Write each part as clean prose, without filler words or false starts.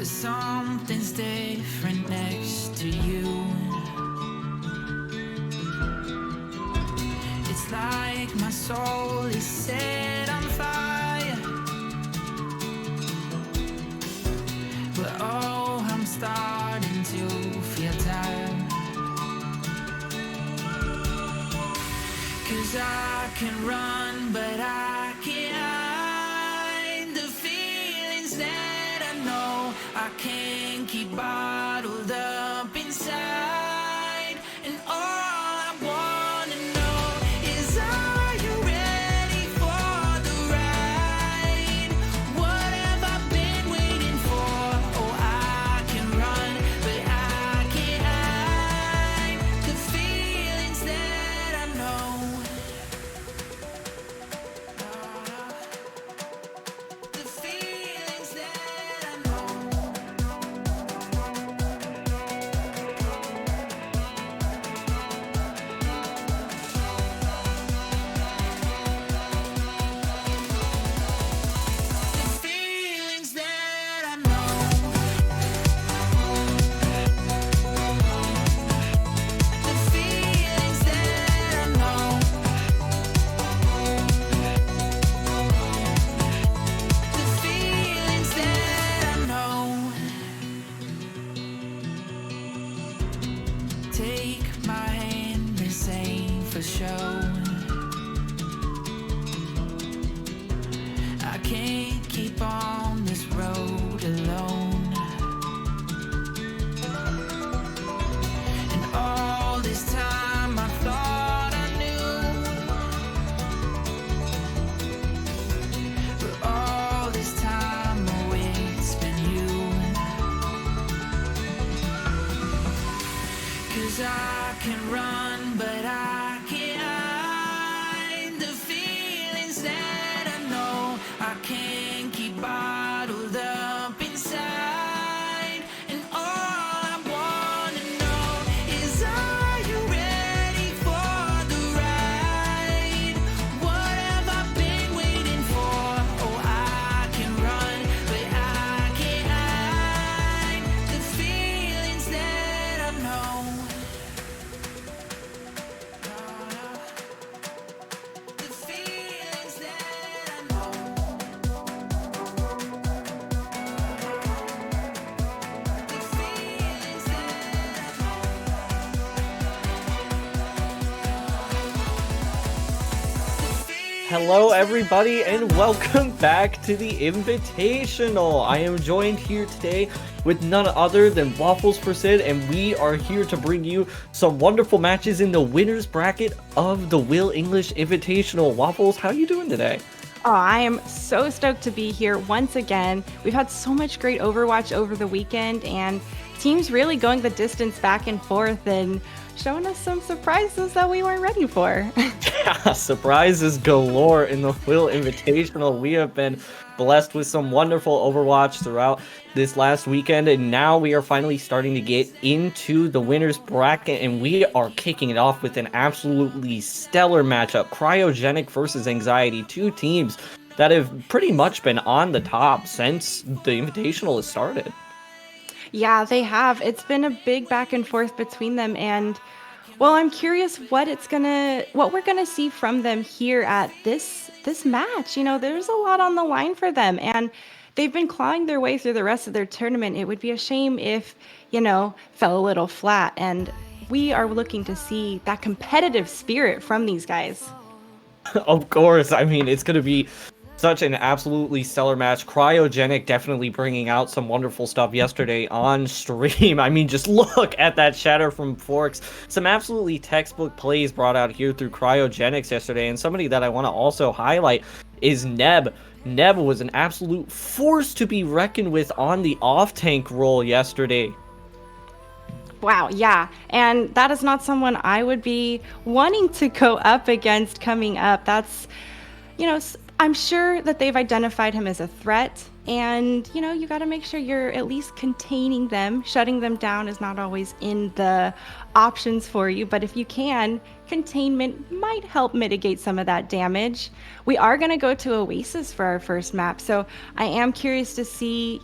but something's different next to you. It's like my soul is set on fire, but oh, I'm starting to feel tired. 'Cause I can run, but I can't hide the feelings that I know I can't keep bottled up inside. And all I wanna know is, are you ready for the ride? What have I been waiting for? Oh, I can run, but I can't hide the feelings that I know. The feelings that I know. The feelings that I know. The feelings that I know. The feelings that I know. Take my hand and say for sure, I can't keep on this road alone. And all this time I thought I knew, but all this time oh, it's been you. 'Cause I can run, but I can't hide the feelings that I know I can't keep bottled up inside. And all I wanna know is, are you ready for the ride? What have I been waiting for? Oh, I can run, but I can't hide the feelings that I know. The feelings that I know. The feelings that I know. Hello, everybody, and welcome back to the Invitational. I am joined here today with none other than Waffles for Sid, and we are here to bring you some wonderful matches in the winner's bracket of the Will English Invitational. Waffles, how are you doing today? Oh, I am so stoked to be here once again. We've had so much great Overwatch over the weekend, and teams really going the distance back and forth and showing us some surprises that we weren't ready for. Yeah, surprises galore in the Will Invitational. We have been blessed with some wonderful Overwatch throughout this last weekend, and now we are finally starting to get into the winner's bracket, and we are kicking it off with an absolutely stellar matchup. Cryogenic versus Anxiety, two teams that have pretty much been on the top since the Invitational has started. Yeah, they have. It's been a big back and forth between them, and well, I'm curious what we're gonna see from them here at this match. You know, there's a lot on the line for them, and they've been clawing their way through the rest of their tournament. It would be a shame if, fell a little flat, and we are looking to see that competitive spirit from these guys. Of course, I mean, it's going to be such an absolutely stellar match. Cryogenic definitely bringing out some wonderful stuff yesterday on stream. I mean, just look at that shatter from Forks. Some absolutely textbook plays brought out here through Cryogenics yesterday. And somebody that I want to also highlight is Neb. Neb was an absolute force to be reckoned with on the off-tank role yesterday. Wow, yeah. And that is not someone I would be wanting to go up against coming up. That's, I'm sure that they've identified him as a threat, and you got to make sure you're at least containing them. Shutting them down is not always in the options for you, but if you can, containment might help mitigate some of that damage. We are going to go to Oasis for our first map, so I am curious to see,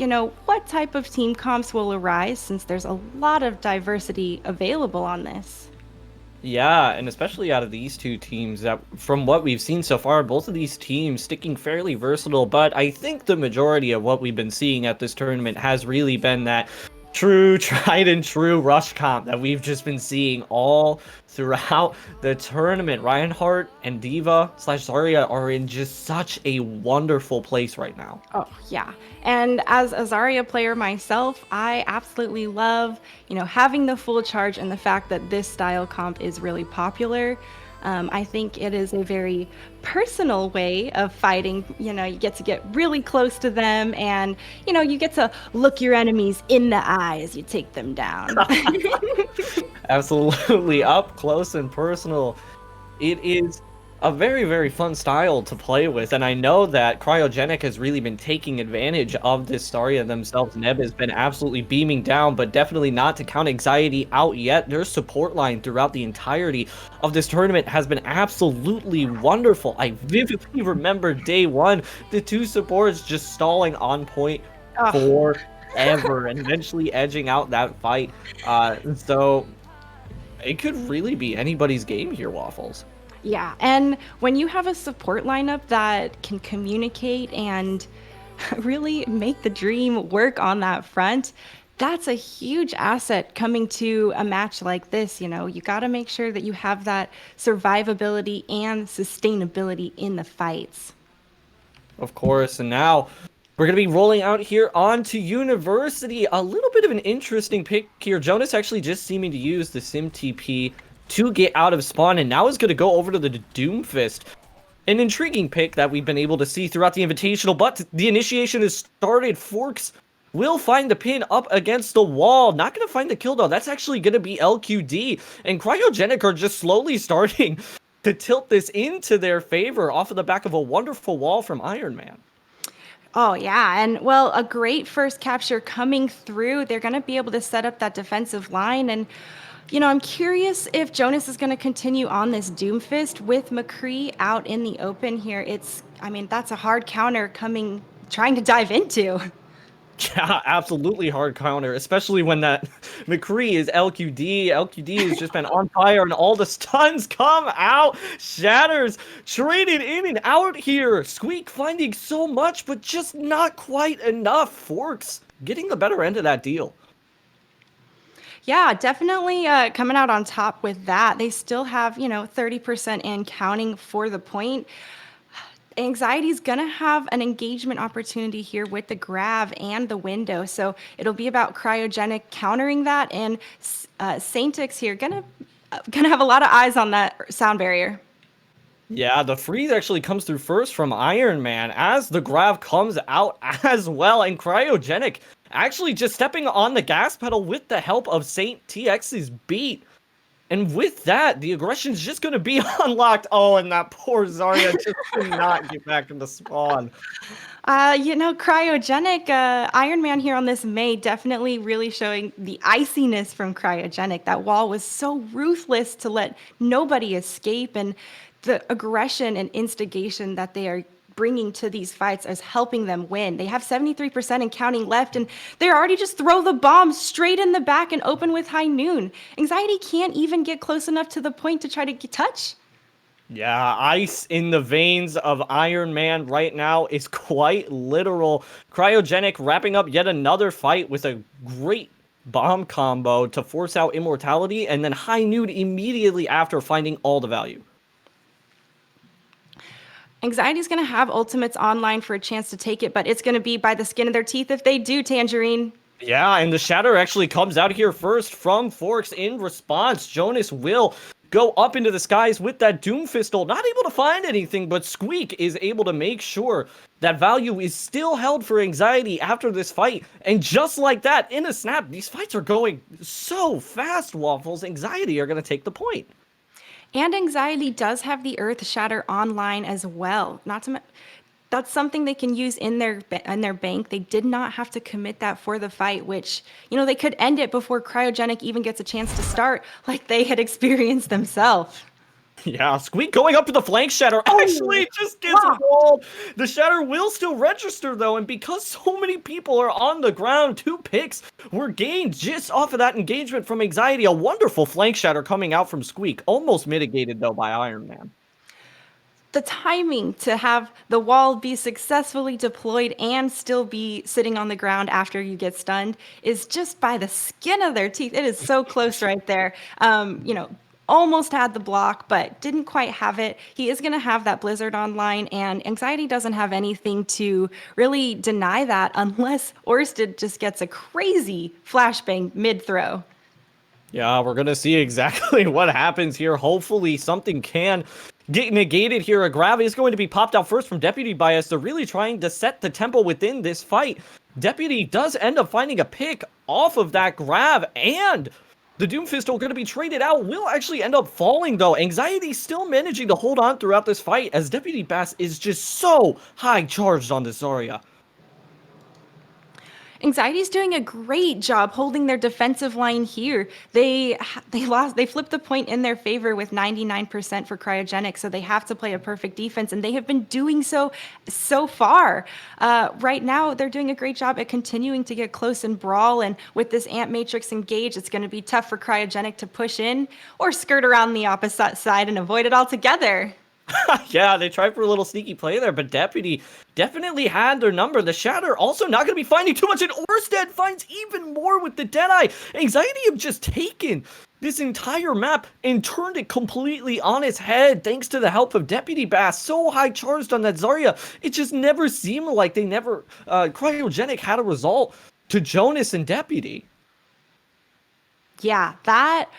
what type of team comps will arise since there's a lot of diversity available on this. Yeah, and especially out of these two teams, that from what we've seen so far, both of these teams sticking fairly versatile, but I think the majority of what we've been seeing at this tournament has really been that true, tried and true rush comp that we've just been seeing all throughout the tournament. Reinhardt and Diva slash Zarya are in just such a wonderful place right now. Oh, yeah. And as a Zarya player myself, I absolutely love, having the full charge and the fact that this style comp is really popular. I think it is a very personal way of fighting. You get to get really close to them and, you get to look your enemies in the eye as you take them down. Absolutely up close and personal. It is a very, very fun style to play with, and I know that Cryogenic has really been taking advantage of this Zarya themselves. Neb has been absolutely beaming down, but definitely not to count Anxiety out yet. Their support line throughout the entirety of this tournament has been absolutely wonderful. I vividly remember day one, the two supports just stalling on point forever and eventually edging out that fight. So it could really be anybody's game here, Waffles. Yeah, and when you have a support lineup that can communicate and really make the dream work on that front, that's a huge asset coming to a match like this. You got to make sure that you have that survivability and sustainability in the fights. Of course, and now we're going to be rolling out here onto University. A little bit of an interesting pick here. Jonas actually just seeming to use the Sim TP to get out of spawn, and now is going to go over to the Doomfist. An intriguing pick that we've been able to see throughout the Invitational, but the initiation has started. Forks will find the pin up against the wall. Not going to find the kill, though. That's actually going to be LQD, and Cryogenic are just slowly starting to tilt this into their favor off of the back of a wonderful wall from Iron Man. Oh, yeah. And well, a great first capture coming through. They're going to be able to set up that defensive line. And, I'm curious if Jonas is going to continue on this Doomfist with McCree out in the open here. That's a hard counter trying to dive into. Yeah, absolutely hard counter, especially when that McCree is LQD. LQD has just been on fire, and all the stuns come out. Shatters traded in and out here. Squeak finding so much, but just not quite enough. Forks getting the better end of that deal. Yeah, definitely coming out on top with that. They still have, 30% and counting for the point. Anxiety's gonna have an engagement opportunity here with the grab and the window, so it'll be about Cryogenic countering that, and Saintix here gonna have a lot of eyes on that sound barrier. Yeah, the freeze actually comes through first from Iron Man as the grab comes out as well, and Cryogenic actually just stepping on the gas pedal with the help of Saint TX's beat. And with that, the aggression's just going to be unlocked. Oh, and that poor Zarya just could not get back into spawn. Cryogenic, Iron Man here on this May definitely really showing the iciness from Cryogenic. That wall was so ruthless to let nobody escape, and the aggression and instigation that they are bringing to these fights is helping them win. They have 73% and counting left, and they're already just throw the bomb straight in the back and open with High Noon. Anxiety can't even get close enough to the point to try to touch. Yeah, ice in the veins of Iron Man right now is quite literal. Cryogenic wrapping up yet another fight with a great bomb combo to force out immortality, and then High Noon immediately after finding all the value. Anxiety's going to have ultimates online for a chance to take it, but it's going to be by the skin of their teeth if they do, Tangerine. Yeah, and the Shatter actually comes out here first from Forks in response. Jonas will go up into the skies with that Doomfistal, not able to find anything, but Squeak is able to make sure that value is still held for Anxiety after this fight. And just like that, in a snap, these fights are going so fast, Waffles. Anxiety are going to take the point. And Anxiety does have the Earth Shatter online as well. that's something they can use in their bank. They did not have to commit that for the fight, which, they could end it before Cryogenic even gets a chance to start, like they had experienced themselves. Yeah, Squeak going up to the flank shatter actually just gets rolled. The shatter will still register though, and because so many people are on the ground, 2 picks were gained just off of that engagement from Anxiety. A wonderful flank shatter coming out from Squeak, almost mitigated though by Iron Man. The timing to have the wall be successfully deployed and still be sitting on the ground after you get stunned is just by the skin of their teeth. It is so close right there. Almost had the block, but didn't quite have it. He is going to have that Blizzard online, and Anxiety doesn't have anything to really deny that unless Orsted just gets a crazy flashbang mid-throw. Yeah, we're gonna see exactly what happens here. Hopefully something can get negated here. A grab is going to be popped out first from Deputy Bias. They're really trying to set the tempo within this fight. Deputy does end up finding a pick off of that grab, and the Doomfist going to be traded out. Will actually end up falling, though. Anxiety still managing to hold on throughout this fight, as Deputy Bass is just so high charged on this Zarya. Anxiety's doing a great job holding their defensive line here. They flipped the point in their favor with 99% for Cryogenic, so they have to play a perfect defense, and they have been doing so far. Right now, they're doing a great job at continuing to get close and brawl, and with this Ant Matrix engage, it's going to be tough for Cryogenic to push in or skirt around the opposite side and avoid it altogether. Yeah, they tried for a little sneaky play there, but Deputy definitely had their number. The Shatter also not going to be finding too much, and Orsted finds even more with the Deadeye. Anxiety have just taken this entire map and turned it completely on its head thanks to the help of Deputy Bass. So high charged on that Zarya, it just never seemed like Cryogenic had a result to Jonas and Deputy. Yeah, that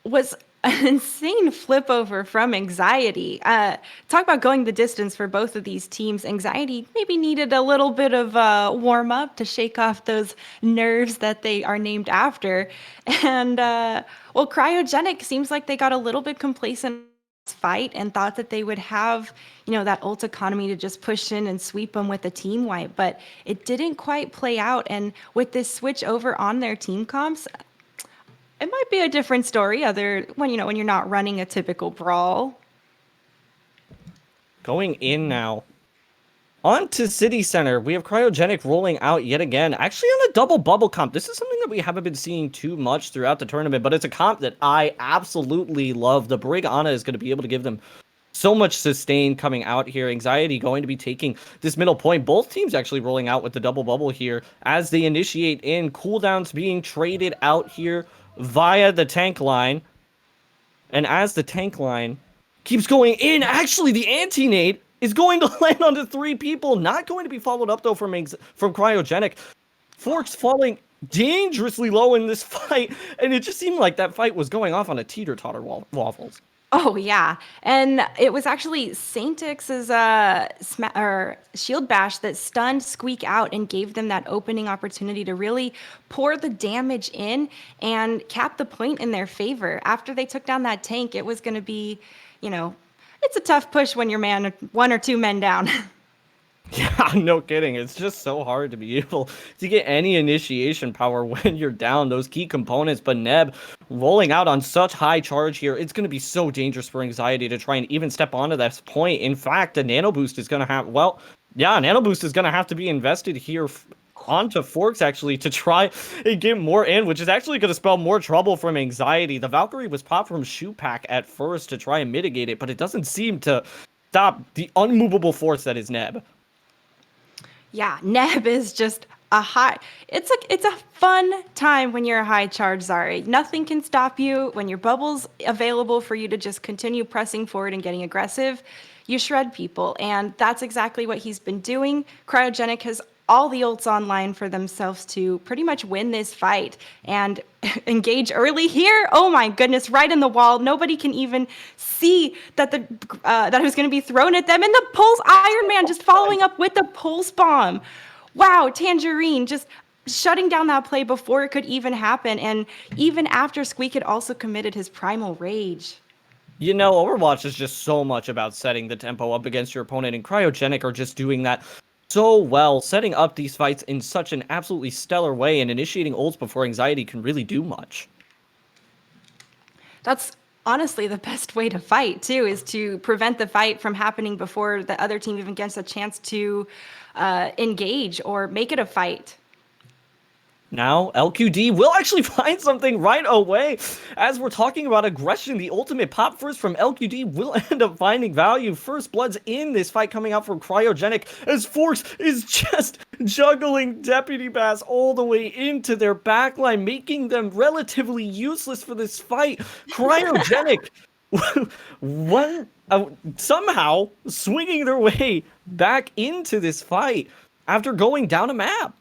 was an insane flip over from Anxiety. Talk about going the distance for both of these teams. Anxiety maybe needed a little bit of warm up to shake off those nerves that they are named after. And Cryogenic seems like they got a little bit complacent fight and thought that they would have, that ult economy to just push in and sweep them with a team wipe, but it didn't quite play out. And with this switch over on their team comps, it might be a different story when you're not running a typical brawl. Going in now. On to City Center. We have Cryogenic rolling out yet again. Actually on a double bubble comp. This is something that we haven't been seeing too much throughout the tournament, but it's a comp that I absolutely love. The Brig Ana is going to be able to give them so much sustain coming out here. Anxiety going to be taking this middle point. Both teams actually rolling out with the double bubble here as they initiate in. Cooldowns being traded out here via the tank line. And as the tank line keeps going in, actually the anti-nade is going to land onto 3 people. Not going to be followed up though from Cryogenic. Forks falling dangerously low in this fight, and it just seemed like that fight was going off on a teeter-totter waffles. Oh, yeah. And it was actually Saintix's shield bash that stunned Squeak out and gave them that opening opportunity to really pour the damage in and cap the point in their favor. After they took down that tank, it was going to be, it's a tough push when you're 1 or 2 men down. Yeah, no kidding. It's just so hard to be able to get any initiation power when you're down those key components. But Neb rolling out on such high charge here, it's going to be so dangerous for Anxiety to try and even step onto that point. In fact, a Nano Boost is going to have, Nano Boost is going to have to be invested here onto Forks actually to try and get more in, which is actually going to spell more trouble from Anxiety. The Valkyrie was popped from Shoe Pack at first to try and mitigate it, but it doesn't seem to stop the unmovable force that is Neb. Yeah, Neb is just it's a fun time when you're a high charge Zarya. Nothing can stop you. When your bubble's available for you to just continue pressing forward and getting aggressive, you shred people. And that's exactly what he's been doing. Cryogenic has all the ults online for themselves to pretty much win this fight and engage early here. Oh my goodness, right in the wall. Nobody can even see that that it was going to be thrown at them. And the Pulse Iron Man just following up with the Pulse Bomb. Wow, Tangerine just shutting down that play before it could even happen. And even after Squeak had also committed his Primal Rage. You know, Overwatch is just so much about setting the tempo up against your opponent, and Cryogenic are just doing that so well, setting up these fights in such an absolutely stellar way and initiating ults before Anxiety can really do much. That's honestly the best way to fight too, is to prevent the fight from happening before the other team even gets a chance to engage or make it a fight. Now, LQD will actually find something right away. As we're talking about aggression, the ultimate pop first from LQD will end up finding value. First Blood's in this fight coming out from Cryogenic as Forks is just juggling Deputy Bass all the way into their backline, making them relatively useless for this fight. Cryogenic one somehow swinging their way back into this fight after going down a map.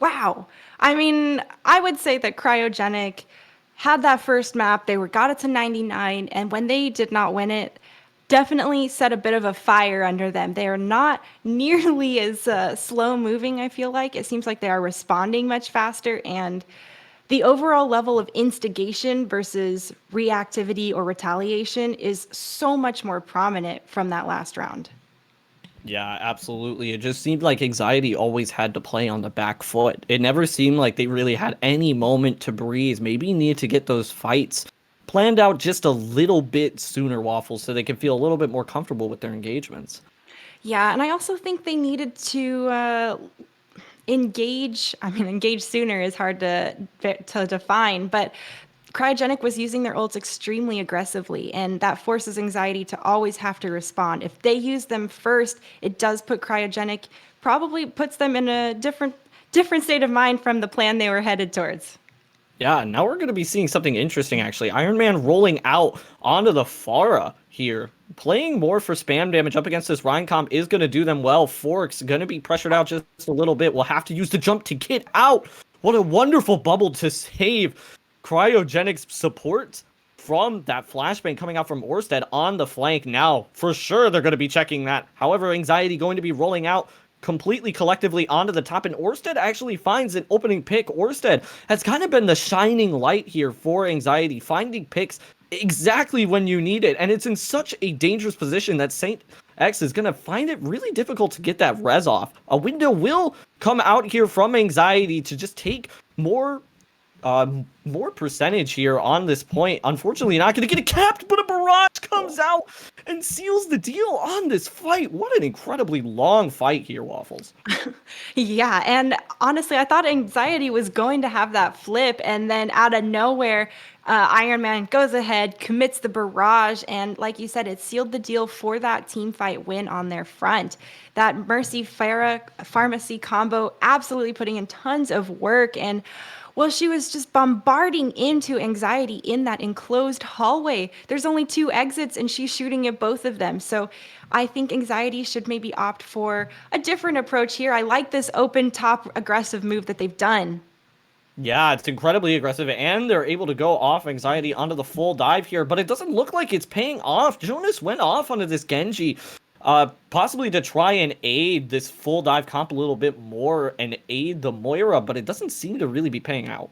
Wow. I mean, I would say that Cryogenic had that first map. They got it to 99, and when they did not win it, definitely set a bit of a fire under them. They are not nearly as slow moving, I feel like. It seems like they are responding much faster, and the overall level of instigation versus reactivity or retaliation is so much more prominent from that last round. Yeah, absolutely. It just seemed like Anxiety always had to play on the back foot. It never seemed like they really had any moment to breathe. Maybe you need to get those fights planned out just a little bit sooner, Waffles, so they can feel a little bit more comfortable with their engagements. Yeah, and I also think they needed to engage. I mean, engage sooner is hard to define, but Cryogenic was using their ults extremely aggressively, and that forces Anxiety to always have to respond. If they use them first, it does put Cryogenic, probably puts them in a different state of mind from the plan they were headed towards. Yeah, now we're going to be seeing something interesting, actually. Iron Man rolling out onto the Pharah here. Playing more for spam damage up against this Ryan comp is going to do them well. Forks going to be pressured out just a little bit. Will have to use the jump to get out. What a wonderful bubble to save Cryogenic's support from that flashbang coming out from Orsted on the flank. Now, for sure, they're going to be checking that. However, Anxiety going to be rolling out completely collectively onto the top, and Orsted actually finds an opening pick. Orsted has kind of been the shining light here for Anxiety, finding picks exactly when you need it, and it's in such a dangerous position that Saint X is going to find it really difficult to get that res off. A window will come out here from Anxiety to just take more percentage here on this point. Unfortunately, not going to get it capped, but a barrage comes out and seals the deal on this fight. What an incredibly long fight here, Waffles. Yeah, and honestly, I thought Anxiety was going to have that flip, and then out of nowhere, Iron Man goes ahead, commits the barrage, and like you said, it sealed the deal for that team fight win on their front. That Mercy Farah pharmacy combo absolutely putting in tons of work, and well, she was just bombarding into Anxiety in that enclosed hallway. There's only 2 exits, and she's shooting at both of them. So I think Anxiety should maybe opt for a different approach here. I like this open top aggressive move that they've done. Yeah, it's incredibly aggressive, and they're able to go off Anxiety onto the full dive here, but it doesn't look like it's paying off. Jonas went off onto this Genji, possibly to try and aid this full dive comp a little bit more and aid the Moira, but it doesn't seem to really be paying out.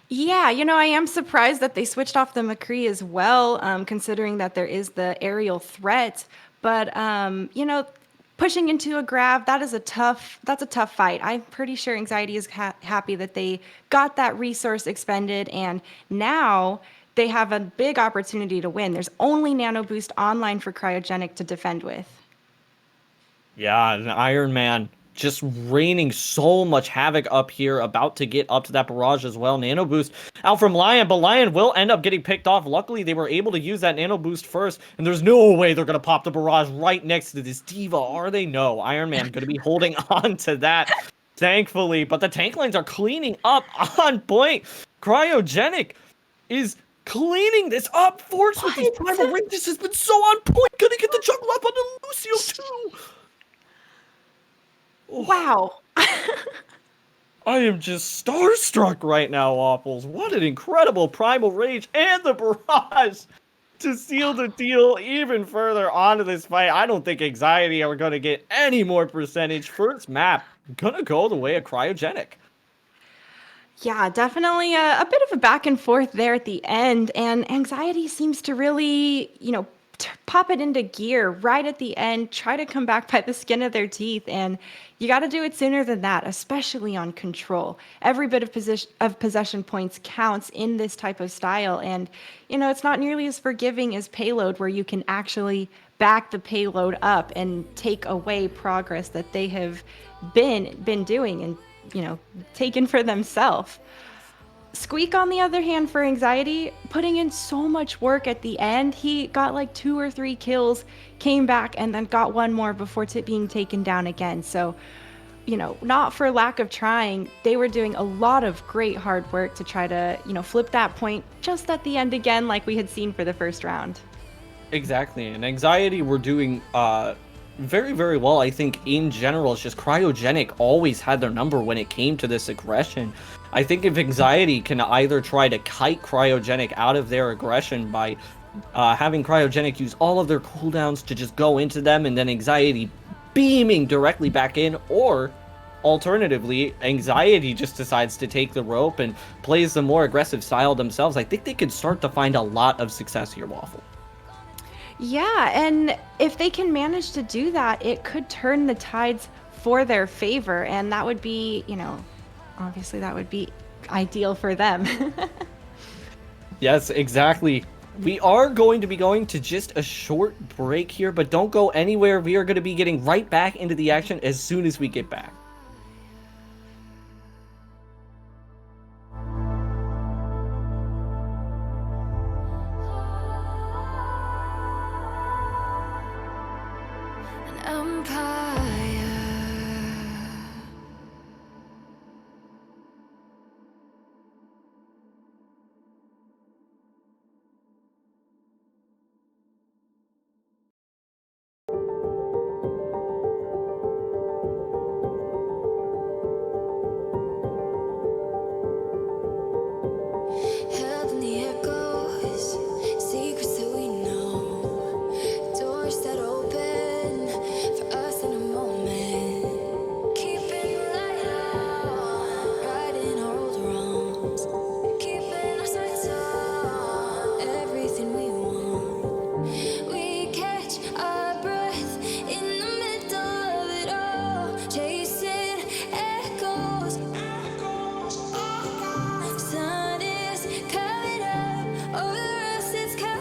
Yeah, I am surprised that they switched off the McCree as well, considering that there is the aerial threat. But pushing into a grab, that's a tough fight. I'm pretty sure Anxiety is happy that they got that resource expended, and now they have a big opportunity to win. There's only Nano Boost online for Cryogenic to defend with. Yeah, and Iron Man just raining so much havoc up here, about to get up to that barrage as well. Nano Boost out from Lion, but Lion will end up getting picked off. Luckily, they were able to use that Nano Boost first, and there's no way they're going to pop the barrage right next to this Diva, are they? No, Iron Man going to be holding on to that, thankfully, but the tank lines are cleaning up on point. Cryogenic is cleaning this up. Force with these primal ranges has been so on point. Gonna get the juggle up onto Lucio too. Wow. I am just starstruck right now, Waffles. What an incredible primal rage and the barrage to seal the deal even further onto this fight. I don't think Anxiety are going to get any more percentage. First map, gonna go the way of Cryogenic. Yeah, definitely a bit of a back and forth there at the end. And anxiety seems to really, pop it into gear right at the end, try to come back by the skin of their teeth. And you got to do it sooner than that, especially on control. Every bit of possession points counts in this type of style. And, it's not nearly as forgiving as payload, where you can actually back the payload up and take away progress that they have been doing and taken for themselves. Squeak, on the other hand, for anxiety, putting in so much work at the end. He got like 2 or 3 kills, came back, and then got one more before being taken down again. So, not for lack of trying, they were doing a lot of great hard work to try to, flip that point just at the end again, like we had seen for the first round. Exactly, and anxiety were doing very, very well. I think in general, it's just cryogenic always had their number when it came to this aggression. I think if anxiety can either try to kite cryogenic out of their aggression by having cryogenic use all of their cooldowns to just go into them, and then anxiety beaming directly back in, or alternatively, anxiety just decides to take the rope and plays the more aggressive style themselves, I think they could start to find a lot of success here, Waffle. Yeah, and if they can manage to do that, it could turn the tides for their favor, and that would be, obviously that would be ideal for them. Yes, exactly. We are going to be going to just a short break here, but don't go anywhere. We are going to be getting right back into the action as soon as we get back. An empire. Held in the echoes, secrets that we know, doors that open for us in a moment. Keeping the light on, righting our old wrongs, keeping our sights on everything we want. We catch our breath in the middle of it all, chasing echoes. Sun is coming up over us, it's coming.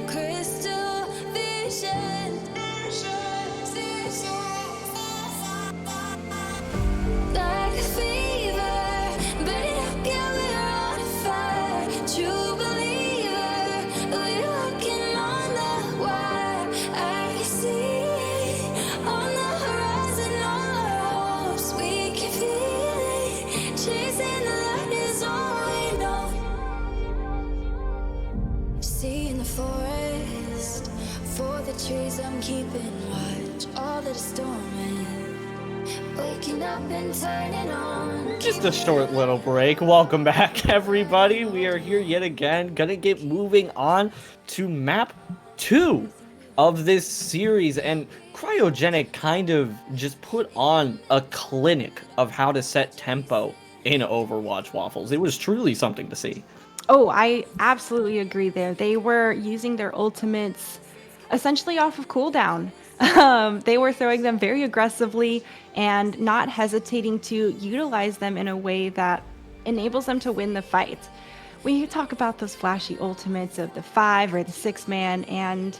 Crystal vision, like a fever, burning up, yeah, we're on fire. True believer, we're walking on the wire. I can see it on the horizon, all our hopes. We can feel it, chasing the light is all we know. See in the forest, for the trees I'm keeping watch. All that is storming, waking up and turning on. Just a short little break. Welcome back, everybody. We are here yet again. Gonna get moving on to map 2 of this series. And Cryogenic kind of just put on a clinic of how to set tempo in Overwatch, Waffles. It was truly something to see. Oh, I absolutely agree there. They were using their ultimates essentially off of cooldown. They were throwing them very aggressively and not hesitating to utilize them in a way that enables them to win the fight. When you talk about those flashy ultimates of the 5 or the 6-man, and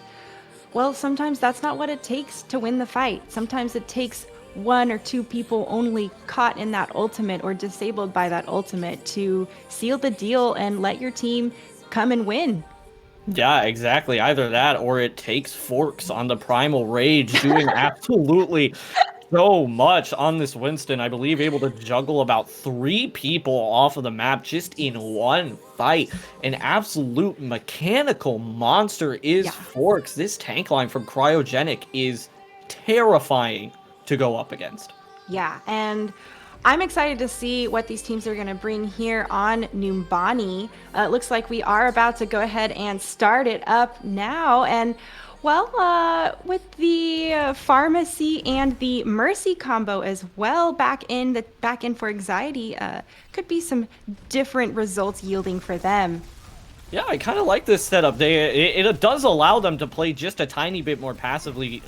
well, sometimes that's not what it takes to win the fight. Sometimes it takes 1 or 2 people only caught in that ultimate or disabled by that ultimate to seal the deal and let your team come and win. Yeah, exactly. Either that or it takes Forks on the Primal Rage doing absolutely so much on this Winston. I believe able to juggle about 3 people off of the map just in one fight. An absolute mechanical monster is Forks. This tank line from Cryogenic is terrifying to go up against. Yeah, and I'm excited to see what these teams are going to bring here on Numbani. It looks like we are about to go ahead and start it up now. And Well, with the pharmacy and the mercy combo as well, back in for anxiety, could be some different results yielding for them. Yeah, I kind of like this setup. It does allow them to play just a tiny bit more passively,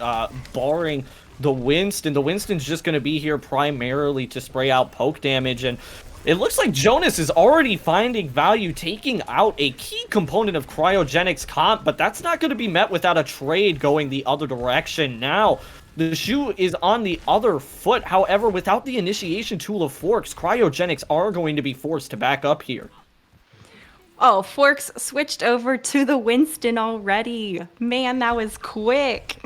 barring the Winston. The Winston's just going to be here primarily to spray out poke damage, and it looks like Jonas is already finding value taking out a key component of Cryogenic's comp, but that's not going to be met without a trade going the other direction. Now, the shoe is on the other foot. However, without the initiation tool of Forks, Cryogenics are going to be forced to back up here. Oh, Forks switched over to the Winston already. Man, that was quick.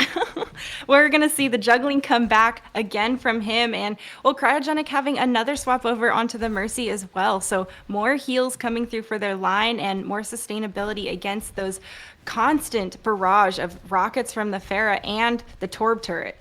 We're going to see the juggling come back again from him. And, well, Cryogenic having another swap over onto the Mercy as well. So more heals coming through for their line and more sustainability against those constant barrage of rockets from the Pharah and the Torb turret.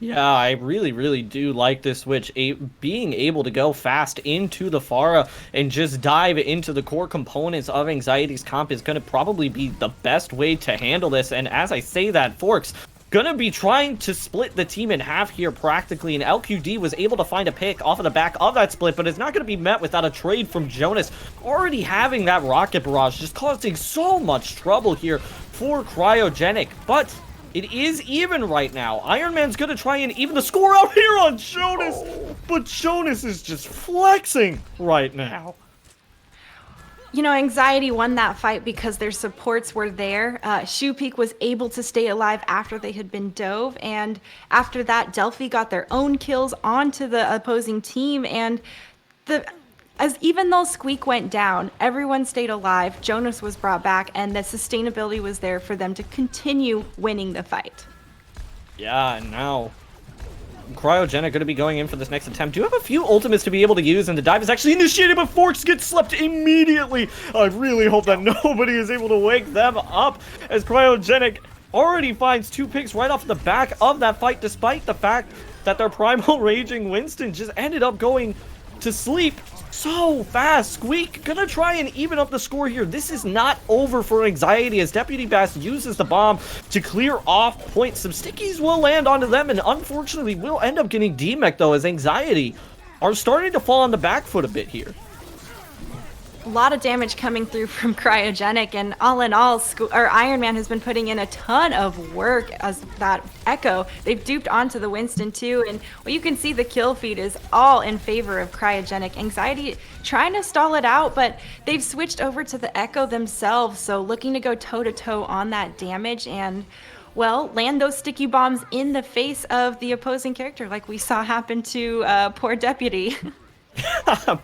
Yeah, I really, really do like this switch. Being able to go fast into the Pharah and just dive into the core components of Anxiety's comp is going to probably be the best way to handle this. And as I say that, Forks going to be trying to split the team in half here practically. And LQD was able to find a pick off of the back of that split, but it's not going to be met without a trade from Jonas. Already having that rocket barrage just causing so much trouble here for Cryogenic. But it is even right now. Iron Man's gonna try and even the score out here on Jonas, but Jonas is just flexing right now. You know, Anxiety won that fight because their supports were there. Shoepeak was able to stay alive after they had been dove, and after that, Delphi got their own kills onto the opposing team, and even though Squeak went down, everyone stayed alive, Jonas was brought back, and the sustainability was there for them to continue winning the fight. Yeah, and now Cryogenic going to be going in for this next attempt. Do have a few ultimates to be able to use, and the dive is actually initiated, but Forks gets slept immediately. I really hope that nobody is able to wake them up, as Cryogenic already finds 2 picks right off the back of that fight, despite the fact that their Primal Raging Winston just ended up going to sleep so fast. Squeak gonna try and even up the score here. This is not over for Anxiety as Deputy Bass uses the bomb to clear off points. Some stickies will land onto them, and unfortunately will end up getting demech though, as Anxiety are starting to fall on the back foot a bit here. A lot of damage coming through from Cryogenic, and all in all, Iron Man has been putting in a ton of work as that Echo. They've duped onto the Winston too, and well, you can see the kill feed is all in favor of Cryogenic. Anxiety trying to stall it out, but they've switched over to the Echo themselves, so looking to go toe-to-toe on that damage and, well, land those sticky bombs in the face of the opposing character like we saw happen to poor Deputy.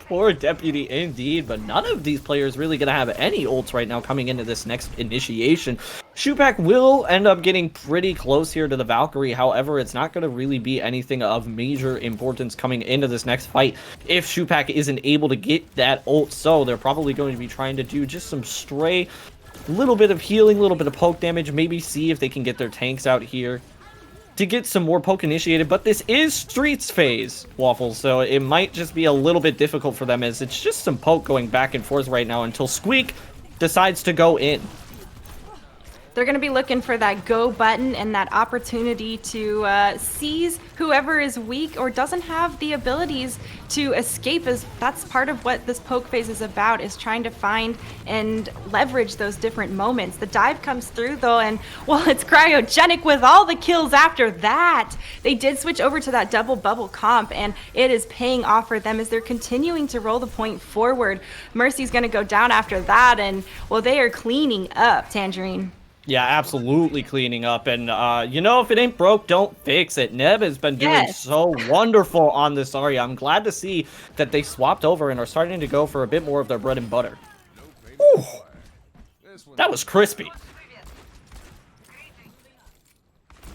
Poor Deputy indeed, but none of these players really going to have any ults right now coming into this next initiation. Shoepak will end up getting pretty close here to the Valkyrie. However, it's not going to really be anything of major importance coming into this next fight if Shoepak isn't able to get that ult. So they're probably going to be trying to do just some stray, little bit of healing, little bit of poke damage, maybe see if they can get their tanks out here to get some more poke initiated. But this is Streets phase, Waffles, so it might just be a little bit difficult for them, as it's just some poke going back and forth right now until Squeak decides to go in. They're going to be looking for that go button and that opportunity to seize whoever is weak or doesn't have the abilities to escape, as that's part of what this poke phase is about, is trying to find and leverage those different moments. The dive comes through though, and well, it's Cryogenic with all the kills after that. They did switch over to that double bubble comp, and it is paying off for them as they're continuing to roll the point forward. Mercy's going to go down after that, and well, they are cleaning up, Tangerine. Yeah, absolutely cleaning up. And, you know, if it ain't broke, don't fix it. Neb has been doing so wonderful on this Zarya. I'm glad to see that they swapped over and are starting to go for a bit more of their bread and butter. Ooh, that was crispy.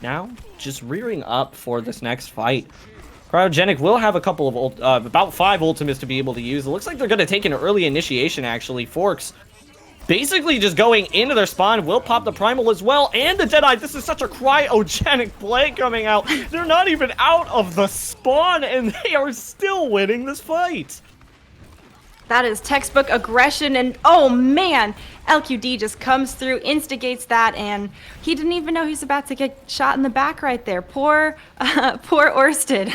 Now, just rearing up for this next fight. Cryogenic will have a couple of, about 5 ultimates to be able to use. It looks like they're going to take an early initiation, actually. Forks basically just going into their spawn, will pop the Primal as well, and the Deadeye. This is such a Cryogenic play coming out. They're not even out of the spawn, and they are still winning this fight. That is textbook aggression, and oh man, LQD just comes through, instigates that, and he didn't even know he's about to get shot in the back right there. Poor Orsted.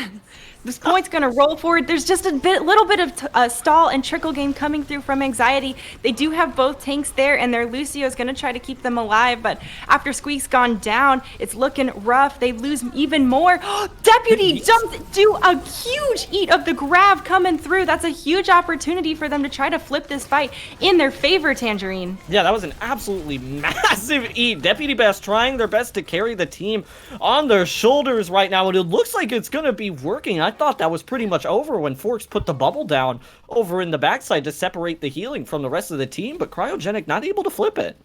This point's going to roll forward. There's just a little bit of stall and trickle game coming through from Anxiety. They do have both tanks there, and their Lucio is going to try to keep them alive. But after Squeak's gone down, it's looking rough. They lose even more. Deputy jumps, do a huge eat of the grab coming through. That's a huge opportunity for them to try to flip this fight in their favor, Tangerine. Yeah, that was an absolutely massive eat. Deputy Bass trying their best to carry the team on their shoulders right now, and it looks like it's going to be working. I thought that was pretty much over when Forks put the bubble down over in the backside to separate the healing from the rest of the team, but Cryogenic not able to flip it.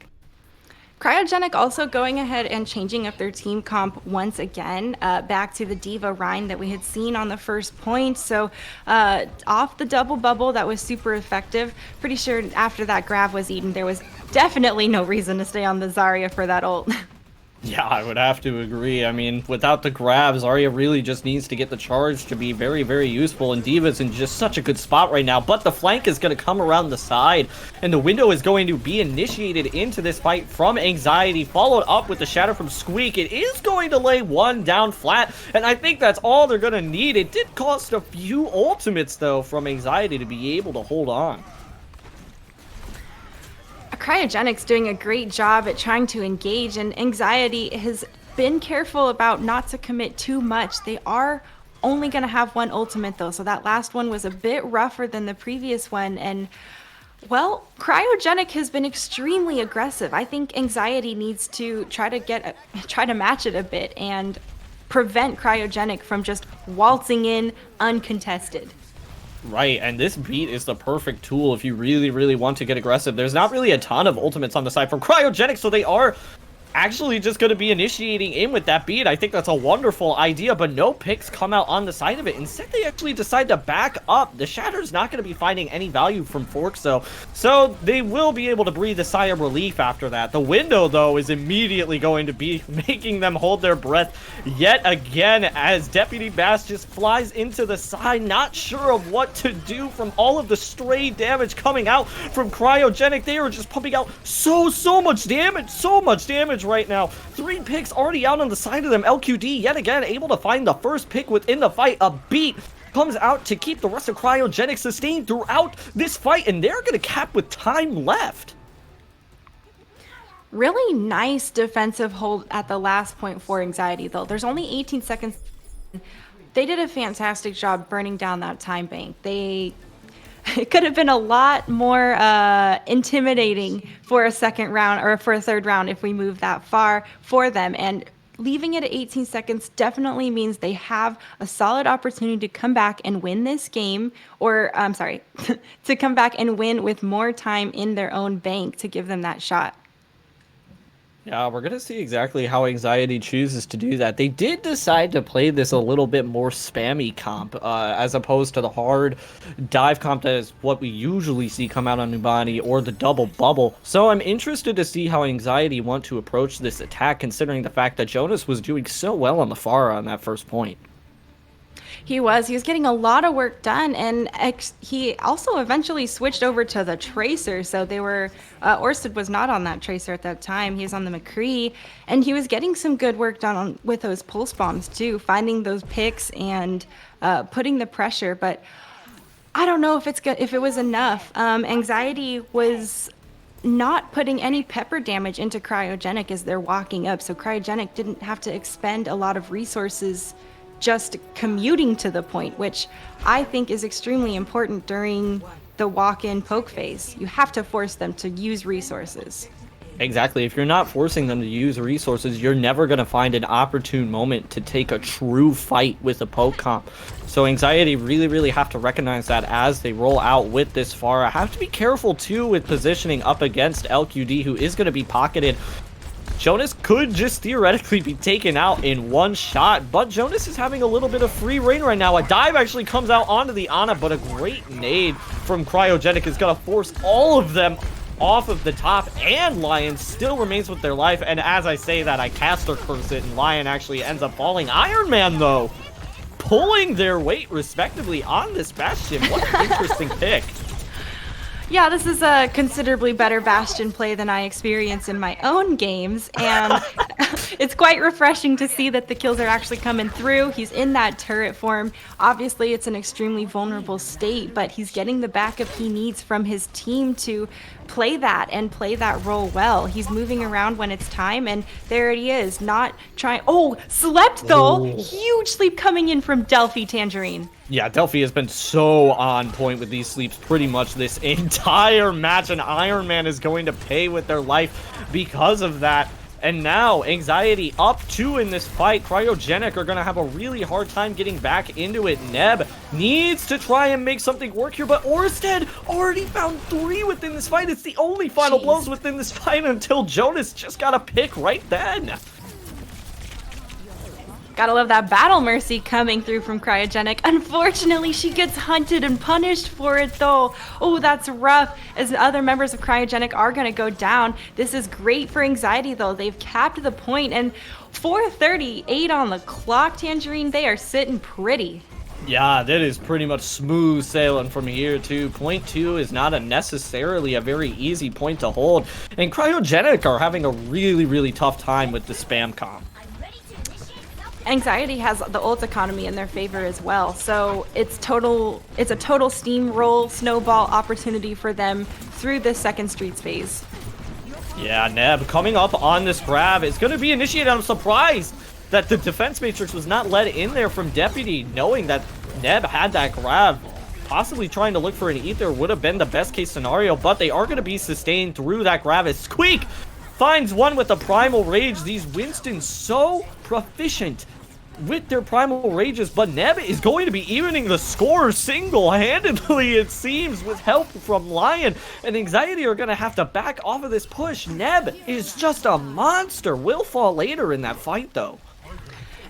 Cryogenic also going ahead and changing up their team comp once again, back to the Diva Rhine that we had seen on the first point. So off the double bubble, that was super effective. Pretty sure after that grab was eaten, there was definitely no reason to stay on the Zarya for that ult. Yeah, I would have to agree. I mean, without the grabs, Zarya really just needs to get the charge to be very, very useful, and Diva's in just such a good spot right now, but the flank is going to come around the side, and the window is going to be initiated into this fight from Anxiety, followed up with the shatter from Squeak. It is going to lay one down flat, and I think that's all they're going to need. It did cost a few ultimates, though, from Anxiety to be able to hold on. Cryogenic's doing a great job at trying to engage, and Anxiety has been careful about not to commit too much. They are only going to have one ultimate, though, so that last one was a bit rougher than the previous one, and well, Cryogenic has been extremely aggressive. I think Anxiety needs to try to match it a bit and prevent Cryogenic from just waltzing in uncontested. Right, and this beat is the perfect tool if you really, really want to get aggressive. There's not really a ton of ultimates on the side from Cryogenic, so they are actually just going to be initiating in with that beat. I think that's a wonderful idea, but no picks come out on the side of it. Instead, they actually decide to back up. The Shatter's not going to be finding any value from Forks, though, so they will be able to breathe a sigh of relief after that. The window, though, is immediately going to be making them hold their breath yet again as Deputy Bass just flies into the side, not sure of what to do from all of the stray damage coming out from Cryogenic. They are just pumping out so much damage right now. 3 picks already out on the side of them. LQD yet again able to find the first pick within the fight. A beat comes out to keep the rest of Cryogenic sustained throughout this fight, and they're going to cap with time left. Really nice defensive hold at the last point for Anxiety, though. There's only 18 seconds. They did a fantastic job burning down that time bank. It could have been a lot more intimidating for a second round or for a third round if we move that far for them. And leaving it at 18 seconds definitely means they have a solid opportunity to come back and win this game, or I'm sorry, to come back and win with more time in their own bank to give them that shot. Yeah, we're going to see exactly how Anxiety chooses to do that. They did decide to play this a little bit more spammy comp, as opposed to the hard dive comp that is what we usually see come out on Numbani, or the double bubble. So I'm interested to see how Anxiety want to approach this attack, considering the fact that Jonas was doing so well on the Pharah on that first point. He was getting a lot of work done, and he also eventually switched over to the Tracer. So they were, Orsted was not on that Tracer at that time. He was on the McCree, and he was getting some good work done with those pulse bombs too, finding those picks and putting the pressure. But I don't know if it was enough. Anxiety was not putting any pepper damage into Cryogenic as they're walking up, so Cryogenic didn't have to expend a lot of resources just commuting to the point, which I think is extremely important during the walk-in poke phase. You have to force them to use resources. Exactly. If you're not forcing them to use resources, you're never going to find an opportune moment to take a true fight with a poke comp. So Anxiety really have to recognize that as they roll out with this Pharah. Have to be careful too with positioning up against LQD, who is going to be pocketed. Jonas could just theoretically be taken out in one shot, but Jonas is having a little bit of free reign right now. A dive actually comes out onto the Ana, but a great nade from Cryogenic is going to force all of them off of the top, and Lion still remains with their life. And as I say that, I caster curse it, and Lion actually ends up falling. Iron Man, though, pulling their weight respectively on this Bastion. What an interesting pick. Yeah, this is a considerably better Bastion play than I experience in my own games, and it's quite refreshing to see that the kills are actually coming through. He's in that turret form. Obviously, it's an extremely vulnerable state, but he's getting the backup he needs from his team to play that and play that role well. He's moving around when it's time, and there he is, not trying. Oh, slept though! Huge sleep coming in from Delphi Tangerine. Yeah, Delphi has been so on point with these sleeps pretty much this entire match, and Iron Man is going to pay with their life because of that. And now, Anxiety up 2 in this fight. Cryogenic are going to have a really hard time getting back into it. Neb needs to try and make something work here, but Orsted already found 3 within this fight. It's the only final blows within this fight until Jonas just got a pick right then. Gotta love that battle mercy coming through from Cryogenic. Unfortunately, she gets hunted and punished for it though. Oh, that's rough, as other members of Cryogenic are gonna go down. This is great for Anxiety though. They've capped the point, and 4:38 on the clock, Tangerine. They are sitting pretty. Yeah, that is pretty much smooth sailing from here too. Point 2 is not necessarily a very easy point to hold, and Cryogenic are having a really tough time with the spam comp. Anxiety has the ult economy in their favor as well, so it's a total steamroll snowball opportunity for them through this second streets phase. Yeah, Neb coming up on this grab. It's going to be initiated. I'm surprised that the defense matrix was not let in there from Deputy, knowing that Neb had that grab. Possibly trying to look for an ether would have been the best case scenario, but they are going to be sustained through that grab as Squeak finds one with the Primal Rage. These Winstons so proficient with their Primal Rages, but Neb is going to be evening the score single-handedly, it seems, with help from Lion, and Anxiety are going to have to back off of this push. Neb is just a monster. Will fall later in that fight, though.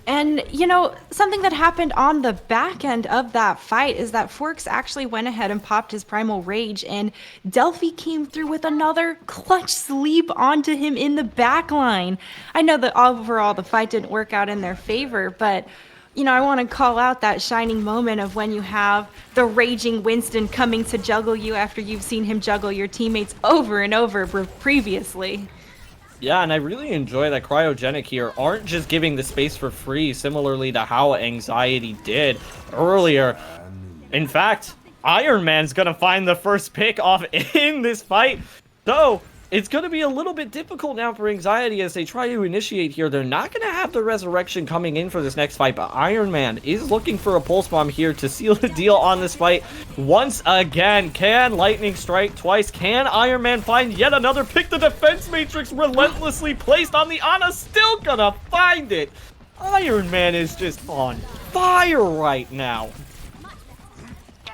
And, you know, something that happened on the back end of that fight is that Forks actually went ahead and popped his Primal Rage, and Delphi came through with another clutch sleep onto him in the back line. I know that overall the fight didn't work out in their favor, but, you know, I want to call out that shining moment of when you have the raging Winston coming to juggle you after you've seen him juggle your teammates over and over previously. Yeah, and I really enjoy that Cryogenic here aren't just giving the space for free, similarly to how Anxiety did earlier. In fact, Iron Man's gonna find the first pick off in this fight, so it's gonna be a little bit difficult now for Anxiety as they try to initiate here. They're not gonna have the Resurrection coming in for this next fight, but Iron Man is looking for a Pulse Bomb here to seal the deal on this fight once again. Can Lightning strike twice? Can Iron Man find yet another pick? The defense matrix relentlessly placed on the Ana, still gonna find it. Iron Man is just on fire right now.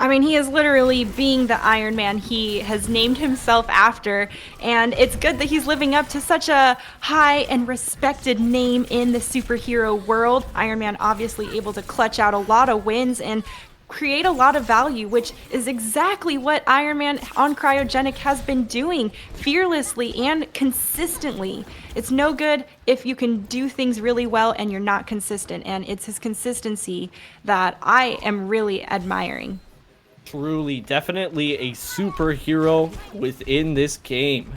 I mean, he is literally being the Iron Man he has named himself after, and it's good that he's living up to such a high and respected name in the superhero world. Iron Man obviously able to clutch out a lot of wins and create a lot of value, which is exactly what Iron Man on Cryogenic has been doing fearlessly and consistently. It's no good if you can do things really well and you're not consistent, and it's his consistency that I am really admiring. Truly, definitely a superhero within this game.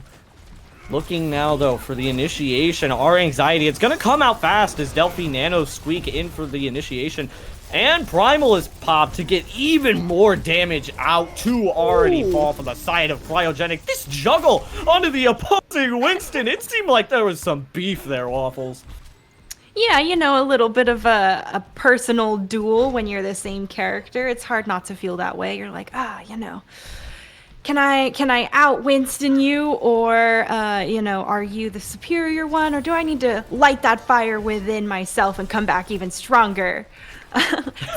Looking now, though, for the initiation. Our Anxiety, it's going to come out fast as Delphi Nano squeak in for the initiation. And Primal is popped to get even more damage out to already fall from the side of Cryogenic. This juggle onto the opposing Winston. It seemed like there was some beef there, Waffles. Yeah, you know, a little bit of a personal duel when you're the same character. It's hard not to feel that way. You're like, you know, can I out Winston you, or you know, are you the superior one, or do I need to light that fire within myself and come back even stronger?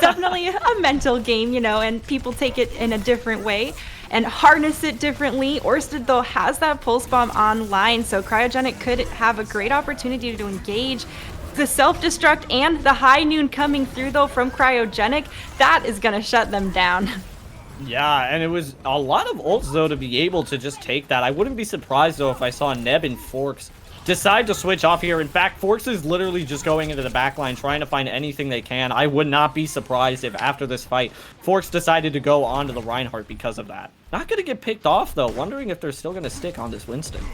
Definitely a mental game, you know, and people take it in a different way and harness it differently. Orsted, though, has that Pulse Bomb online, so Cryogenic could have a great opportunity to engage. The self-destruct and the high noon coming through, though, from Cryogenic, that is going to shut them down. Yeah, and it was a lot of ults, though, to be able to just take that. I wouldn't be surprised, though, if I saw Neb and Forks decide to switch off here. In fact, Forks is literally just going into the backline, trying to find anything they can. I would not be surprised if after this fight, Forks decided to go onto the Reinhardt because of that. Not going to get picked off, though. Wondering if they're still going to stick on this Winston.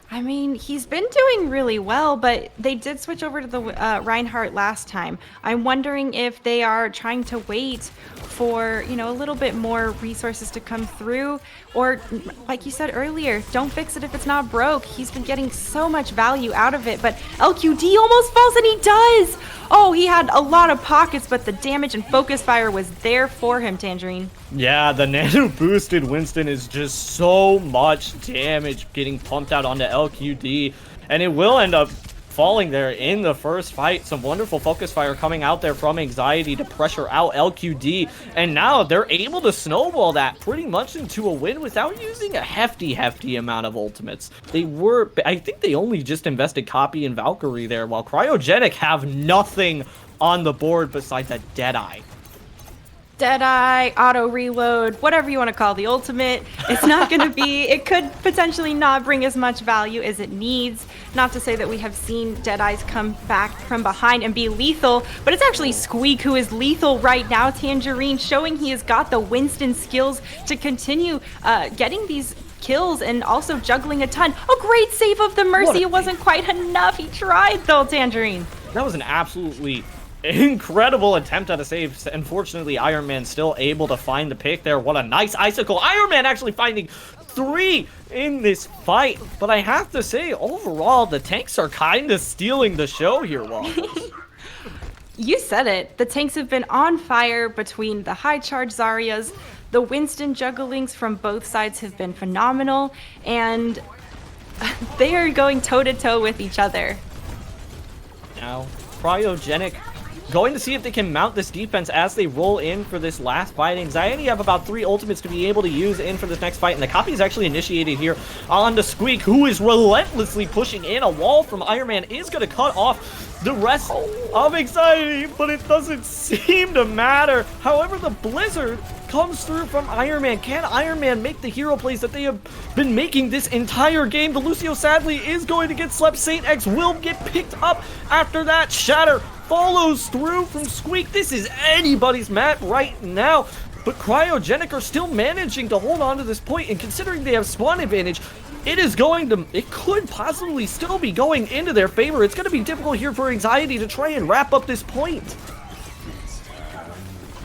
I mean, he's been doing really well, but they did switch over to the Reinhardt last time. I'm wondering if they are trying to wait for, you know, a little bit more resources to come through, or like you said earlier, don't fix it if it's not broke. He's been getting so much value out of it, but LQD almost falls, and he does! Oh, he had a lot of pockets, but the damage and focus fire was there for him, Tangerine. Yeah, the nano boosted Winston is just so much damage getting pumped out onto LQD, and it will end up falling there in the first fight. Some wonderful focus fire coming out there from Anxiety to pressure out LQD, and now they're able to snowball that pretty much into a win without using a hefty amount of ultimates. I think they only just invested Copy and Valkyrie there, while Cryogenic have nothing on the board besides a Deadeye. Deadeye, auto reload, whatever you want to call the ultimate. It's not going to be, it could potentially not bring as much value as it needs. Not to say that we have seen Deadeyes come back from behind and be lethal, but it's actually Squeak who is lethal right now. Tangerine showing he has got the Winston skills to continue getting these kills and also juggling a ton. A great save of the Mercy. It wasn't quite enough. He tried though, Tangerine. That was an absolutely incredible attempt at a save. Unfortunately, Iron Man still able to find the pick there. What a nice icicle. Iron Man actually finding 3 in this fight. But I have to say, overall, the tanks are kind of stealing the show here, Waffles. You said it. The tanks have been on fire between the high charge Zaryas. The Winston jugglings from both sides have been phenomenal. And they are going toe-to-toe with each other. Now, Cryogenic going to see if they can mount this defense as they roll in for this last fight. Anxiety have about 3 ultimates to be able to use in for this next fight, and the copy is actually initiated here on the Squeak, who is relentlessly pushing in. A wall from Iron Man is going to cut off the rest of Anxiety, but it doesn't seem to matter. However, the Blizzard comes through from Iron Man. Can Iron Man make the hero plays that they have been making this entire game? The Lucio sadly is going to get slept. Saint X will get picked up after that. Shatter follows through from Squeak. This is anybody's map right now, but Cryogenic are still managing to hold on to this point, and considering they have spawn advantage, it could possibly still be going into their favor. It's going to be difficult here for Anxiety to try and wrap up this point.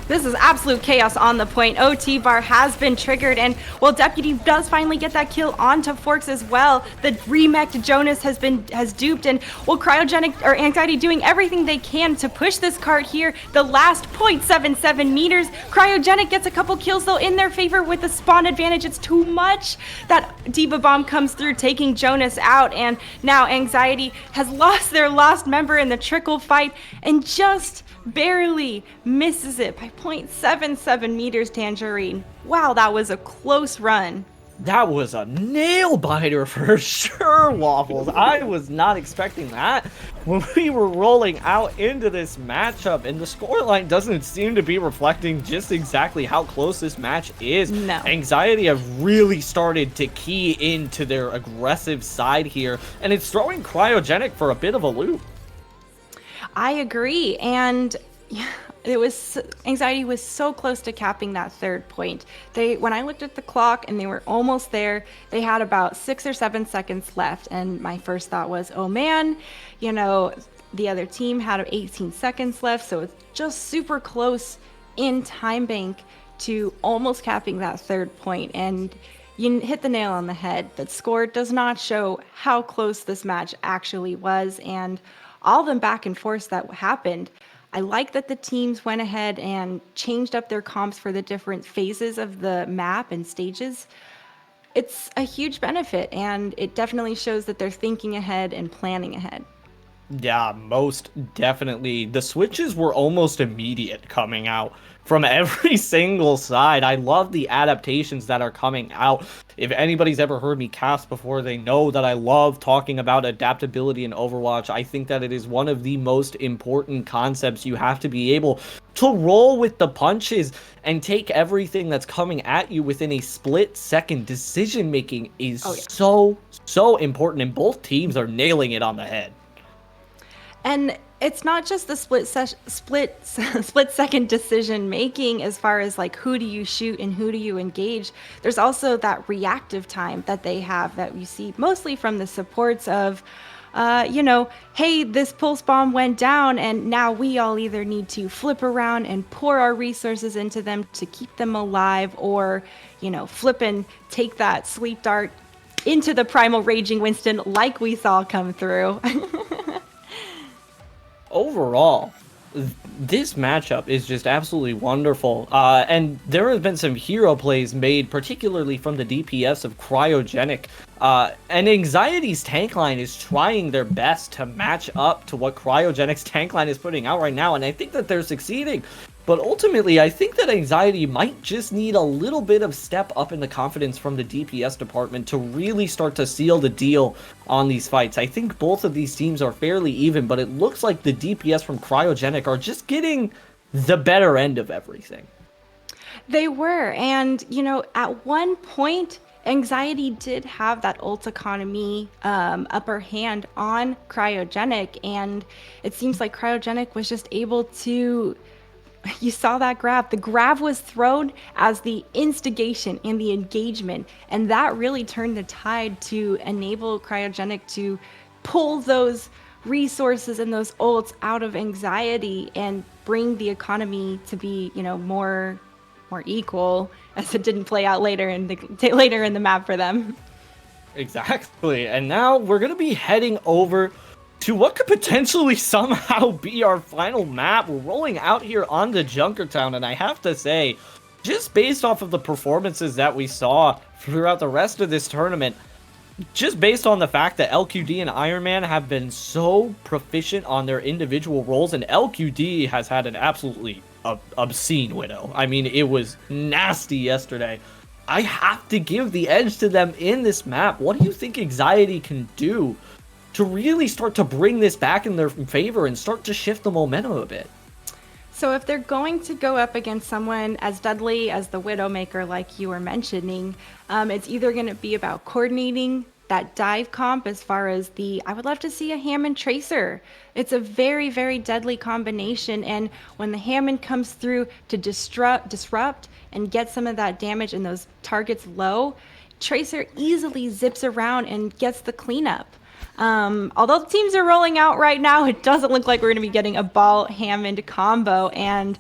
This is absolute chaos on the point. OT bar has been triggered, and well, Deputy does finally get that kill onto Forks as well. The remech Jonas has duped, and well, Cryogenic or Anxiety doing everything they can to push this cart here. The last 0.77 meters. Cryogenic gets a couple kills though in their favor with the spawn advantage. It's too much. That Diva Bomb comes through, taking Jonas out, and now Anxiety has lost their last member in the trickle fight and just barely misses it by 0.77 meters, Tangerine. Wow, that was a close run. That was a nail biter for sure, Waffles. I was not expecting that when we were rolling out into this matchup, and the scoreline doesn't seem to be reflecting just exactly how close this match is. No. Anxiety have really started to key into their aggressive side here, and it's throwing Cryogenic for a bit of a loop. I agree, and Anxiety was so close to capping that third point. When I looked at the clock and they were almost there, they had about 6 or 7 seconds left, and my first thought was, oh man, you know, the other team had 18 seconds left, so it's just super close in time bank to almost capping that third point, and you hit the nail on the head. The score does not show how close this match actually was, and all the back and forth that happened. I like that the teams went ahead and changed up their comps for the different phases of the map and stages. It's a huge benefit, and it definitely shows that they're thinking ahead and planning ahead. Yeah, most definitely. The switches were almost immediate coming out from every single side. I love the adaptations that are coming out. If anybody's ever heard me cast before, they know that I love talking about adaptability in Overwatch. I think that it is one of the most important concepts. You have to be able to roll with the punches and take everything that's coming at you within a split second. Decision making is so so important, and both teams are nailing it on the head. And it's not just the split second decision making as far as like who do you shoot and who do you engage. There's also that reactive time that they have that you see mostly from the supports of hey, this pulse bomb went down and now we all either need to flip around and pour our resources into them to keep them alive, or, flip and take that sleep dart into the primal raging Winston like we saw come through. Overall, this matchup is just absolutely wonderful. And there have been some hero plays made, particularly from the DPS of Cryogenic. And Anxiety's tank line is trying their best to match up to what Cryogenic's tank line is putting out right now, and I think that they're succeeding. But ultimately, I think that Anxiety might just need a little bit of step up in the confidence from the DPS department to really start to seal the deal on these fights. I think both of these teams are fairly even, but it looks like the DPS from Cryogenic are just getting the better end of everything. They were, and, at one point, Anxiety did have that ult economy upper hand on Cryogenic, and it seems like Cryogenic was just able to... You saw that grab. The grab was thrown as the instigation and the engagement, and that really turned the tide to enable Cryogenic to pull those resources and those ults out of Anxiety and bring the economy to be, more equal, as it didn't play out later in the map for them. Exactly. And now we're going to be heading over to what could potentially somehow be our final map. We're rolling out here onto Junkertown, and I have to say, just based off of the performances that we saw throughout the rest of this tournament, just based on the fact that LQD and Iron Man have been so proficient on their individual roles, and LQD has had an absolutely obscene Widow. I mean, it was nasty yesterday. I have to give the edge to them in this map. What do you think Anxiety can do to really start to bring this back in their favor and start to shift the momentum a bit? So if they're going to go up against someone as deadly as the Widowmaker, like you were mentioning, it's either going to be about coordinating that dive comp as far as I would love to see a Hammond Tracer. It's a very, very deadly combination, and when the Hammond comes through to disrupt and get some of that damage and those targets low, Tracer easily zips around and gets the cleanup. Although the teams are rolling out right now, it doesn't look like we're going to be getting a Ball Hammond combo. And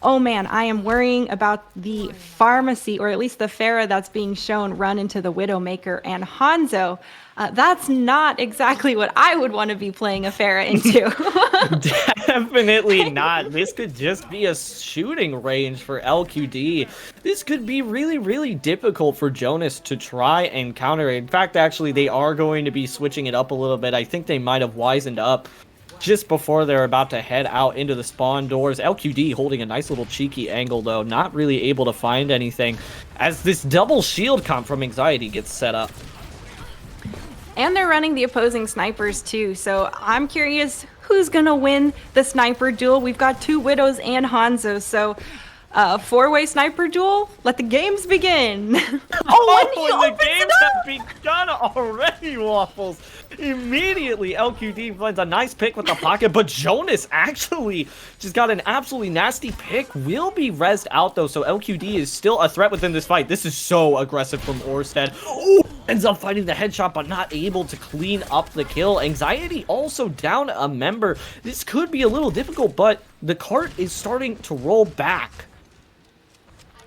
oh man, I am worrying about the pharmacy, or at least the Pharah that's being shown run into the Widowmaker and Hanzo. That's not exactly what I would want to be playing a Pharah into. Definitely not. This could just be a shooting range for LQD. This could be really, really difficult for Jonas to try and counter. In fact, actually, they are going to be switching it up a little bit. I think they might have wisened up just before they're about to head out into the spawn doors. LQD holding a nice little cheeky angle, though, not really able to find anything as this double shield comp from Anxiety gets set up. And they're running the opposing snipers too, so I'm curious who's gonna win the sniper duel. We've got two Widows and Hanzo, so four-way sniper duel. Let the games begin. The games have begun already, Waffles. Immediately, LQD finds a nice pick with the pocket, but Jonas actually just got an absolutely nasty pick. Will be rezzed out, though, so LQD is still a threat within this fight. This is so aggressive from Orsted. Ooh, ends up finding the headshot, but not able to clean up the kill. Anxiety also down a member. This could be a little difficult, but the cart is starting to roll back.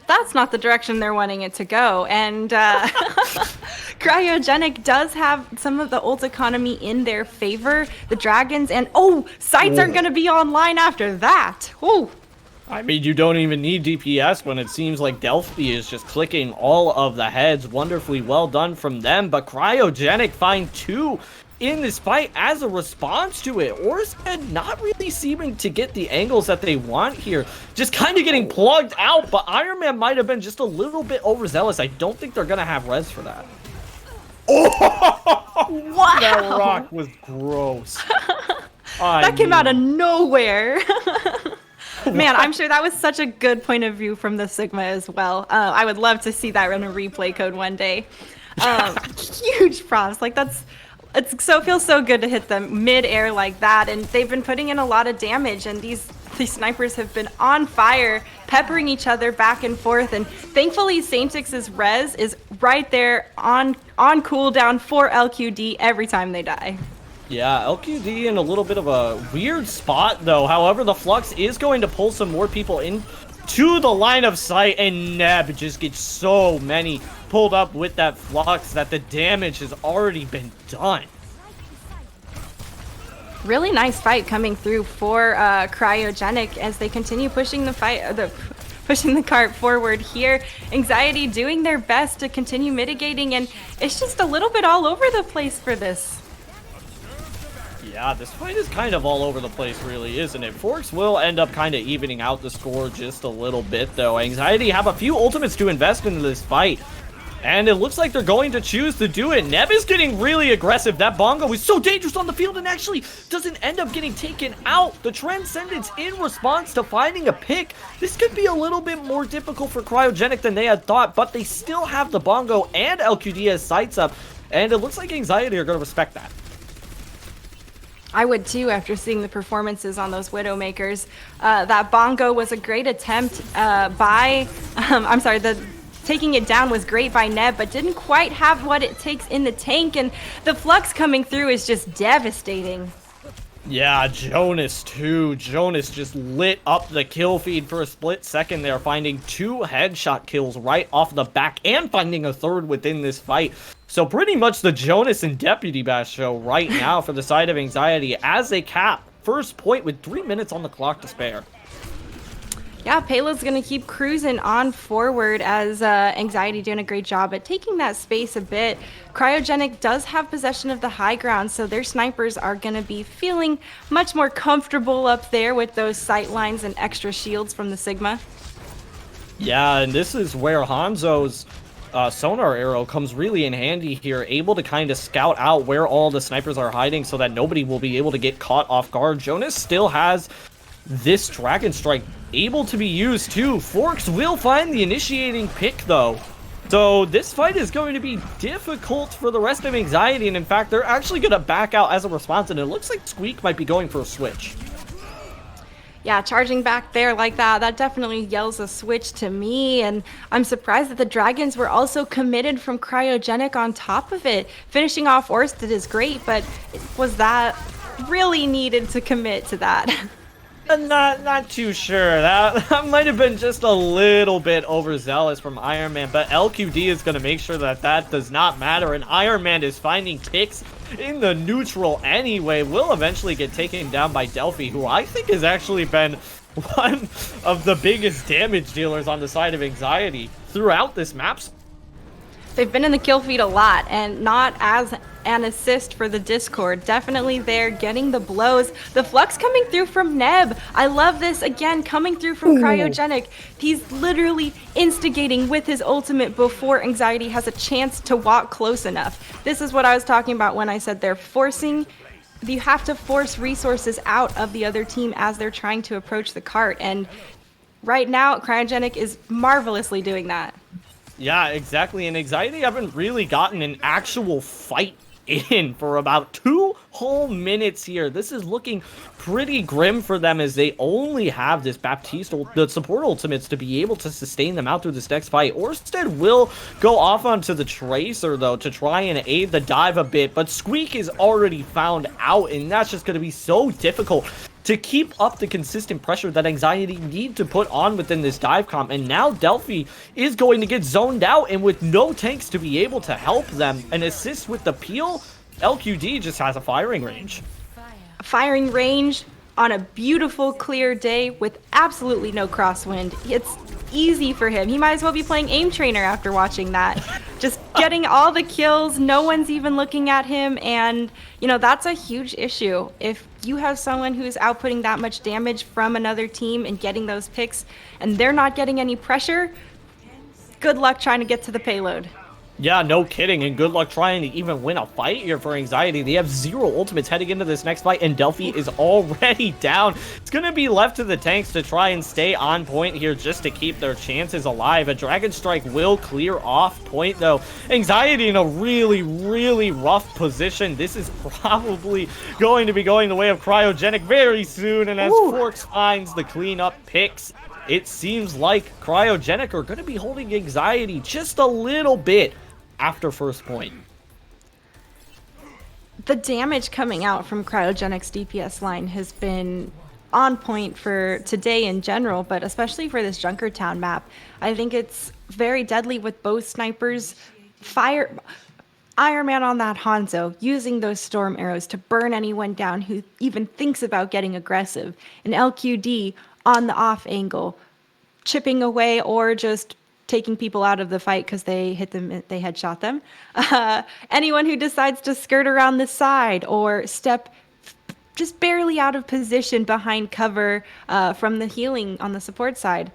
That's not the direction they're wanting it to go. And Cryogenic does have some of the ult economy in their favor. The dragons and sights are going to be online after that. Oh. I mean, you don't even need DPS when it seems like Delphi is just clicking all of the heads. Wonderfully well done from them, but Cryogenic find two in this fight as a response to it. Orsted not really seeming to get the angles that they want here. Just kind of getting plugged out, but Iron Man might have been just a little bit overzealous. I don't think they're going to have res for that. Oh! Wow! That rock was gross. That came out of nowhere. Man, I'm sure that was such a good point of view from the Sigma as well. I would love to see that in a replay code one day. Huge props. Like feels so good to hit them mid-air like that, and they've been putting in a lot of damage, and these snipers have been on fire, peppering each other back and forth, and thankfully Saintix's res is right there on cooldown for LQD every time they die. Yeah, LQD in a little bit of a weird spot, though. However, the Flux is going to pull some more people in to the line of sight, and Neb just gets so many pulled up with that Flux that the damage has already been done. Really nice fight coming through for Cryogenic as they continue pushing pushing the cart forward here. Anxiety doing their best to continue mitigating, and it's just a little bit all over the place for this. Yeah, this fight is kind of all over the place, really, isn't it? Forks will end up kind of evening out the score just a little bit, though. Anxiety have a few ultimates to invest into this fight, and it looks like they're going to choose to do it. Neb is getting really aggressive. That Bongo is so dangerous on the field and actually doesn't end up getting taken out. The Transcendence in response to finding a pick. This could be a little bit more difficult for Cryogenic than they had thought, but they still have the Bongo and LQD as sights up, and it looks like Anxiety are going to respect that. I would too, after seeing the performances on those Widowmakers. That Bongo was a great attempt taking it down was great by Neb, but didn't quite have what it takes in the tank, and the Flux coming through is just devastating. Yeah, Jonas too. Jonas just lit up the kill feed for a split second there, finding 2 headshot kills right off the back and finding a third within this fight. So pretty much the Jonas and Deputy Bash show right now for the side of Anxiety as they cap first point with 3 minutes on the clock to spare. Yeah, Payload's going to keep cruising on forward as Anxiety doing a great job at taking that space a bit. Cryogenic does have possession of the high ground, so their snipers are going to be feeling much more comfortable up there with those sight lines and extra shields from the Sigma. Yeah, and this is where Hanzo's sonar arrow comes really in handy here, able to kind of scout out where all the snipers are hiding so that nobody will be able to get caught off guard. Jonas still has this Dragon Strike able to be used too. Forks will find the initiating pick though. So this fight is going to be difficult for the rest of Anxiety, and in fact they're actually going to back out as a response, and it looks like Squeak might be going for a switch. Yeah, charging back there like that definitely yells a switch to me, and I'm surprised that the Dragons were also committed from Cryogenic on top of it. Finishing off Orsted is great, but was that really needed to commit to that? Not too sure. That might have been just a little bit overzealous from Iron Man, but LQD is going to make sure that does not matter, and Iron Man is finding picks in the neutral anyway. Will eventually get taken down by Delphi, who I think has actually been one of the biggest damage dealers on the side of Anxiety throughout this map. They've been in the kill feed a lot, and not as an assist for the Discord. Definitely there getting the blows. The Flux coming through from Neb. I love this again, coming through from Cryogenic. He's literally instigating with his ultimate before Anxiety has a chance to walk close enough. This is what I was talking about when I said they're forcing. You have to force resources out of the other team as they're trying to approach the cart, and right now Cryogenic is marvelously doing that. Yeah, exactly, and Anxiety haven't really gotten an actual fight in for about 2 whole minutes here. This is looking pretty grim for them as they only have this Baptiste, the support ultimates, to be able to sustain them out through this next fight. Orsted will go off onto the Tracer, though, to try and aid the dive a bit, but Squeak is already found out, and that's just going to be so difficult to keep up the consistent pressure that Anxiety need to put on within this dive comp. And now Delphi is going to get zoned out, and with no tanks to be able to help them and assist with the peel, LQD just has a firing range. Firing range on a beautiful clear day with absolutely no crosswind. It's easy for him. He might as well be playing Aim Trainer after watching that. Just getting all the kills, no one's even looking at him, and that's a huge issue. If you have someone who's outputting that much damage from another team and getting those picks and they're not getting any pressure, good luck trying to get to the payload. Yeah, no kidding, and good luck trying to even win a fight here for Anxiety. They have 0 ultimates heading into this next fight, and Delphi is already down. It's going to be left to the tanks to try and stay on point here just to keep their chances alive. A Dragon Strike will clear off point, though. Anxiety in a really, really rough position. This is probably going to be going the way of Cryogenic very soon, and as Forks finds the cleanup picks, it seems like Cryogenic are going to be holding Anxiety just a little bit after first point. The damage coming out from Cryogenic's DPS line has been on point for today in general, but especially for this Junkertown map. I think it's very deadly with both snipers. Iron Man on that Hanzo, using those storm arrows to burn anyone down who even thinks about getting aggressive. And LQD on the off angle, chipping away or just taking people out of the fight because they hit them, they headshot them. Anyone who decides to skirt around the side or step just barely out of position behind cover from the healing on the support side,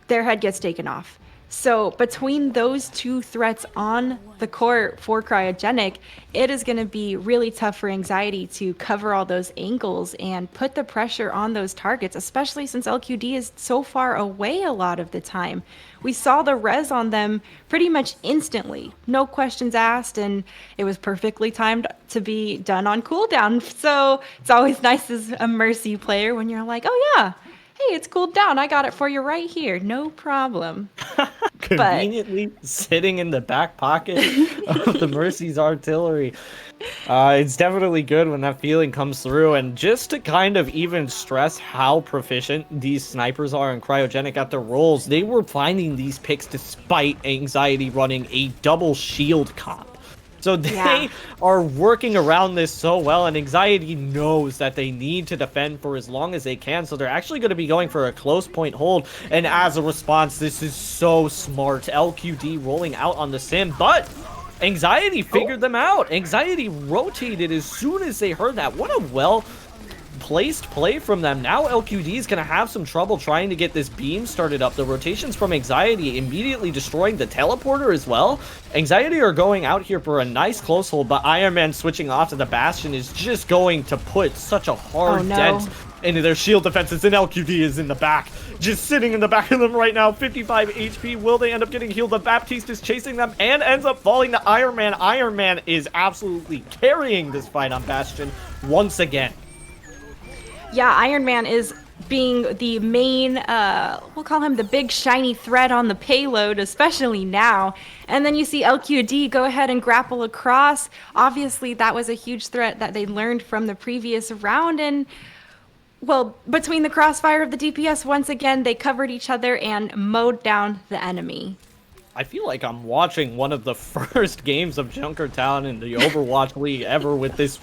their head gets taken off. So between those two threats on the court for Cryogenic, it is going to be really tough for Anxiety to cover all those angles and put the pressure on those targets, especially since LQD is so far away a lot of the time. We saw the res on them pretty much instantly, no questions asked, and it was perfectly timed to be done on cooldown. So it's always nice as a Mercy player when you're like, oh yeah, hey, it's cooled down. I got it for you right here. No problem. Conveniently sitting in the back pocket of the Mercy's artillery. It's definitely good when that feeling comes through. And just to kind of even stress how proficient these snipers are in Cryogenic at their roles, they were finding these picks despite Anxiety running a double shield comp. So they are working around this so well, and Anxiety knows that they need to defend for as long as they can, so they're actually going to be going for a close point hold, and as a response, this is so smart. LQD rolling out on the sim, but Anxiety figured them out. Anxiety rotated as soon as they heard that. What a well-placed play from them. Now LQD is going to have some trouble trying to get this beam started up. The rotations from Anxiety immediately destroying the teleporter as well. Anxiety are going out here for a nice close hold, but Iron Man switching off to the Bastion is just going to put such a hard dent into their shield defenses, and LQD is in the back, just sitting in the back of them right now. 55 HP. Will they end up getting healed? The Baptiste is chasing them and ends up falling to Iron Man. Iron Man is absolutely carrying this fight on Bastion once again. Yeah, Iron Man is being the main, we'll call him the big shiny threat on the payload, especially now. And then you see LQD go ahead and grapple across. Obviously, that was a huge threat that they learned from the previous round. And, well, between the crossfire of the DPS, once again, they covered each other and mowed down the enemy. I feel like I'm watching one of the first games of Junkertown in the Overwatch League ever with this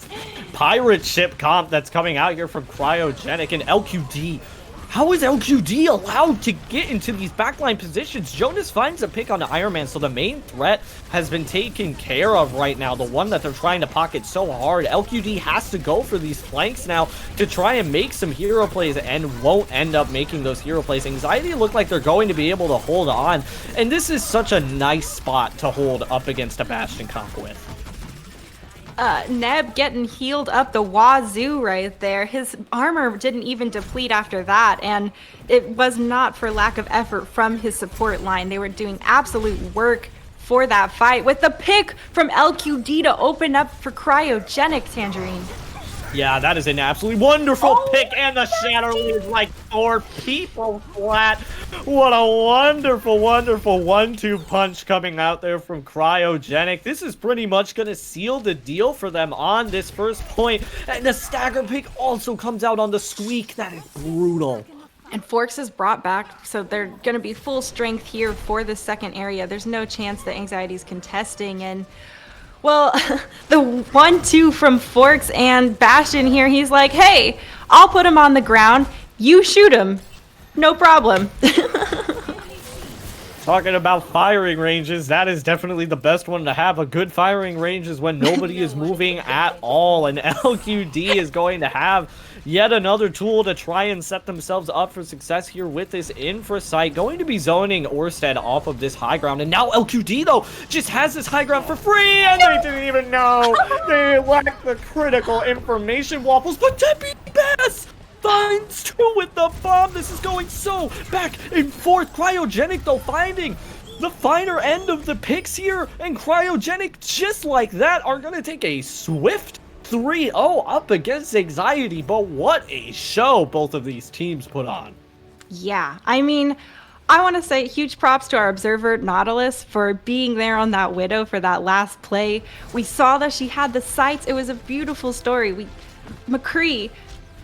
pirate ship comp that's coming out here from Cryogenic and LQD. How is LQD allowed to get into these backline positions? Jonas finds a pick on the Iron Man, so the main threat has been taken care of right now. The one that they're trying to pocket so hard. LQD has to go for these flanks now to try and make some hero plays and won't end up making those hero plays. Anxiety look like they're going to be able to hold on, and this is such a nice spot to hold up against a Bastion comp with. Neb getting healed up the wazoo right there. His armor didn't even deplete after that, and it was not for lack of effort from his support line. They were doing absolute work for that fight with the pick from LQD to open up for Cryogenic, Tangerine. Yeah, that is an absolutely wonderful pick, and the shatter leaves like 4 people flat. What a wonderful, wonderful 1-2 punch coming out there from Cryogenic. This is pretty much going to seal the deal for them on this first point. And the stagger pick also comes out on the squeak. That is brutal. And Forks is brought back, so they're going to be full strength here for the second area. There's no chance that Anxiety's contesting, and well, the 1-2 from Forks and Bastion here, he's like, hey, I'll put him on the ground. You shoot him. No problem. Talking about firing ranges, that is definitely the best one to have. A good firing range is when nobody is moving at all, and LQD is going to have yet another tool to try and set themselves up for success here with this infra site. Going to be zoning Orsted off of this high ground. And now LQD, though, just has this high ground for free, and they didn't even know. They lack the critical information, Waffles, but Debbie Bass finds two with the bomb. This is going so back and forth. Cryogenic, though, finding the finer end of the picks here, and Cryogenic, just like that, are going to take a swift 3-0 up against Anxiety. But what a show both of these teams put on. Yeah, I mean, I want to say huge props to our observer, Nautilus, for being there on that Widow for that last play. We saw that she had the sights. It was a beautiful story. McCree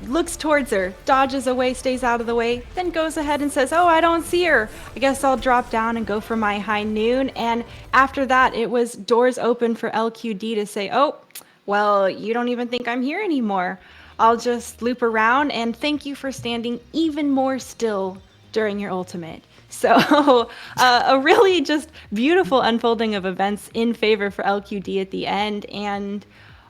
looks towards her, dodges away, stays out of the way, then goes ahead and says, oh, I don't see her. I guess I'll drop down and go for my high noon. And after that, it was doors open for LQD to say, oh, well, you don't even think I'm here anymore. I'll just loop around, and thank you for standing even more still during your ultimate. So a really just beautiful unfolding of events in favor for LQD at the end. And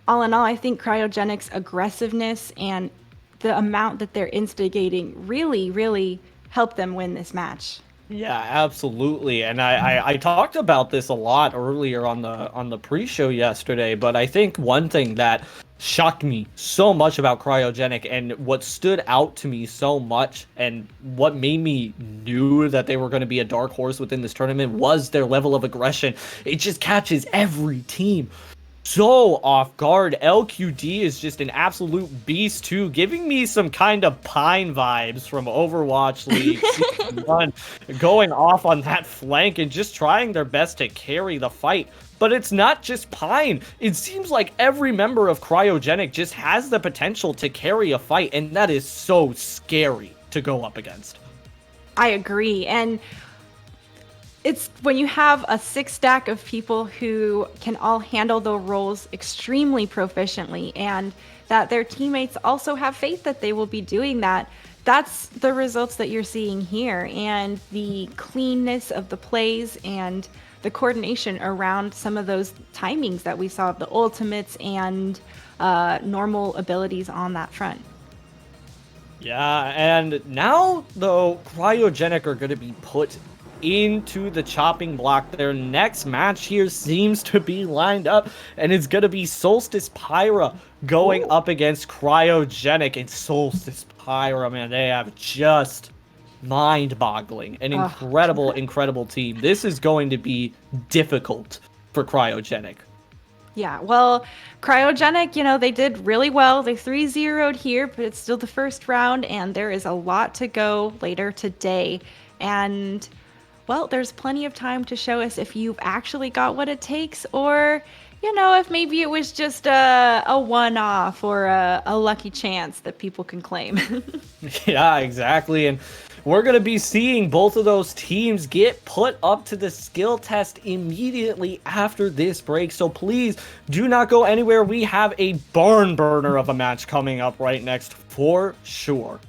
all in all, I think Cryogenic's aggressiveness and the amount that they're instigating really, really helped them win this match. Yeah, absolutely. And I talked about this a lot earlier on the pre-show yesterday, but I think one thing that shocked me so much about Cryogenic, and what stood out to me so much, and what made me knew that they were going to be a dark horse within this tournament, was their level of aggression. It just catches every team so off guard. LQD is just an absolute beast too, giving me some kind of Pine vibes from Overwatch League Season 1, going off on that flank and just trying their best to carry the fight. But it's not just Pine. It seems like every member of Cryogenic just has the potential to carry a fight, and that is so scary to go up against. I agree. And it's when you have a 6-stack of people who can all handle the roles extremely proficiently, and that their teammates also have faith that they will be doing that. That's the results that you're seeing here, and the cleanness of the plays and the coordination around some of those timings that we saw of the ultimates and normal abilities on that front. Yeah, and now, though, Cryogenic are going to be put into the chopping block. Their next match here seems to be lined up, and it's going to be Solstice Pyra going up against Cryogenic. And Solstice Pyra, man, they have just mind-boggling, an incredible team. This is going to be difficult for Cryogenic. Yeah, well, Cryogenic, they did really well. They 3-0'd here, but it's still the first round, and there is a lot to go later today. And well, there's plenty of time to show us if you've actually got what it takes, or, if maybe it was just a one-off or a lucky chance that people can claim. Yeah, exactly. And we're going to be seeing both of those teams get put up to the skill test immediately after this break. So please do not go anywhere. We have a barn burner of a match coming up right next for sure.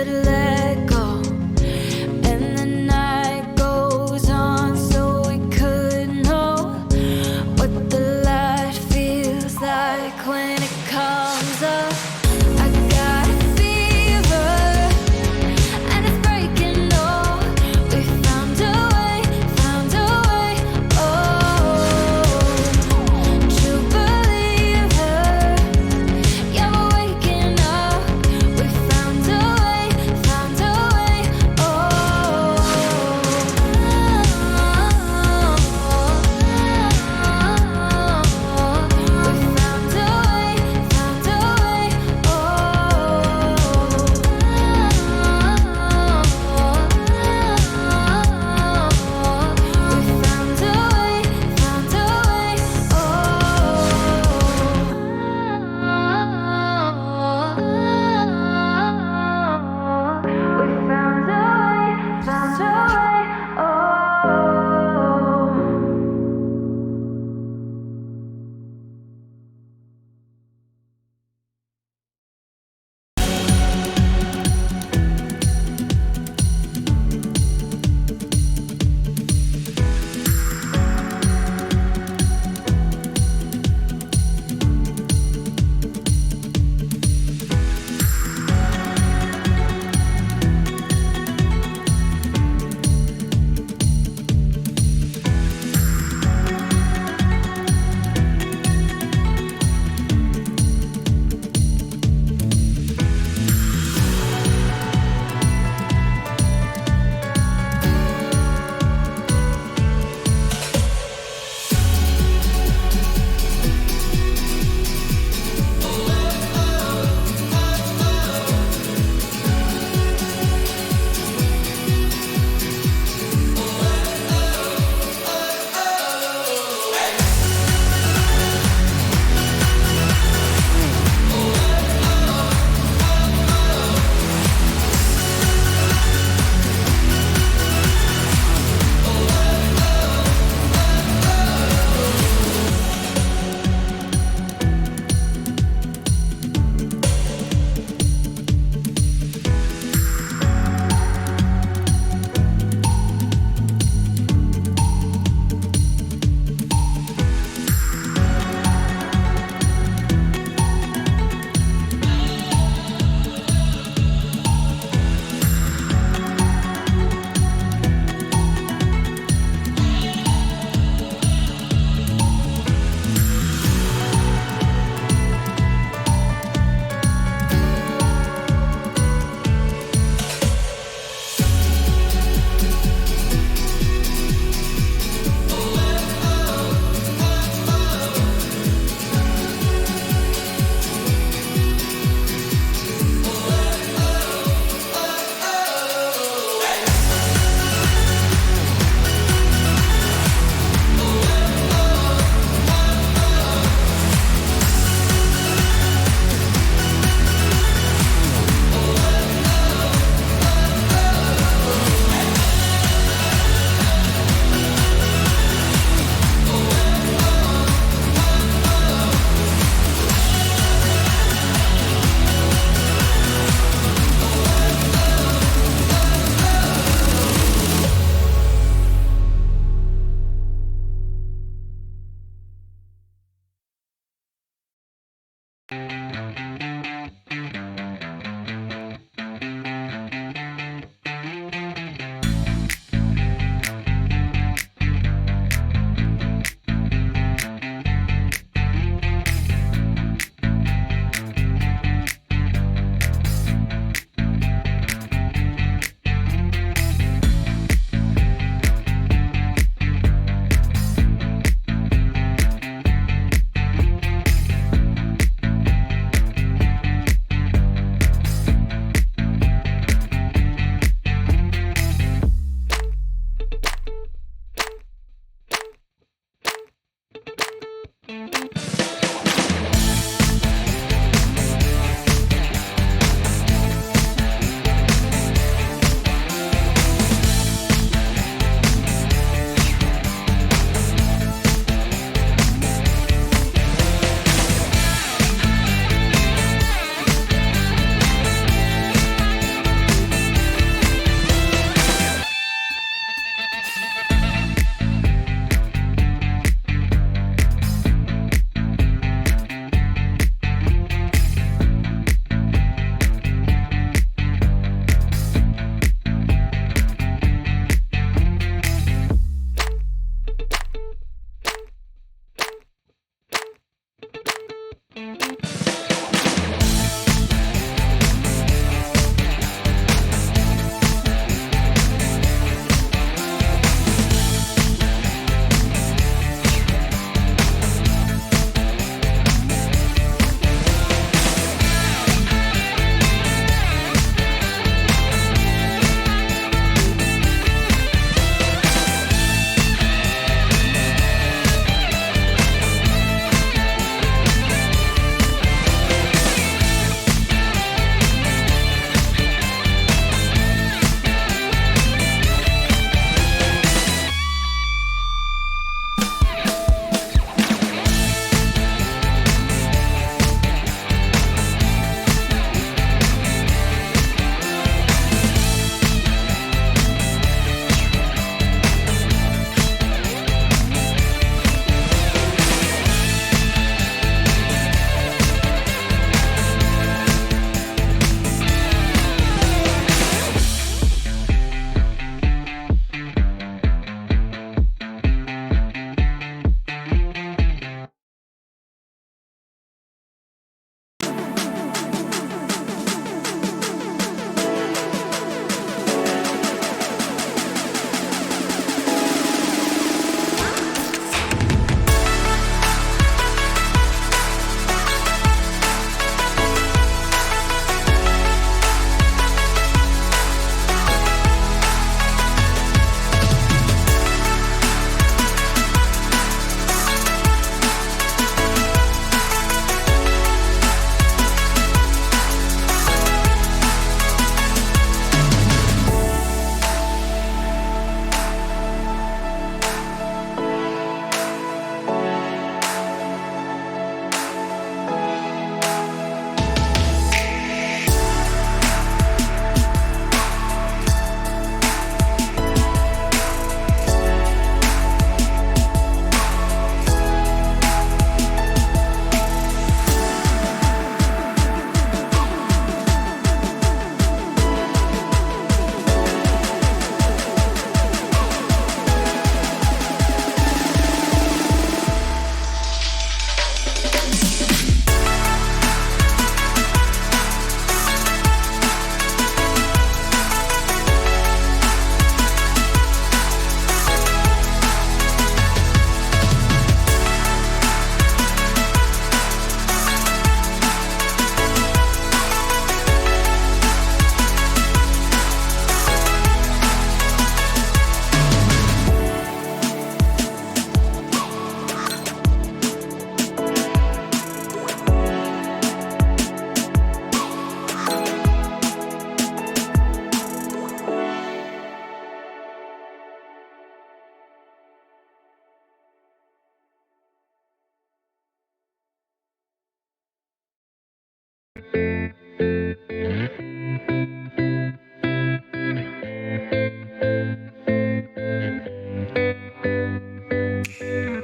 could let go. And the night goes on so we could know what the light feels like when it comes up. I got a fever and it's breaking. Oh, we found a way, oh, true believer. Yeah, we're waking up. We found a way, oh.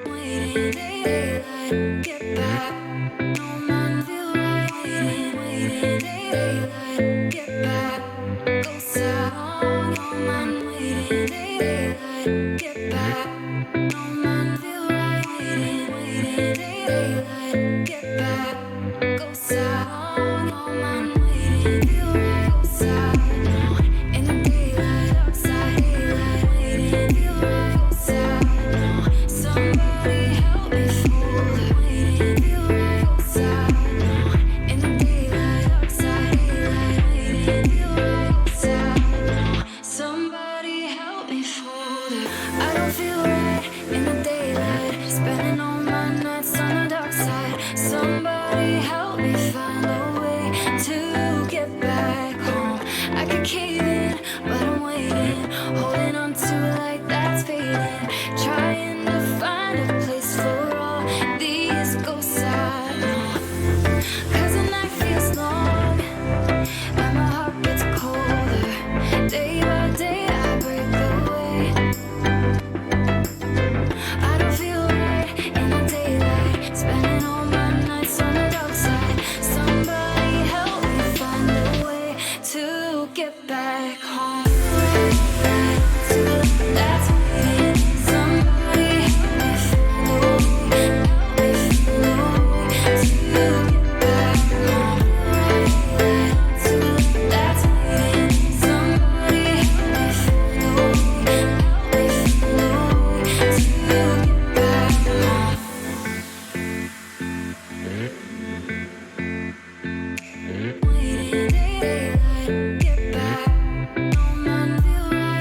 Waiting daylight, get back. No man feel right. Waiting daylight, get back. Go south. No man waiting daylight, get back. No man feel right. Waiting daylight, get back. Go south. No man waiting feel right. Go south. In the daylight, outside daylight, waiting feel right. Go south. Somebody help me fold it. Waiting feel right. Go south. In the daylight, outside daylight, waiting feel right. Go south. Somebody help me fold it. I don't feel right in the daylight. Spending all my nights on the dark side. Somebody help me find a way to get back home. I could cave in, but I'm waiting, holding on to a light that's fading, trying to find a place for all these ghosts I know. 'Cause the night feels long and my heart gets colder. Day by day I break away. I don't feel right in the daylight, spending all my nights on the dark side. Somebody help me find a way to get back home. That's waiting. Somebody help me find a way, help me find a way to get back home. That's waiting. Somebody help me find a way, help me find a way to get back home. Waiting daylight, get back. No man feel right.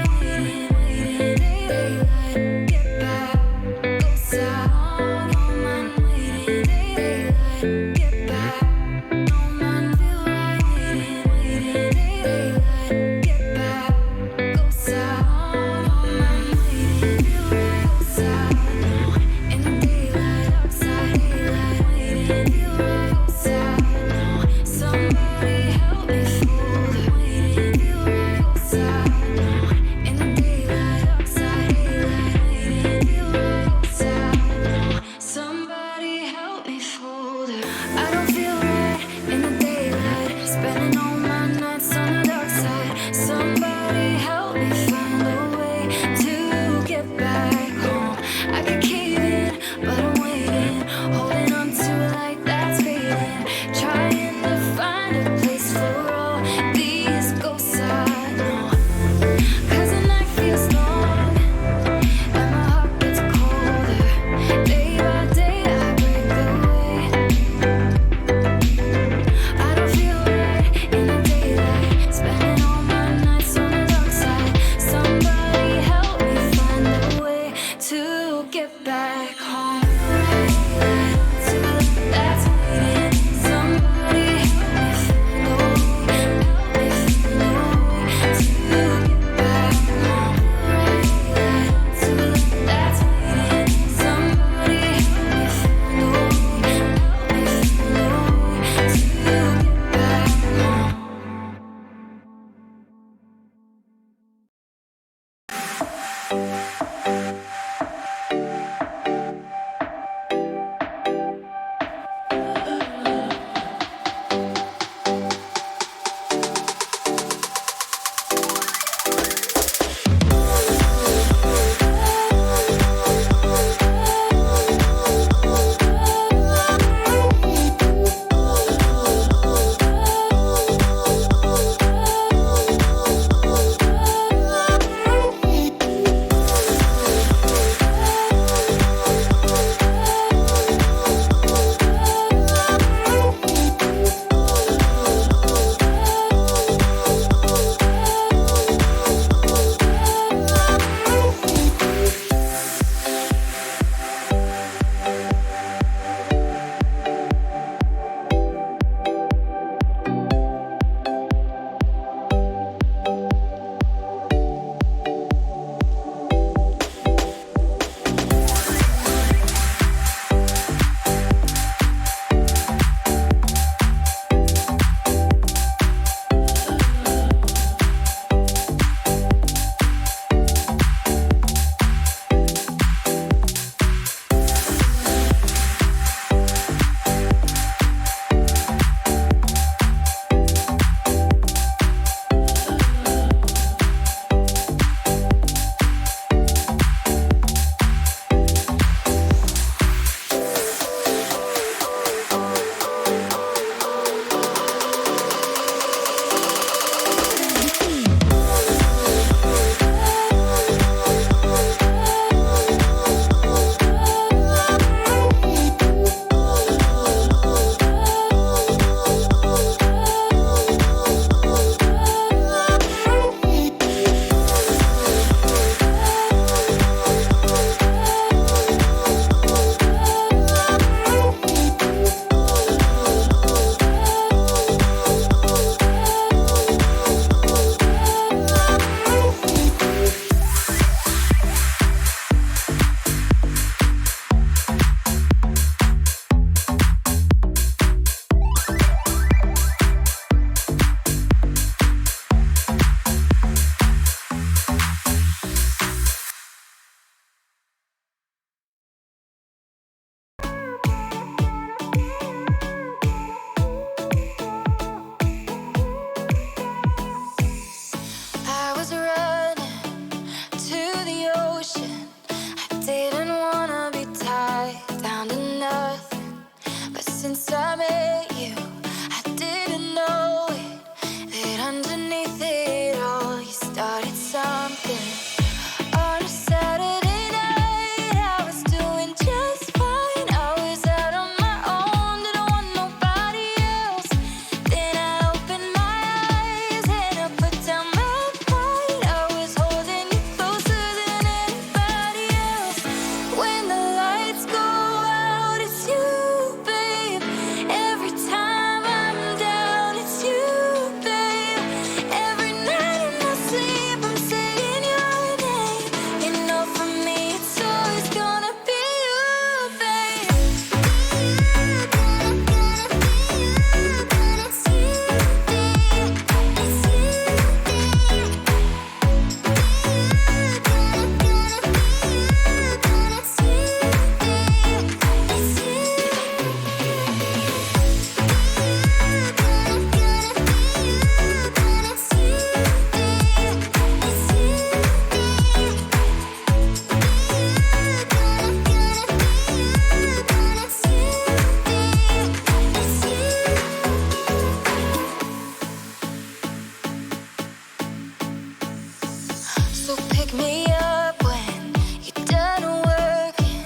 wake me up when you're done working.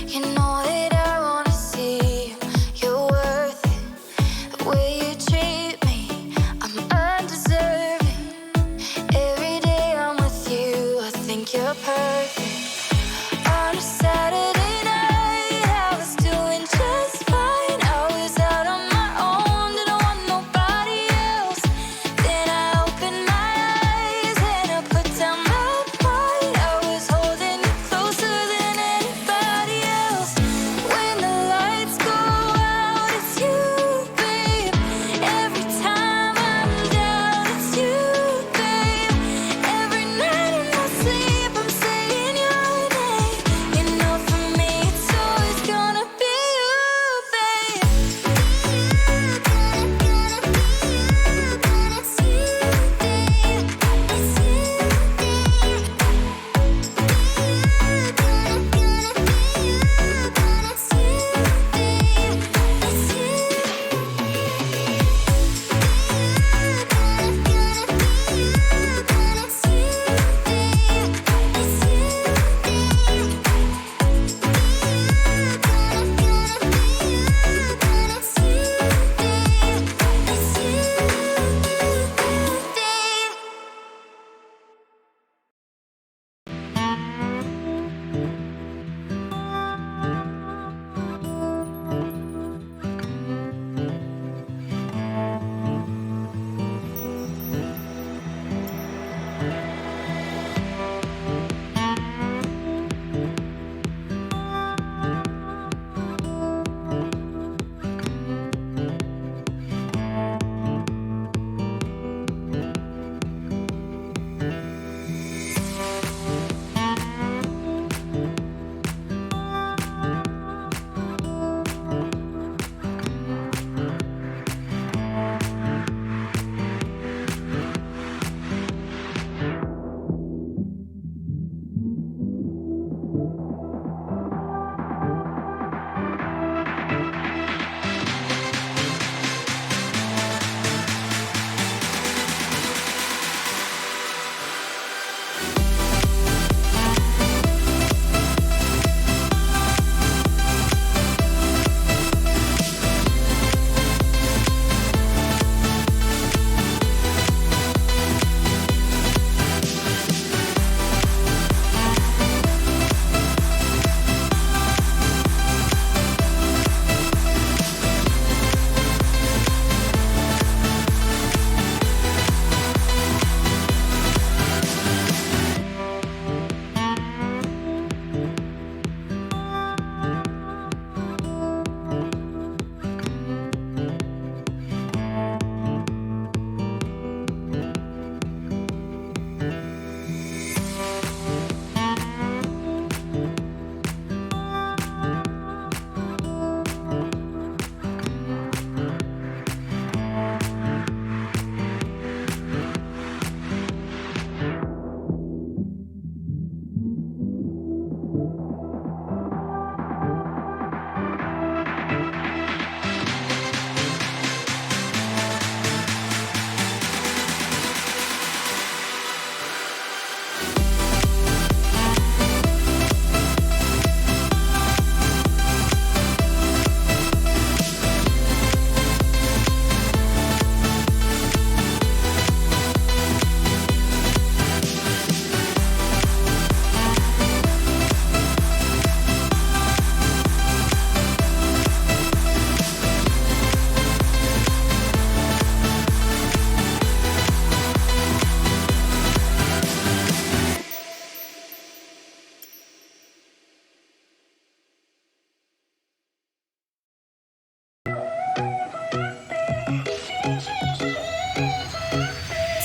You know that I wanna see you're worth it. The way you treat me, I'm undeserving. Every day I'm with you, I think you're perfect. On a Saturday night, I was doing just fine. I was out on my own, didn't want nobody else. Then I opened my eyes and I put down my pride. I was holding you closer than anybody else. When the lights go out, it's you, babe. Every time I'm down, it's you, babe. Every night in my sleep, I'm saying your name. You know, for me, it's always gonna be you, babe. It's you, babe. It's you, babe.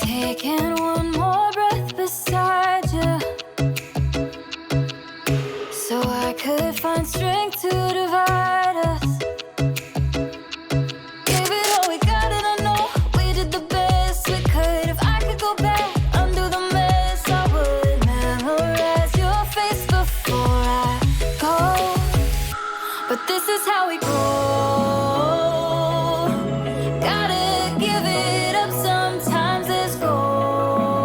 Taking one more breath beside you, so I could find strength to divide us. Gave it all we got, and I know we did the best we could. If I could go back, undo the mess, I would memorize your face before I go. But this is how we grow. Gotta give it up sometimes, let's go.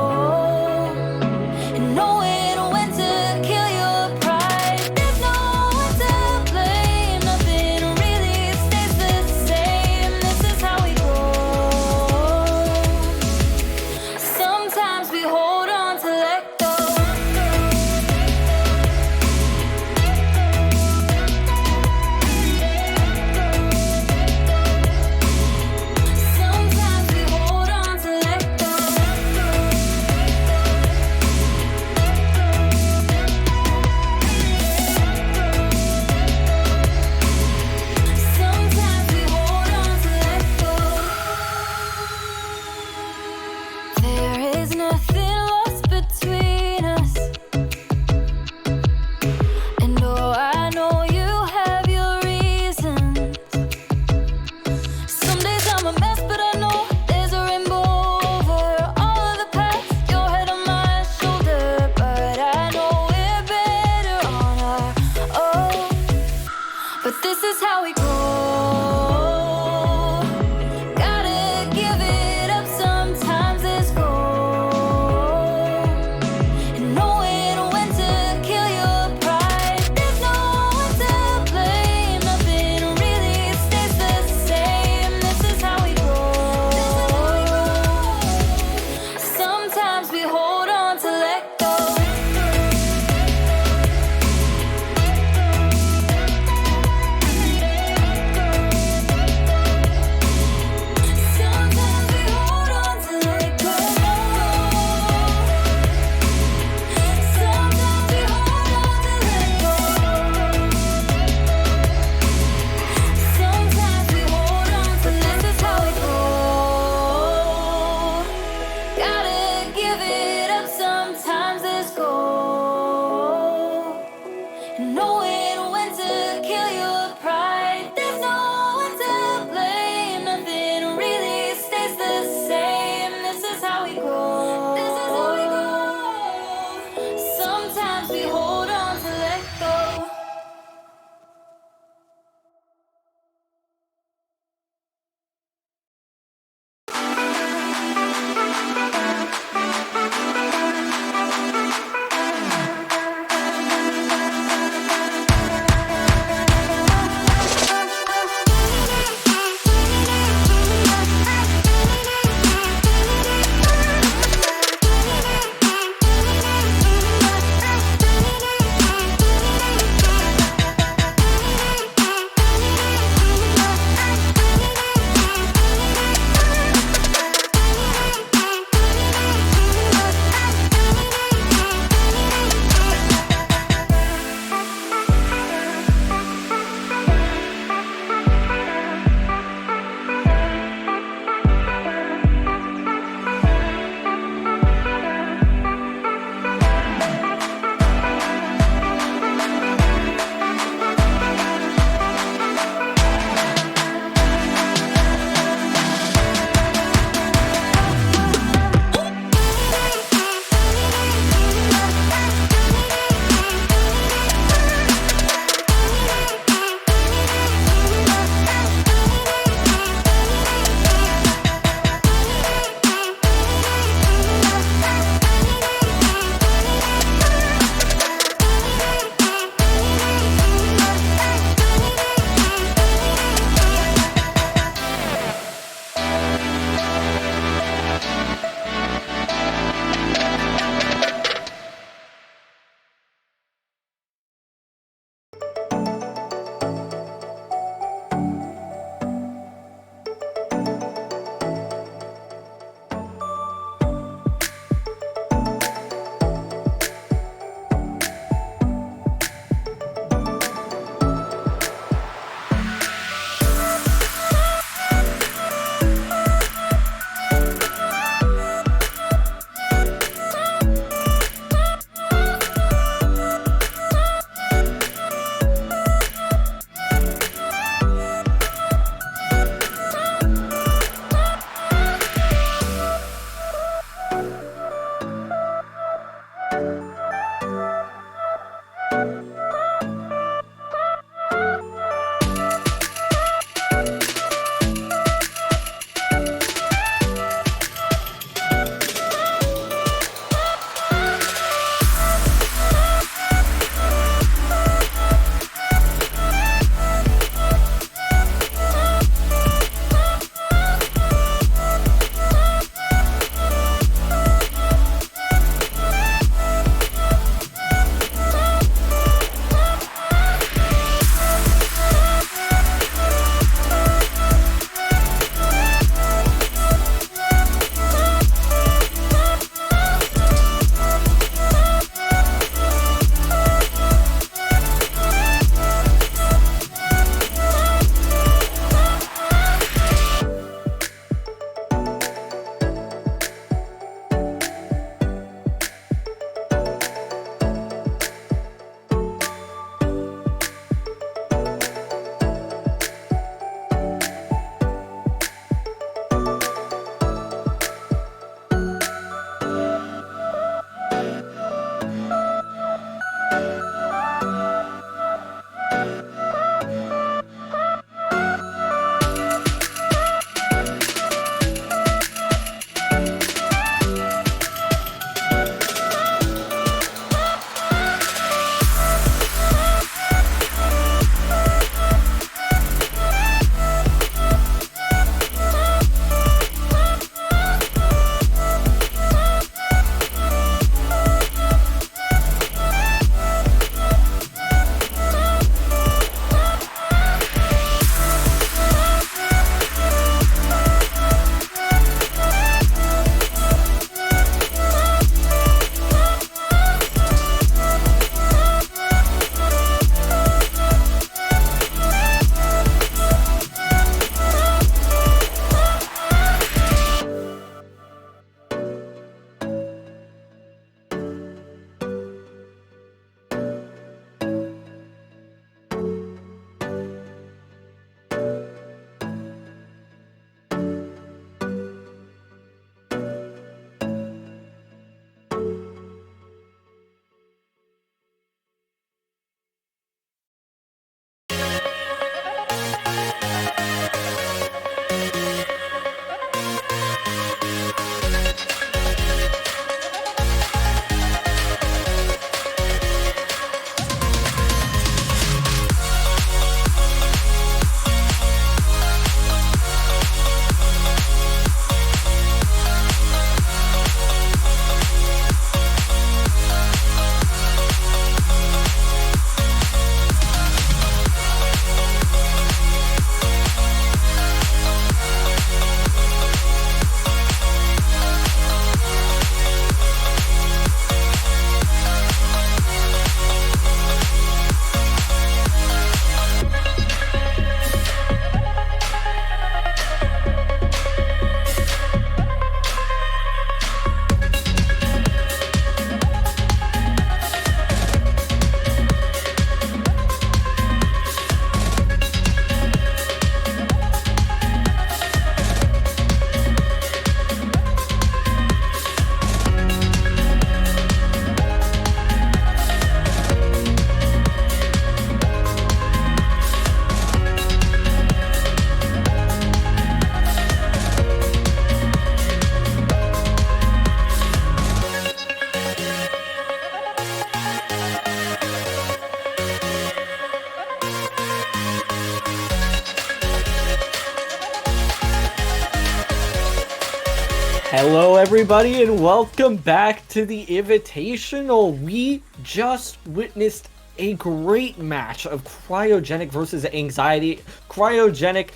Hello, everybody, and welcome back to the Invitational. We just witnessed a great match of Cryogenic versus Anxiety. Cryogenic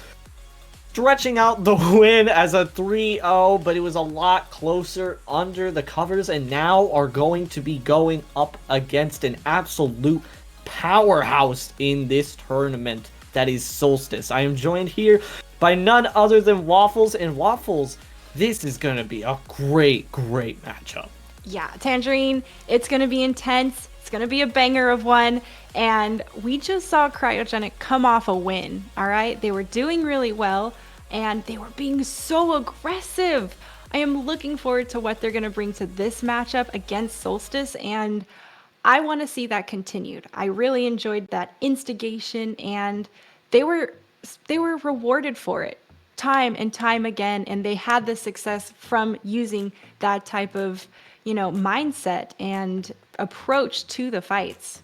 stretching out the win as a 3-0, but it was a lot closer under the covers, and now are going to be going up against an absolute powerhouse in this tournament that is Solstice. I am joined here by none other than Waffles, and Waffles, this is going to be a great matchup. Yeah, Tangerine, it's going to be intense. It's going to be a banger of one. And we just saw Cryogenic come off a win, all right? They were doing really well, and they were being so aggressive. I am looking forward to what they're going to bring to this matchup against Solstice, and I want to see that continued. I really enjoyed that instigation, and they were rewarded for it time and time again, and they had the success from using that type of, mindset and approach to the fights.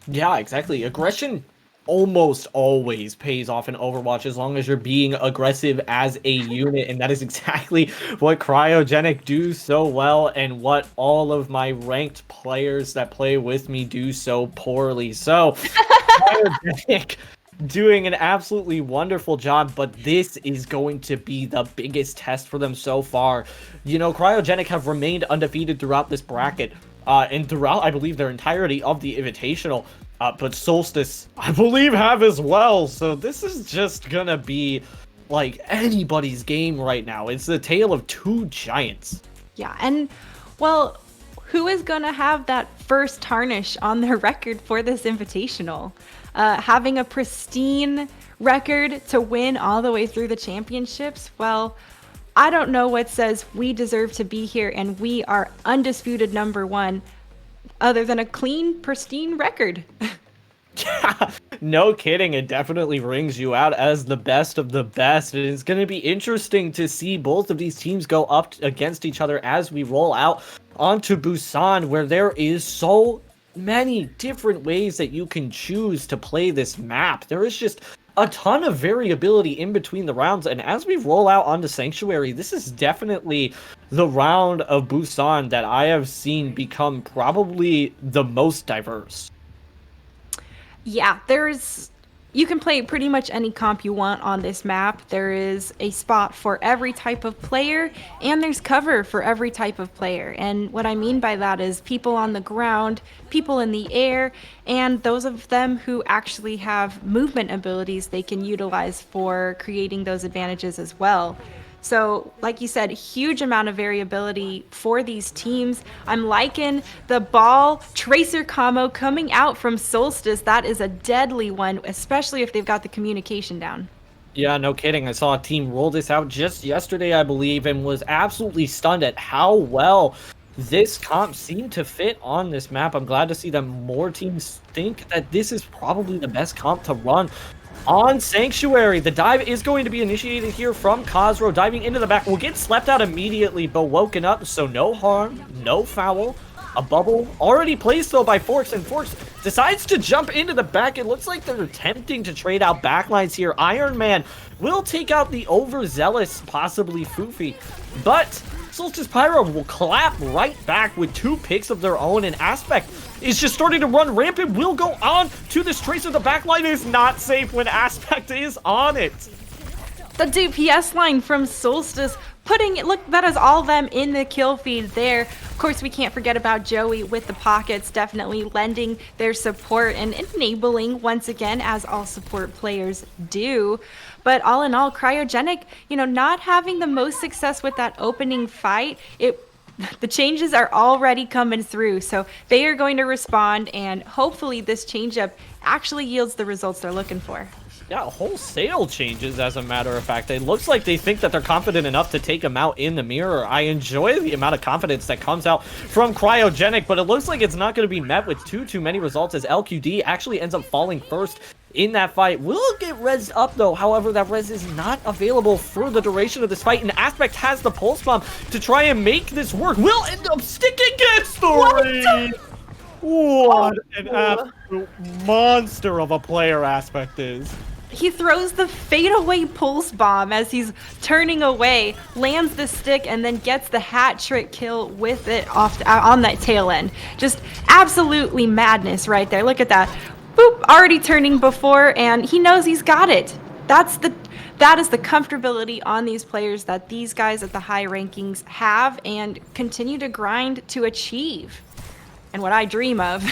Yeah, exactly. Aggression almost always pays off in Overwatch as long as you're being aggressive as a unit, and that is exactly what Cryogenic do so well and what all of my ranked players that play with me do so poorly. So Cryogenic doing an absolutely wonderful job, but this is going to be the biggest test for them so far. Cryogenic have remained undefeated throughout this bracket, and throughout, I believe, their entirety of the Invitational, but Solstice, I believe, have as well. So this is just gonna be like anybody's game right now. It's the tale of two giants. Yeah, and well, who is going to have that first tarnish on their record for this Invitational? Having a pristine record to win all the way through the championships, well, I don't know what says we deserve to be here and we are undisputed #1 other than a clean, pristine record. No kidding, it definitely rings you out as the best of the best. And it's going to be interesting to see both of these teams go up against each other as we roll out onto Busan, where there is so many different ways that you can choose to play this map. There is just a ton of variability in between the rounds, and as we roll out onto Sanctuary, this is definitely the round of Busan that I have seen become probably the most diverse. Yeah, you can play pretty much any comp you want on this map. There is a spot for every type of player, and there's cover for every type of player. And what I mean by that is people on the ground, people in the air, and those of them who actually have movement abilities they can utilize for creating those advantages as well. So, like you said, huge amount of variability for these teams. I'm liking the ball tracer combo coming out from Solstice. That is a deadly one, especially if they've got the communication down. Yeah, no kidding. I saw a team roll this out just yesterday, I believe, and was absolutely stunned at how well this comp seemed to fit on this map. I'm glad to see that more teams think that this is probably the best comp to run on Sanctuary. The dive is going to be initiated here from Khosrow, diving into the back. Will get slept out immediately, but woken up, so no harm, no foul. A bubble already placed, though, by Forks, and Forks decides to jump into the back. It looks like they're attempting to trade out backlines here. Iron Man will take out the overzealous, possibly Foofy, but Solstice Pyro will clap right back with 2 picks of their own, and Aspect is just starting to run rampant. Will go on to this Tracer. The backline is not safe when Aspect is on it. The DPS line from Solstice putting it, look, that is all them in the kill feed there. Of course, we can't forget about Joey with the pockets, definitely lending their support and enabling once again, as all support players do. But all in all, Cryogenic, not having the most success with that opening fight, the changes are already coming through. So they are going to respond, and hopefully this changeup actually yields the results they're looking for. Yeah, wholesale changes, as a matter of fact. It looks like they think that they're confident enough to take him out in the mirror. I enjoy the amount of confidence that comes out from Cryogenic, but it looks like it's not going to be met with too many results, as LQD actually ends up falling first in that fight. Will get rezzed up, though. However, that res is not available for the duration of this fight, and Aspect has the pulse bomb to try and make this work. Will end up sticking against the raid. What an absolute monster of a player Aspect is. He throws the fadeaway pulse bomb as he's turning away, lands the stick, and then gets the hat trick kill with it on that tail end. Just absolutely madness right there. Look at that. Boop, already turning before, and he knows he's got it. That is the comfortability on these players that these guys at the high rankings have and continue to grind to achieve. And what I dream of.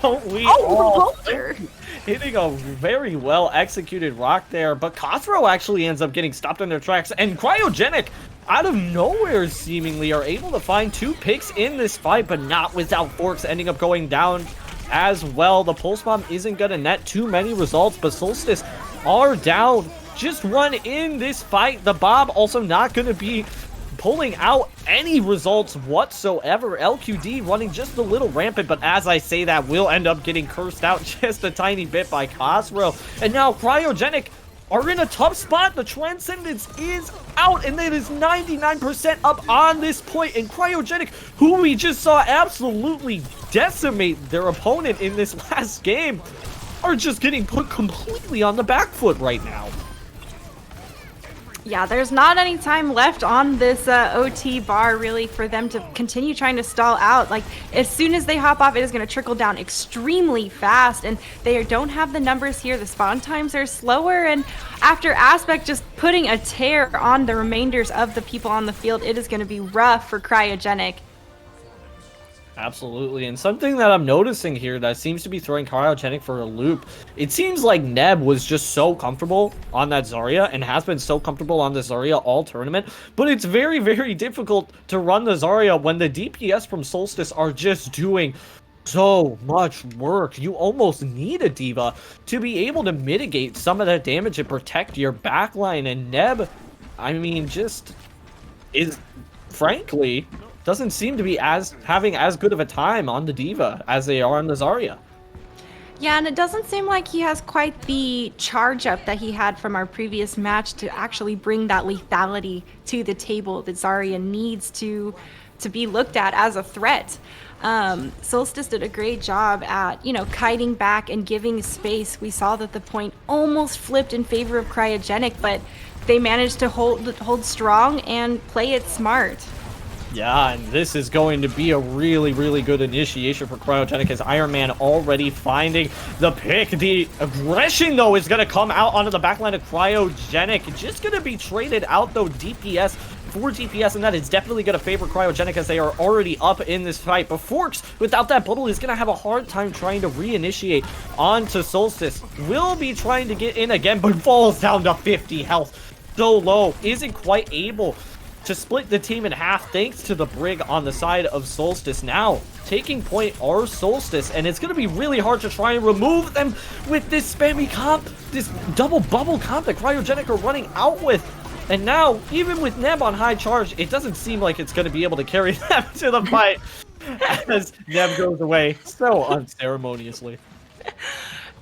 Don't we Oh, all? the boulder! Hitting a very well executed rock there, but Cosro actually ends up getting stopped in their tracks, and Cryogenic, out of nowhere seemingly, are able to find 2 picks in this fight, but not without Forks ending up going down as well. The Pulse Bomb isn't going to net too many results, but Solstice are down just one in this fight. The Bob also not going to be pulling out any results whatsoever. LQD running just a little rampant, but as I say that, will end up getting cursed out just a tiny bit by Cosro. And now Cryogenic are in a tough spot. The Transcendence is out, and it is 99% up on this point. And Cryogenic, who we just saw absolutely decimate their opponent in this last game, are just getting put completely on the back foot right now. Yeah, there's not any time left on this OT bar, really, for them to continue trying to stall out. Like, as soon as they hop off, it is going to trickle down extremely fast, and they don't have the numbers here. The spawn times are slower, and after Aspect just putting a tear on the remainders of the people on the field, it is going to be rough for Cryogenic. Absolutely, and something that I'm noticing here that seems to be throwing Cryogenic for a loop, it seems like Neb was just so comfortable on that Zarya and has been so comfortable on the Zarya all tournament, but it's very, very difficult to run the Zarya when the DPS from Solstice are just doing so much work. You almost need a D.Va to be able to mitigate some of that damage and protect your backline, and Neb, I mean, just is, frankly, doesn't seem to be having as good of a time on the D.Va as they are on the Zarya. Yeah, and it doesn't seem like he has quite the charge up that he had from our previous match to actually bring that lethality to the table that Zarya needs to be looked at as a threat. Solstice did a great job at, kiting back and giving space. We saw that the point almost flipped in favor of Cryogenic, but they managed to hold strong and play it smart. Yeah, and this is going to be a really, really good initiation for Cryogenic as Iron Man already finding the pick. The aggression, though, is going to come out onto the backline of Cryogenic. Just going to be traded out, though, DPS for DPS, and that is definitely going to favor Cryogenic as they are already up in this fight. But Forks, without that bubble, is going to have a hard time trying to reinitiate onto Solstice. Will be trying to get in again, but falls down to 50 health. So low, isn't quite able to split the team in half thanks to the Brig on the side of Solstice. Now, taking point are Solstice, and it's going to be really hard to try and remove them with this spammy comp, this double bubble comp that Cryogenic are running out with. And now, even with Neb on high charge, it doesn't seem like it's going to be able to carry them to the fight as Neb goes away so unceremoniously.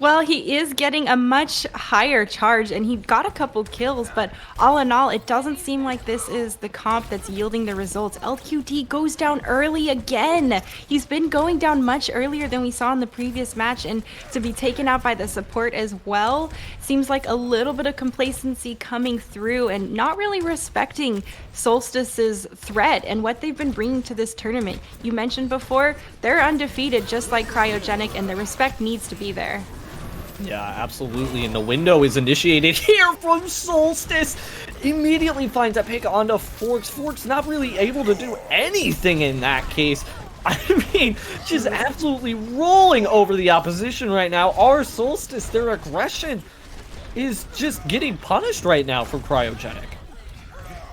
Well, he is getting a much higher charge, and he got a couple kills, but all in all, it doesn't seem like this is the comp that's yielding the results. LQD goes down early again. He's been going down much earlier than we saw in the previous match, and to be taken out by the support as well seems like a little bit of complacency coming through and not really respecting Solstice's threat and what they've been bringing to this tournament. You mentioned before, they're undefeated just like Cryogenic, and the respect needs to be there. Yeah, absolutely, and the window is initiated here from Solstice. Immediately finds a pick onto Forks. Forks not really able to do anything in that case. I mean, just absolutely rolling over the opposition right now. Our Solstice, their aggression is just getting punished right now from Cryogenic.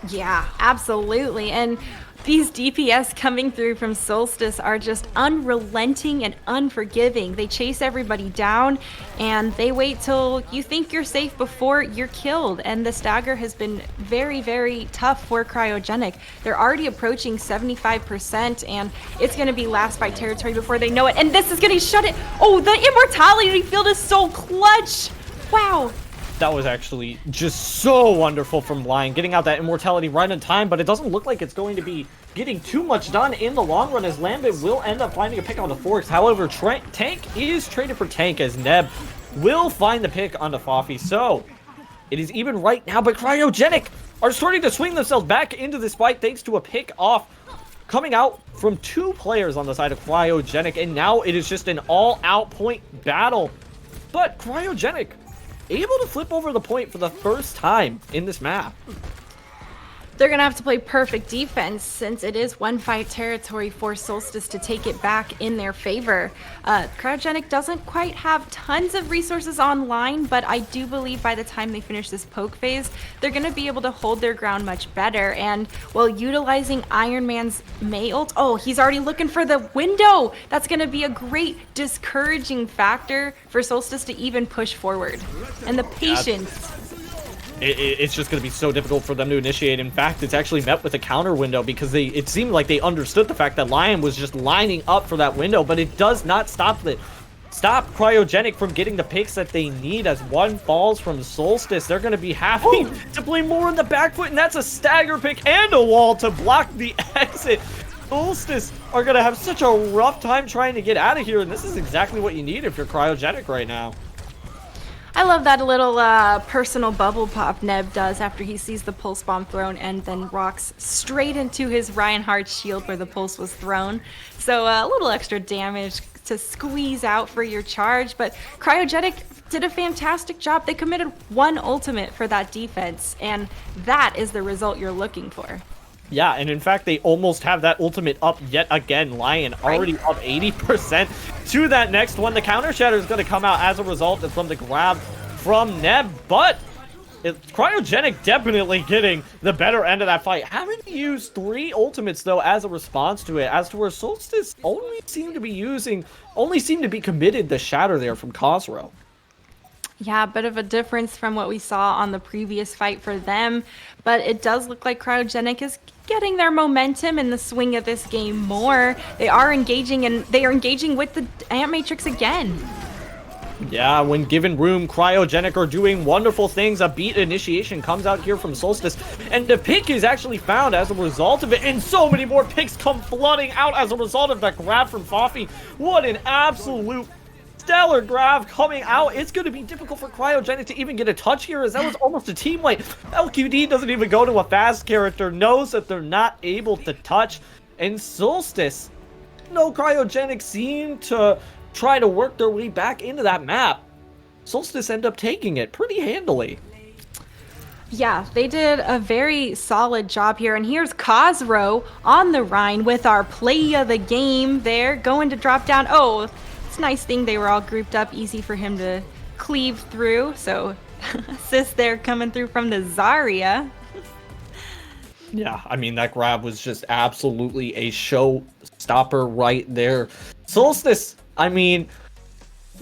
Yeah, absolutely, and these DPS coming through from Solstice are just unrelenting and unforgiving. They chase everybody down, and they wait till you think you're safe before you're killed. And the stagger has been very, very tough for Cryogenic. They're already approaching 75%, and it's going to be last by territory before they know it. And this is going to shut it. Oh, the immortality field is so clutch. Wow. That was actually just so wonderful from Lion, getting out that immortality right in time, but it doesn't look like it's going to be getting too much done in the long run as Lambit will end up finding a pick on the Forks. However, Tank is traded for Tank as Neb will find the pick onto Fafi. So it is even right now, but Cryogenic are starting to swing themselves back into this fight thanks to a pick off coming out from 2 players on the side of Cryogenic, and now it is just an all-out point battle. But Cryogenic able to flip over the point for the first time in this map. They're going to have to play perfect defense since it is one fight territory for Solstice to take it back in their favor. Cryogenic doesn't quite have tons of resources online, but I do believe by the time they finish this poke phase, they're going to be able to hold their ground much better. And while utilizing Iron Man's May ult, oh, he's already looking for the window. That's going to be a great discouraging factor for Solstice to even push forward. And the patience. It's just going to be so difficult for them to initiate. In fact, it's actually met with a counter window because it seemed like they understood the fact that Lion was just lining up for that window, but it does not stop Cryogenic from getting the picks that they need. As one falls from Solstice, they're going to be having to play more in the back foot, and that's a stagger pick and a wall to block the exit. Solstice are going to have such a rough time trying to get out of here, and this is exactly what you need if you're Cryogenic right now. I love that little personal bubble pop Neb does after he sees the pulse bomb thrown and then rocks straight into his Reinhardt shield where the pulse was thrown. So a little extra damage to squeeze out for your charge, but Cryogenic did a fantastic job. They committed 1 ultimate for that defense, and that is the result you're looking for. Yeah, and in fact, they almost have that ultimate up yet again. Lion already up 80% to that next one. The counter shatter is going to come out as a result from the grab from Neb, but Cryogenic definitely getting the better end of that fight. Having to use 3 ultimates, though, as a response to it, as to where Solstice only seemed to be committed the shatter there from Khosrow. Yeah, a bit of a difference from what we saw on the previous fight for them, but it does look like Cryogenic is getting their momentum in the swing of this game more. They are engaging with the Ant Matrix again. Yeah, when given room, Cryogenic are doing wonderful things. A beat initiation comes out here from Solstice, and the pick is actually found as a result of it, and so many more picks come flooding out as a result of that grab from Fafi. What an absolute stellar grab coming out. It's going to be difficult for Cryogenic to even get a touch here, as that was almost a team wipe. LQD doesn't even go to a fast character, knows that they're not able to touch, and Solstice, no, Cryogenic seem to try to work their way back into that map. Solstice end up taking it pretty handily. Yeah, they did a very solid job here. And here's Khosrow on the Rhine with our play of the game there, going to drop down. Oh, it's a nice thing they were all grouped up, easy for him to cleave through. So assist there coming through from the Zarya. Yeah, I mean, that grab was just absolutely a showstopper right there. Solstice, I mean,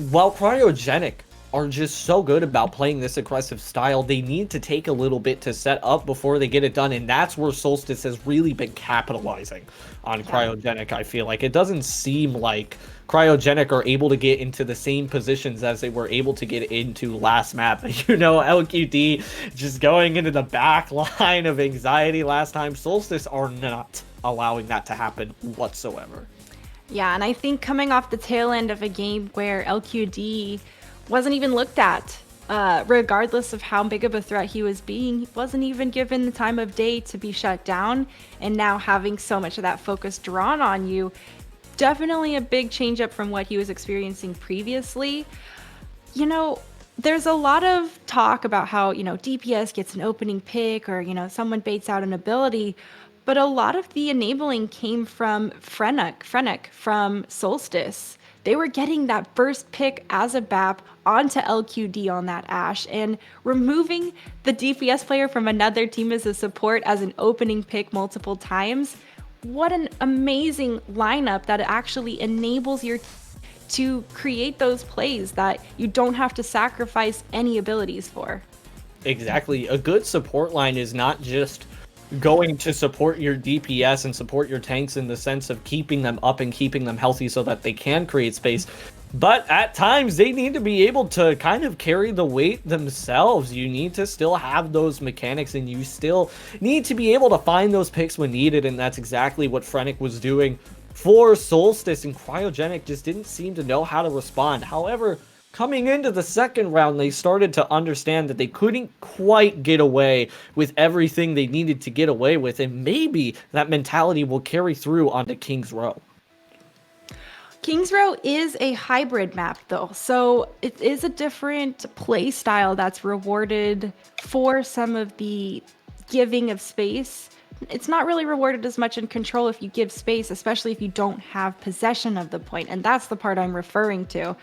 while Cryogenic are just so good about playing this aggressive style, they need to take a little bit to set up before they get it done, and that's where Solstice has really been capitalizing on Cryogenic. I feel like it doesn't seem like Cryogenic are able to get into the same positions as they were able to get into last map. You know, LQD just going into the back line of anxiety last time. Solstice are not allowing that to happen whatsoever. Yeah, and I think coming off the tail end of a game where LQD wasn't even looked at, regardless of how big of a threat he was being, he wasn't even given the time of day to be shut down, and now having so much of that focus drawn on you, definitely a big change up from what he was experiencing previously. You know, there's a lot of talk about how, you know, DPS gets an opening pick or, you know, someone baits out an ability, but a lot of the enabling came from Frennek from Solstice. They were getting that first pick as a BAP onto LQD on that Ashe, and removing the DPS player from another team as a support as an opening pick multiple times. What an amazing lineup that actually enables your to create those plays that you don't have to sacrifice any abilities for. Exactly. A good support line is not just going to support your DPS and support your tanks in the sense of keeping them up and keeping them healthy so that they can create space. But at times, they need to be able to kind of carry the weight themselves. You need to still have those mechanics, and you still need to be able to find those picks when needed, and that's exactly what Frennek was doing for Solstice, and Cryogenic just didn't seem to know how to respond. However, coming into the second round, they started to understand that they couldn't quite get away with everything they needed to get away with, and maybe that mentality will carry through onto King's Row. Kings Row is a hybrid map, though, so it is a different play style that's rewarded for some of the giving of space. It's not really rewarded as much in control if you give space, especially if you don't have possession of the point, and that's the part I'm referring to.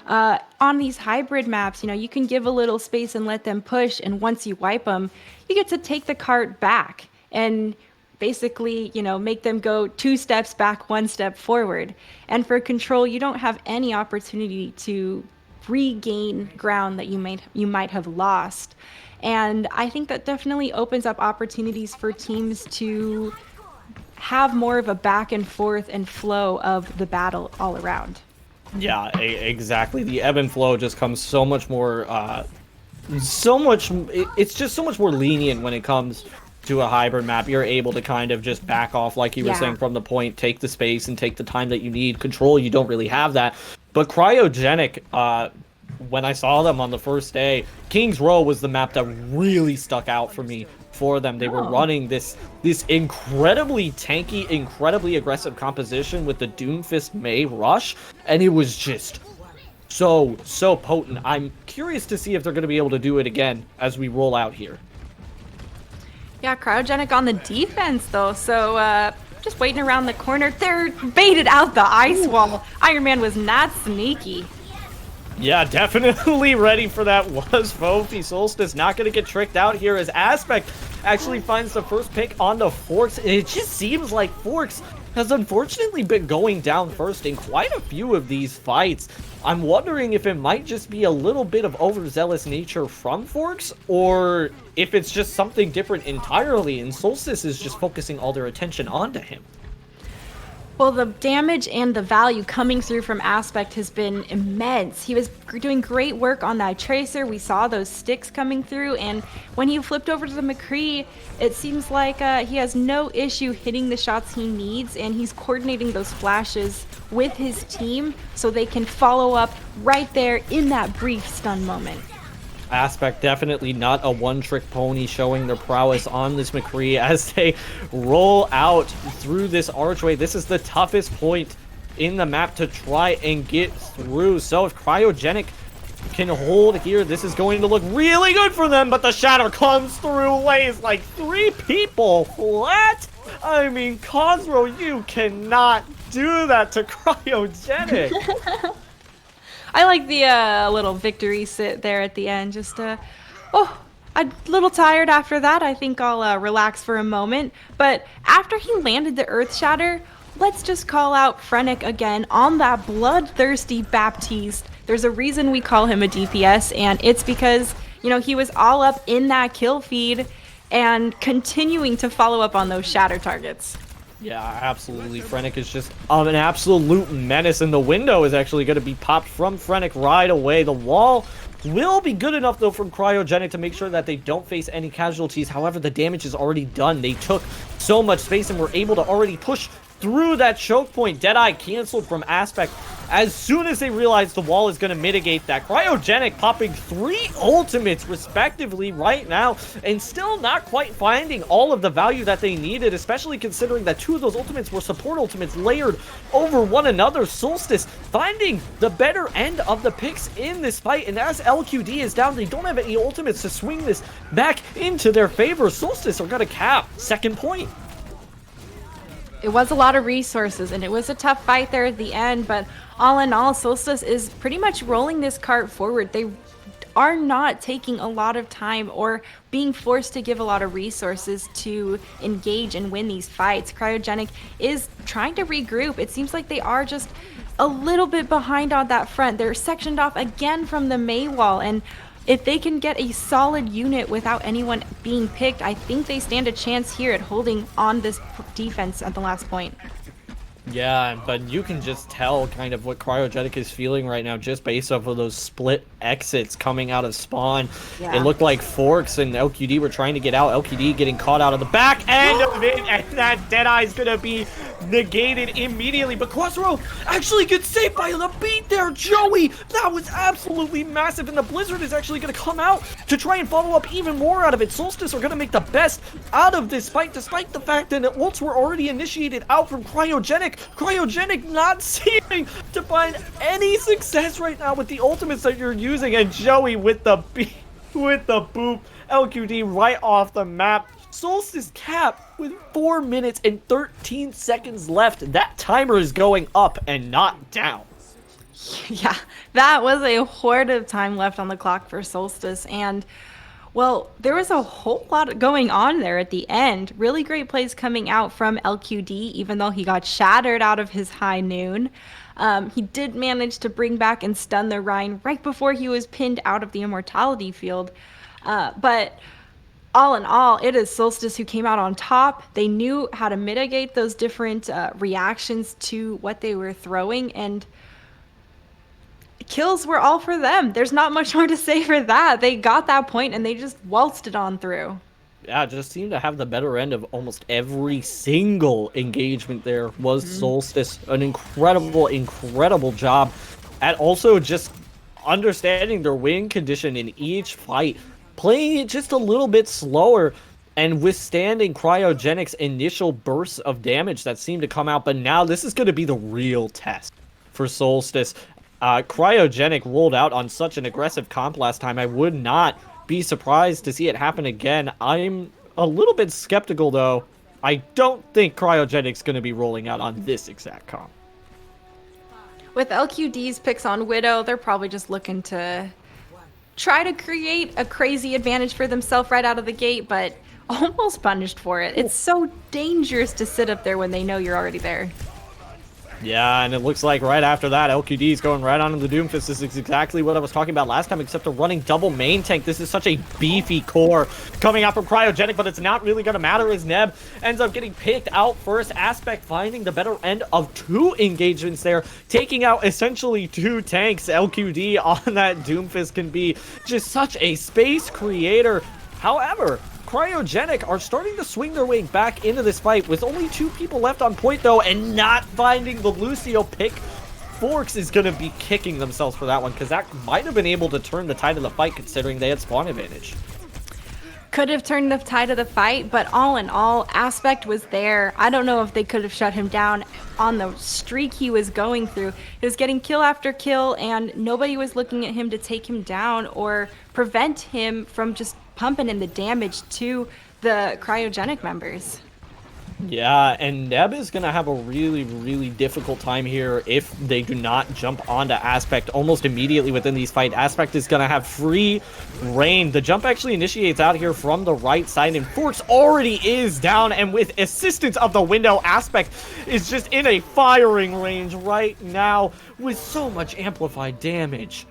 On these hybrid maps, you can give a little space and let them push, and once you wipe them, you get to take the cart back and basically, make them go 2 steps back, 1 step forward. And for control, you don't have any opportunity to regain ground that you might have lost. And I think that definitely opens up opportunities for teams to have more of a back and forth and flow of the battle all around. Yeah, exactly. The ebb and flow just comes so much more, it's just so much more lenient when it comes to a hybrid map. You're able to kind of just back off, like you were saying, from the point, take the space and take the time that you need. Control, you don't really have that. But Cryogenic, when I saw them on the first day, King's Row was the map that really stuck out for me for them. They were running this incredibly tanky, incredibly aggressive composition with the Doomfist May rush, and it was just so potent. I'm curious to see if they're going to be able to do it again as we roll out here. Yeah, Cryogenic on the defense, though, so just waiting around the corner. They're baited out the ice wall. Iron Man was not sneaky. Yeah, definitely ready for that was Fofi. Solstice not going to get tricked out here as Aspect actually finds the first pick onto Forks. And it just seems like Forks has unfortunately been going down first in quite a few of these fights. I'm wondering if it might just be a little bit of overzealous nature from Forks, or if it's just something different entirely and Solstice is just focusing all their attention onto him. Well, the damage and the value coming through from Aspect has been immense. He was doing great work on that Tracer. We saw those sticks coming through, and when he flipped over to the McCree, it seems like he has no issue hitting the shots he needs, and he's coordinating those flashes with his team so they can follow up right there in that brief stun moment. Aspect definitely not a one-trick pony, showing their prowess on this McCree as they roll out through this archway. This is the toughest point in the map to try and get through. So if Cryogenic can hold here, this is going to look really good for them, but the shatter comes through, lays like 3 people flat. I mean, Cosmo, you cannot do that to Cryogenic. I like the little victory sit there at the end. Just, I'm a little tired after that. I think I'll relax for a moment. But after he landed the Earth Shatter, let's just call out Frennick again on that bloodthirsty Baptiste. There's a reason we call him a DPS, and it's because, he was all up in that kill feed and continuing to follow up on those shatter targets. Yeah, absolutely. Frennick is just an absolute menace, and the window is actually going to be popped from Frennick right away. The wall will be good enough, though, from Cryogenic to make sure that they don't face any casualties. However, the damage is already done. They took so much space and were able to already push through that choke point. Deadeye canceled from Aspect as soon as they realized the wall is going to mitigate that. Cryogenic popping 3 ultimates respectively right now and still not quite finding all of the value that they needed, especially considering that 2 of those ultimates were support ultimates layered over one another. Solstice finding the better end of the picks in this fight, and as LQD is down, they don't have any ultimates to swing this back into their favor. Solstice are going to cap second point. It was a lot of resources, and it was a tough fight there at the end, but all in all, Solstice is pretty much rolling this cart forward. They are not taking a lot of time or being forced to give a lot of resources to engage and win these fights. Cryogenic is trying to regroup. It seems like they are just a little bit behind on that front. They're sectioned off again from the May wall, and if they can get a solid unit without anyone being picked, I think they stand a chance here at holding on this defense at the last point. Yeah, but you can just tell kind of what Cryogenic is feeling right now just based off of those split exits coming out of spawn. Yeah. It looked like Forks and LQD were trying to get out. LQD getting caught out of the back end of it, and that Deadeye's gonna be negated immediately, but Quattro actually gets saved by the beat there, Joey! That was absolutely massive, and the Blizzard is actually going to come out to try and follow up even more out of it. Solstice are going to make the best out of this fight, despite the fact that ults were already initiated out from Cryogenic. Cryogenic not seeming to find any success right now with the ultimates that you're using, and Joey with the beat, with the boop, LQD right off the map. Solstice cap with 4 minutes and 13 seconds left. That timer is going up and not down. Yeah, that was a horde of time left on the clock for Solstice, and well, there was a whole lot going on there at the end. Really great plays coming out from LQD, even though he got shattered out of his high noon. He did manage to bring back and stun the Rhine right before he was pinned out of the immortality field. But all in all, it is Solstice who came out on top. They knew how to mitigate those different reactions to what they were throwing, and kills were all for them. There's not much more to say for that. They got that point and they just waltzed it on through. Yeah, just seemed to have the better end of almost every single engagement there was Solstice. An incredible job at also just understanding their win condition in each fight, playing it just a little bit slower and withstanding Cryogenic's initial bursts of damage that seemed to come out. But now this is going to be the real test for Solstice. Cryogenic rolled out on such an aggressive comp last time. I would not be surprised to see it happen again. I'm a little bit skeptical, though. I don't think Cryogenic's going to be rolling out on this exact comp. With LQD's picks on Widow, they're probably just looking to try to create a crazy advantage for themselves right out of the gate, but almost punished for it. It's so dangerous to sit up there when they know you're already there. Yeah, and it looks like right after that, LQD is going right onto the Doomfist. This is exactly what I was talking about last time, except a running double main tank. This is such a beefy core coming out from Cryogenic, but it's not really going to matter as Neb ends up getting picked out first. Aspect finding the better end of 2 engagements there, taking out essentially 2 tanks. LQD on that Doomfist can be just such a space creator. However, Cryogenic are starting to swing their way back into this fight with only 2 people left on point, though, and not finding the Lucio pick. Forks is going to be kicking themselves for that one, because that might have been able to turn the tide of the fight considering they had spawn advantage. Could have turned the tide of the fight, but all in all, Aspect was there. I don't know if they could have shut him down on the streak he was going through. He was getting kill after kill, and nobody was looking at him to take him down or prevent him from just pumping in the damage to the Cryogenic members. Yeah, and Neb is going to have a really difficult time here if they do not jump onto Aspect almost immediately within these fights. Aspect is going to have free reign. The jump actually initiates out here from the right side, and Forks already is down, and with assistance of the window, Aspect is just in a firing range right now with so much amplified damage.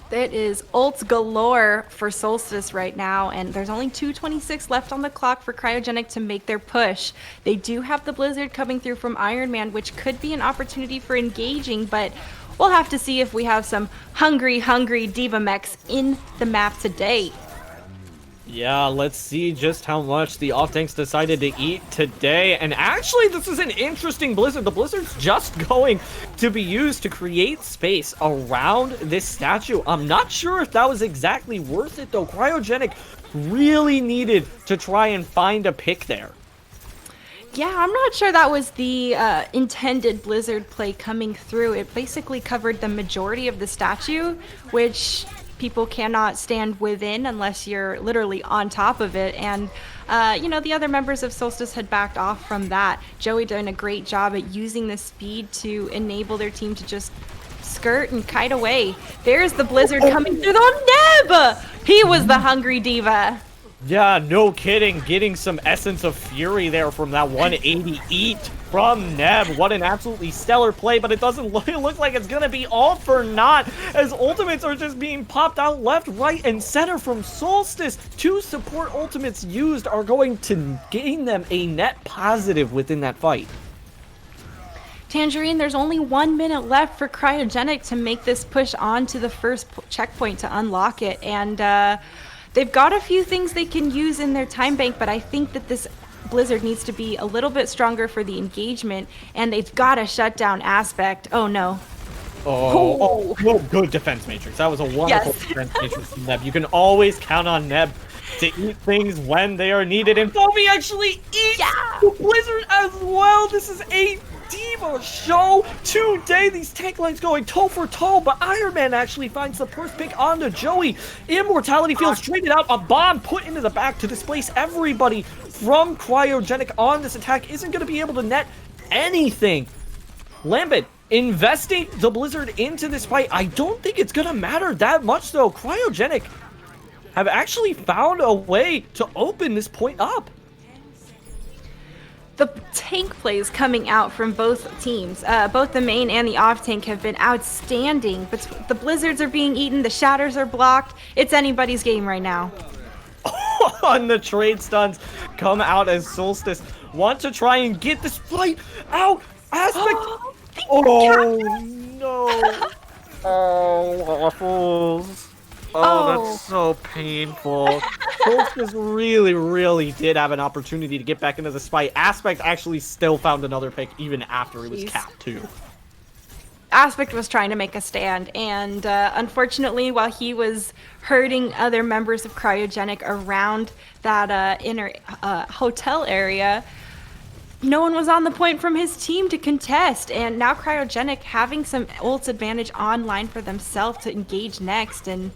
It is ults galore for Solstice right now, and there's only 2:26 left on the clock for Cryogenic to make their push. They do have the Blizzard coming through from Iron Man, which could be an opportunity for engaging, but we'll have to see if we have some hungry Diva mechs in the map today. Yeah, let's see just how much the off-tanks decided to eat today. And actually, this is an interesting Blizzard. The Blizzard's just going to be used to create space around this statue. I'm not sure if that was exactly worth it, though. Cryogenic really needed to try and find a pick there. Yeah, I'm not sure that was the intended Blizzard play coming through. It basically covered the majority of the statue, which people cannot stand within unless you're literally on top of it. And, the other members of Solstice had backed off from that. Joey doing a great job at using the speed to enable their team to just skirt and kite away. There's the Blizzard coming through the Neb! He was the hungry diva. Yeah, no kidding. Getting some Essence of Fury there from that 180 eat from Neb. What an absolutely stellar play, but it doesn't look like it's going to be all for naught, as ultimates are just being popped out left, right, and center from Solstice. 2 support ultimates used are going to gain them a net positive within that fight. Tangerine, there's only 1 minute left for Cryogenic to make this push on to the first checkpoint to unlock it, and they've got a few things they can use in their time bank, but I think that this Blizzard needs to be a little bit stronger for the engagement, and they've got to shut down Aspect. Oh no. Oh, good defense matrix. That was a wonderful Yes. defense matrix from Neb. You can always count on Neb to eat things when they are needed, and Fofi actually eats the Blizzard as well. This is a Diva show today. These tank lines going toe for toe, but Iron Man actually finds the first pick onto Joey. Immortality Field traded out, a bomb put into the back to displace everybody from Cryogenic on this attack. Isn't going to be able to net anything. Lambent investing the Blizzard into this fight. I don't think it's going to matter that much, though. Cryogenic have actually found a way to open this point up. The tank plays coming out from both teams, both the main and the off tank, have been outstanding. But the Blizzards are being eaten, the Shatters are blocked. It's anybody's game right now. On the trade stuns come out as Solstice want to try and get this fight out. Aspect. Oh no! Oh, waffles. Oh, that's so painful. Solstice really did have an opportunity to get back into this fight. Aspect actually still found another pick even after it was capped too. Aspect was trying to make a stand, and unfortunately, while he was hurting other members of Cryogenic around that inner hotel area, no one was on the point from his team to contest, and now Cryogenic having some ults advantage online for themselves to engage next, and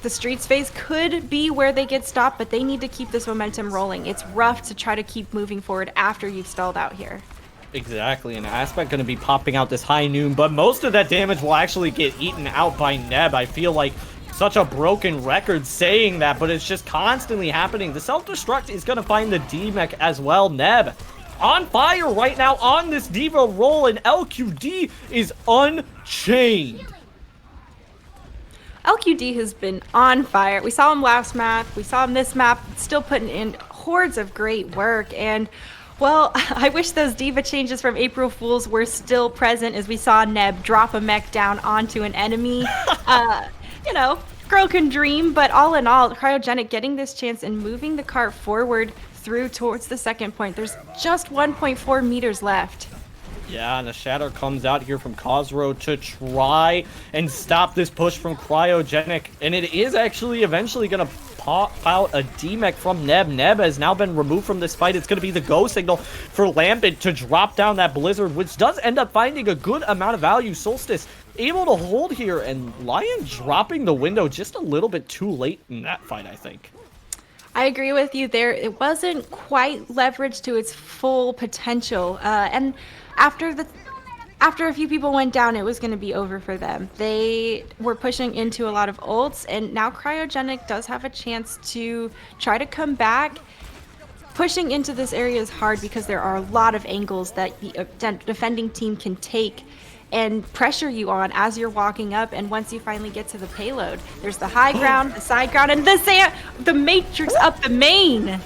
the Streets phase could be where they get stopped, but they need to keep this momentum rolling. It's rough to try to keep moving forward after you've stalled out here. Exactly, and Aspect going to be popping out this high noon, but most of that damage will actually get eaten out by Neb. I feel like such a broken record saying that, but it's just constantly happening. The self-destruct is going to find the D-Mech as well. Neb on fire right now on this Diva roll, and LQD is unchained. LQD has been on fire. We saw him last map, we saw him this map, still putting in hordes of great work, and well, I wish those Diva changes from April Fools were still present as we saw Neb drop a mech down onto an enemy. You know, girl can dream, but all in all, Cryogenic getting this chance and moving the cart forward through towards the second point. There's just 1.4 meters left. Yeah, and a Shatter comes out here from Cosro to try and stop this push from Cryogenic, and it is actually eventually going to pop out a D-Mech from Neb. Neb has now been removed from this fight. It's going to be the go signal for Lambent to drop down that Blizzard, which does end up finding a good amount of value. Solstice able to hold here, and Lion dropping the window just a little bit too late in that fight, I think. I agree with you there. It wasn't quite leveraged to its full potential, and after a few people went down, it was going to be over for them. They were pushing into a lot of ults, and now Cryogenic does have a chance to try to come back. Pushing into this area is hard because there are a lot of angles that the defending team can take and pressure you on as you're walking up, and once you finally get to the payload. There's the high ground, the side ground, and the matrix up the main.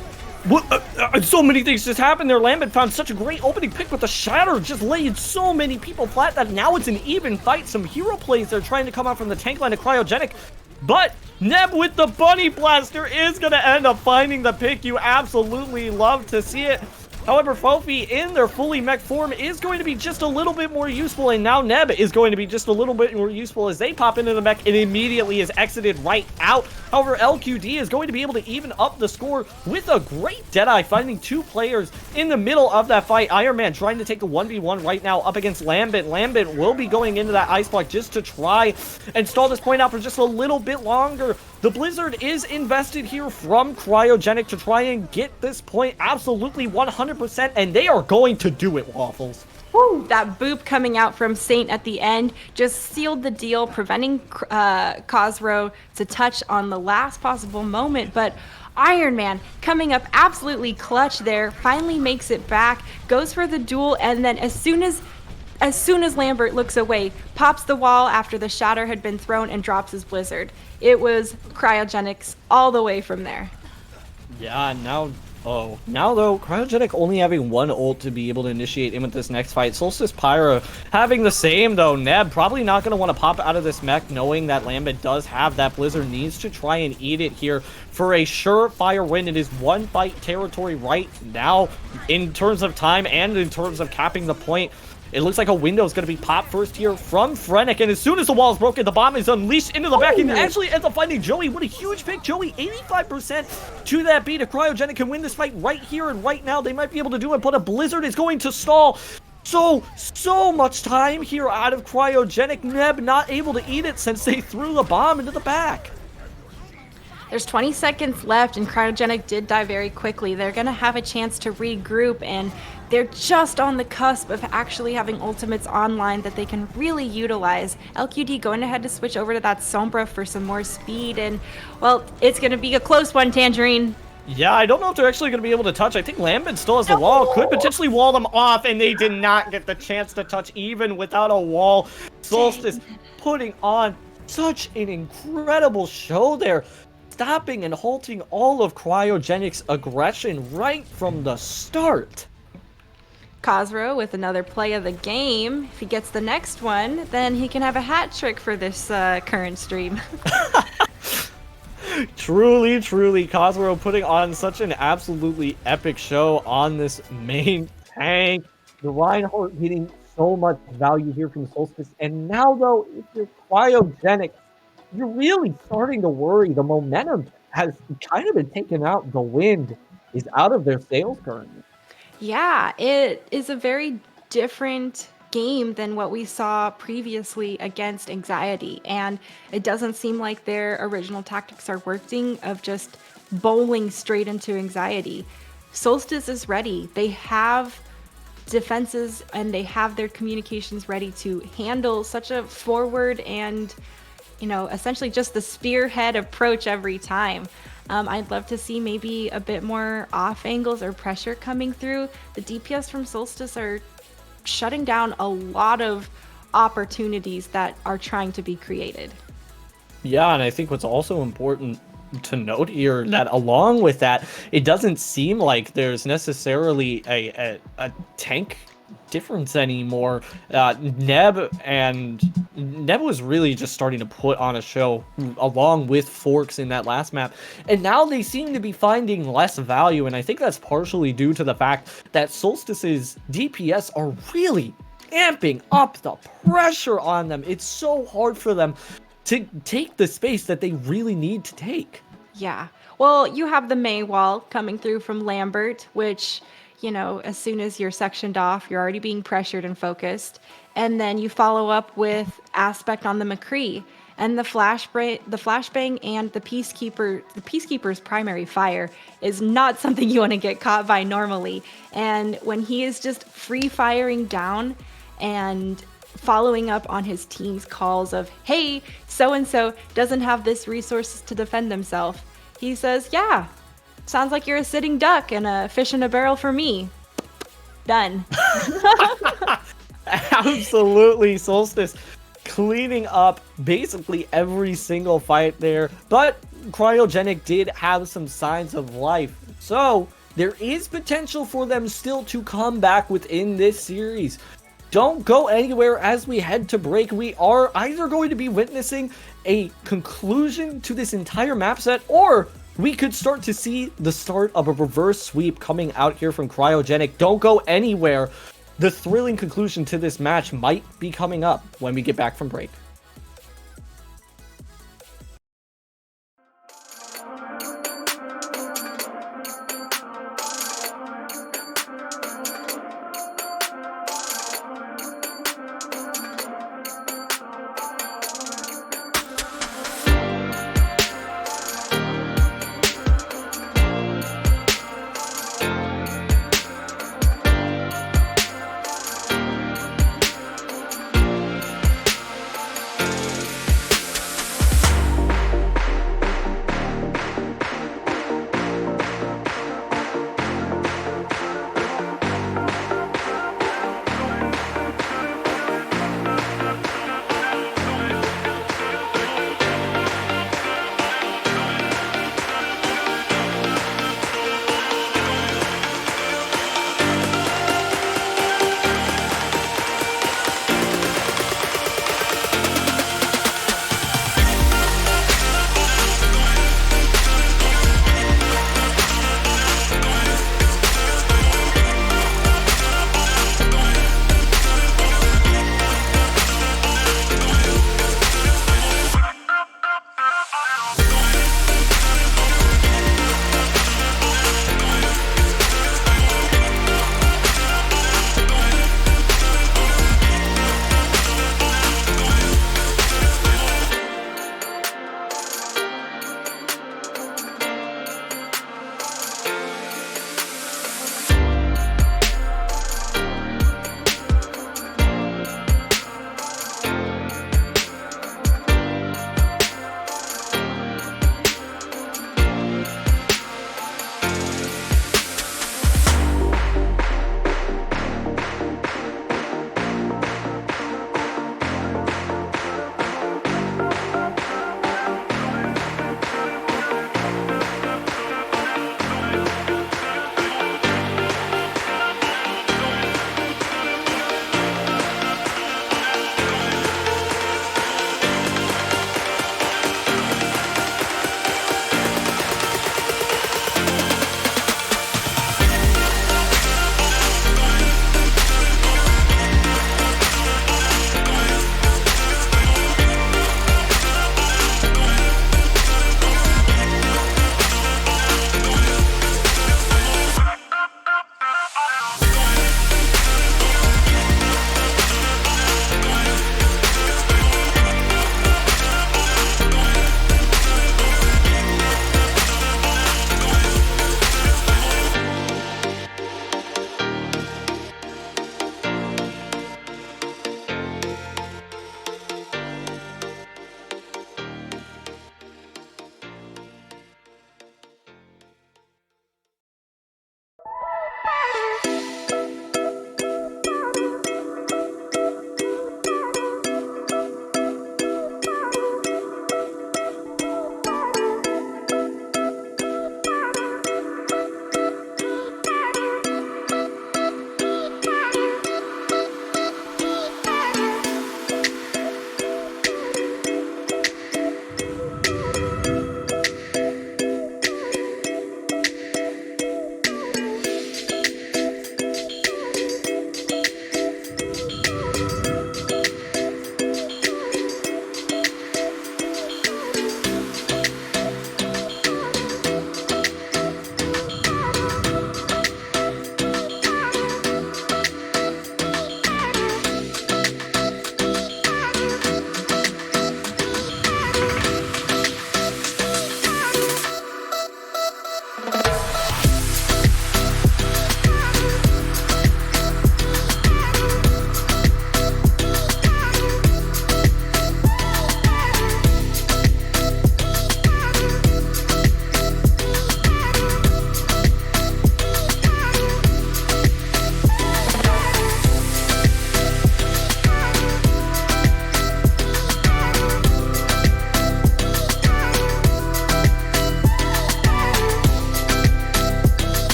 What? So many things just happened there. Lambent found such a great opening pick with the Shatter, just laying so many people flat that now it's an even fight. Some hero plays they're trying to come out from the tank line of Cryogenic, but Neb with the Bunny Blaster is going to end up finding the pick. You absolutely love to see it. However, Fofi in their fully mech form is going to be just a little bit more useful, and now Neb is going to be just a little bit more useful as they pop into the mech and immediately is exited right out. However, LQD is going to be able to even up the score with a great Deadeye, finding two players in the middle of that fight. Iron Man trying to take a 1v1 right now up against Lambent. Lambent will be going into that ice block just to try and stall this point out for just a little bit longer. The Blizzard is invested here from Cryogenic to try and get this point absolutely 100%, and they are going to do it, Waffles. Woo, that boop coming out from Saint at the end just sealed the deal, preventing Cosro to touch on the last possible moment, but Iron Man coming up absolutely clutch there, finally makes it back, goes for the duel, and then as soon as Lambert looks away, pops the wall after the Shatter had been thrown and drops his Blizzard. It was Cryogenics all the way from there. Yeah, now Oh, now though, Cryogenic only having one ult to be able to initiate in with this next fight. Solstice Pyra having the same though. Neb probably not going to want to pop out of this mech knowing that Lambent does have that Blizzard, needs to try and eat it here for a surefire win. It is one fight territory right now in terms of time and in terms of capping the point. It looks like a window is going to be popped first here from Frennick, and as soon as the wall is broken, the bomb is unleashed into the back, and actually ends up finding Joey. What a huge pick. Joey, 85% to that beat. If Cryogenic can win this fight right here and right now, they might be able to do it, but a Blizzard is going to stall. So much time here out of Cryogenic. Neb not able to eat it since they threw the bomb into the back. There's 20 seconds left, and Cryogenic did die very quickly. They're going to have a chance to regroup, and they're just on the cusp of actually having ultimates online that they can really utilize. LQD going ahead to switch over to that Sombra for some more speed, and, well, it's going to be a close one, Tangerine. Yeah, I don't know if they're actually going to be able to touch. I think Lambent still has the wall. Could potentially wall them off, and they did not get the chance to touch even without a wall. Solstice putting on such an incredible show there, stopping and halting all of Cryogenic's aggression right from the start. Khosrow with another play of the game. If he gets the next one, then he can have a hat trick for this current stream. Truly, Khosrow putting on such an absolutely epic show on this main tank. The Reinhardt getting so much value here from Solstice. And now, though, if you're Cryogenic, you're really starting to worry. The momentum has kind of been taken out. The wind is out of their sails currently. Yeah, it is a very different game than what we saw previously against Anxiety, and it doesn't seem like their original tactics are working of just bowling straight into Anxiety. Solstice is ready. They have defenses and they have their communications ready to handle such a forward and, essentially just the spearhead approach every time. I'd love to see maybe a bit more off angles or pressure coming through. The DPS from Solstice are shutting down a lot of opportunities that are trying to be created. Yeah, and I think what's also important to note here that along with that, it doesn't seem like there's necessarily a tank difference anymore. Neb was really just starting to put on a show along with Forks in that last map, and now they seem to be finding less value, and I think that's partially due to the fact that Solstice's DPS are really amping up the pressure on them. It's so hard for them to take the space that they really need to take. Yeah. Well, you have the May wall coming through from Lambert, which, as soon as you're sectioned off, you're already being pressured and focused. And then you follow up with Aspect on the McCree. And the flashbang and the Peacekeeper's primary fire is not something you want to get caught by normally. And when he is just free firing down and following up on his team's calls of, hey, so-and-so doesn't have this resources to defend himself, he says, yeah, sounds like you're a sitting duck and a fish in a barrel for me. Done. Absolutely, Solstice cleaning up basically every single fight there, but Cryogenic did have some signs of life, so there is potential for them still to come back within this series. Don't go anywhere as we head to break. We are either going to be witnessing a conclusion to this entire map set, or we could start to see the start of a reverse sweep coming out here from Cryogenic. Don't go anywhere. The thrilling conclusion to this match might be coming up when we get back from break.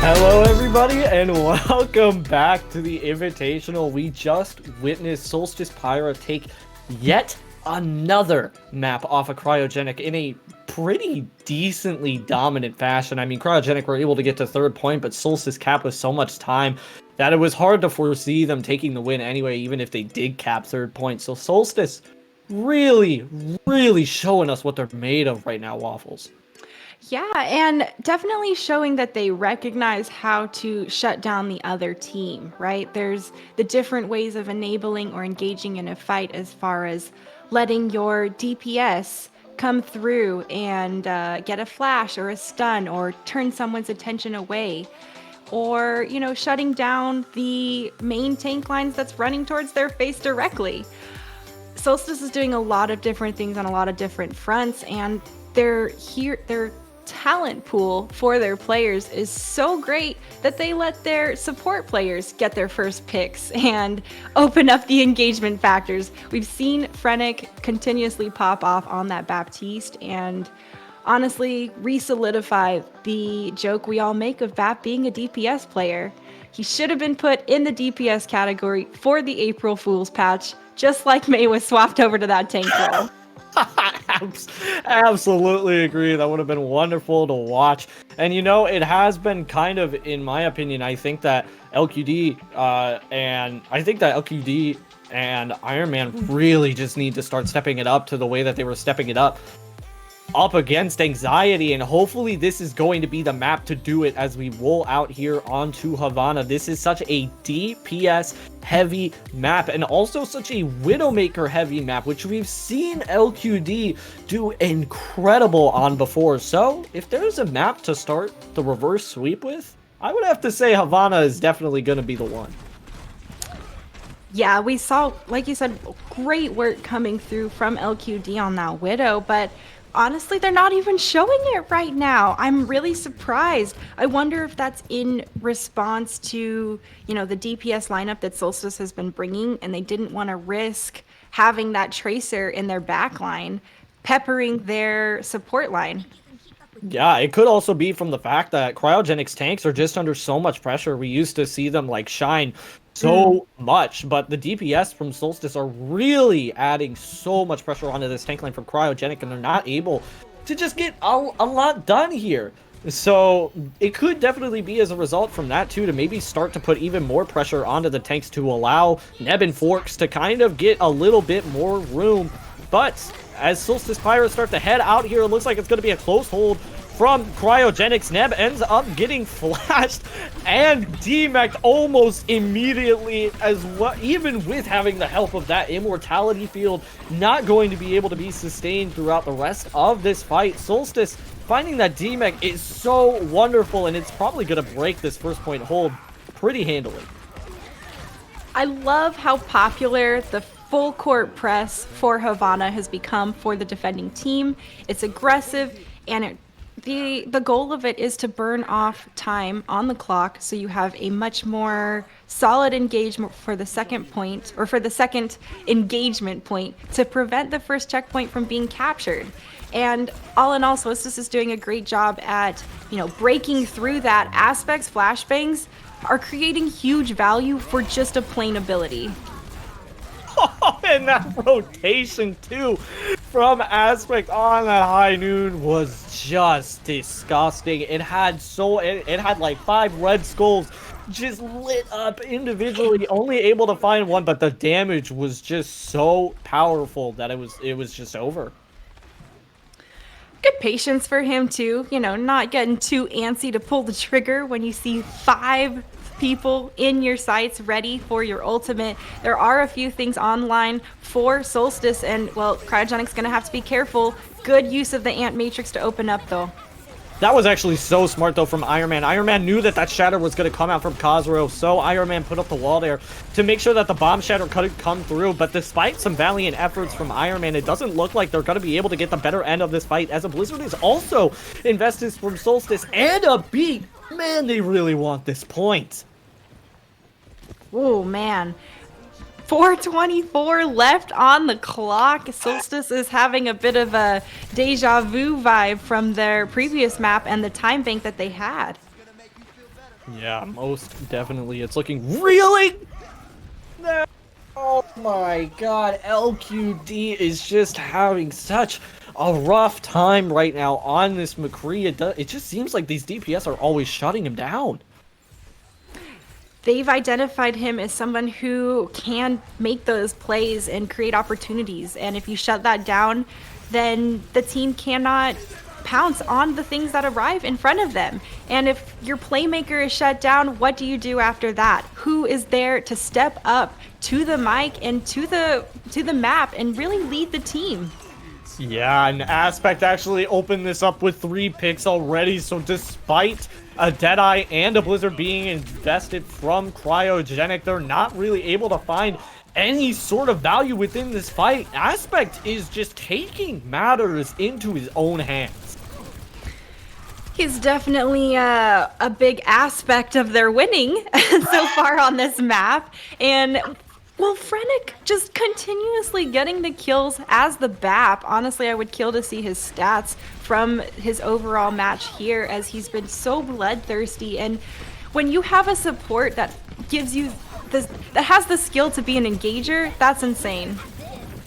Hello, everybody, and welcome back to the Invitational. We just witnessed Solstice Pyra take yet another map off of Cryogenic in a pretty decently dominant fashion. I mean, Cryogenic were able to get to third point, but Solstice capped with so much time that it was hard to foresee them taking the win anyway, even if they did cap third point. So Solstice really, really showing us what they're made of right now, Waffles. Yeah, and definitely showing that they recognize how to shut down the other team, right? There's the different ways of enabling or engaging in a fight as far as letting your DPS come through and get a flash or a stun or turn someone's attention away. Or, shutting down the main tank lines that's running towards their face directly. Solstice is doing a lot of different things on a lot of different fronts, and their talent pool for their players is so great that they let their support players get their first picks and open up the engagement factors. We've seen Frennick continuously pop off on that Baptiste and honestly re-solidify the joke we all make of Bap being a DPS player. He should have been put in the DPS category for the April Fool's patch, just like May was swapped over to that tank role. Absolutely agree. That would have been wonderful to watch. And it has been kind of, in my opinion, I think that LQD and Iron Man really just need to start stepping it up to the way that they were stepping it up against Anxiety, and hopefully this is going to be the map to do it as we roll out here onto Havana. This is such a DPS heavy map and also such a Widowmaker heavy map, which we've seen LQD do incredible on before. So if there's a map to start the reverse sweep with, I would have to say Havana is definitely going to be the one. Yeah, we saw, like you said, great work coming through from LQD on that Widow, but honestly, they're not even showing it right now. I'm really surprised. I wonder if that's in response to, the DPS lineup that Solstice has been bringing, and they didn't want to risk having that Tracer in their back line, peppering their support line. Yeah, it could also be from the fact that Cryogenic's tanks are just under so much pressure. We used to see them shine so much, but the DPS from Solstice are really adding so much pressure onto this tank line from Cryogenic, and they're not able to just get a lot done here. So it could definitely be as a result from that too, to maybe start to put even more pressure onto the tanks to allow Neb and Forks to kind of get a little bit more room. But as Solstice Pyra start to head out here, it looks like it's going to be a close hold from Cryogenic's. Neb ends up getting flashed and demeched almost immediately as well, even with having the help of that immortality field, not going to be able to be sustained throughout the rest of this fight. Solstice finding that demech is so wonderful, and it's probably going to break this first point hold pretty handily. I love how popular the full court press for Havana has become for the defending team. It's aggressive, and the goal of it is to burn off time on the clock so you have a much more solid engagement for the second point, or for the second engagement point, to prevent the first checkpoint from being captured. And all in all, Solstice is doing a great job at, breaking through that. Aspects, flashbangs are creating huge value for just a plain ability. Oh, and that rotation too from Aspect on that high noon was just disgusting. It had like 5 red skulls just lit up individually, only able to find one, but the damage was just so powerful that it was just over. Good patience for him too, not getting too antsy to pull the trigger when you see 5 people in your sights ready for your ultimate. There are a few things online for Solstice, and Cryogenic's gonna have to be careful. Good use of the Ant Matrix to open up though. That was actually so smart, though, from Iron Man. Iron Man knew that shatter was going to come out from Khazro, so Iron Man put up the wall there to make sure that the bomb shatter couldn't come through. But despite some valiant efforts from Iron Man, it doesn't look like they're going to be able to get the better end of this fight, as a Blizzard is also invested from Solstice and a beat. Man, they really want this point. Oh, man. 4:24 left on the clock. Solstice is having a bit of a deja vu vibe from their previous map and the time bank that they had. Yeah, most definitely. It's looking really. No. Oh my god, LQD is just having such a rough time right now on this McCree. It just seems like these DPS are always shutting him down. They've identified him as someone who can make those plays and create opportunities. And if you shut that down, then the team cannot pounce on the things that arrive in front of them. And if your playmaker is shut down, what do you do after that? Who is there to step up to the mic and to the map and really lead the team? Yeah, and Aspect actually opened this up with 3 picks already, so despite a Deadeye and a Blizzard being invested from Cryogenic, they're not really able to find any sort of value within this fight. Aspect is just taking matters into his own hands. He's definitely a big aspect of their winning so far on this map. And well, Frennick just continuously getting the kills as the BAP. Honestly, I would kill to see his stats from his overall match here, as he's been so bloodthirsty. And when you have a support that gives you this, that has the skill to be an engager, that's insane.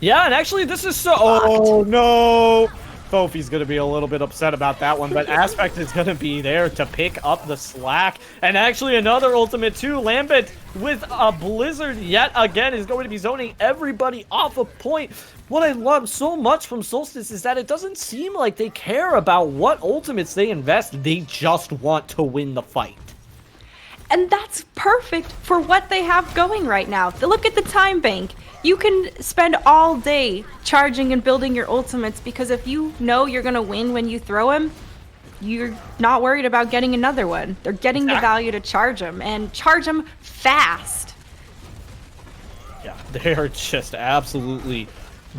Yeah, and actually this is so... Oh, no! Fofi's gonna be a little bit upset about that one, but Aspect is gonna be there to pick up the slack. And actually another ultimate too. Lambent with a Blizzard yet again is going to be zoning everybody off a point. What I love so much from Solstice is that it doesn't seem like they care about what ultimates they invest. They just want to win the fight. And that's perfect for what they have going right now. Look at the time bank. You can spend all day charging and building your ultimates, because if you know you're going to win when you throw them, you're not worried about getting another one. They're getting the value to charge them, and charge them fast. Yeah, they're just absolutely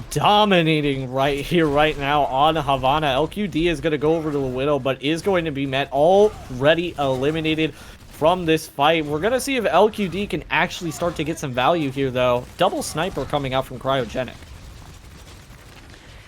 dominating right here, right now on Havana. LQD is going to go over to the Widow, but is going to be met already eliminated from this fight. We're going to see if LQD can actually start to get some value here, though. Double sniper coming out from Cryogenic.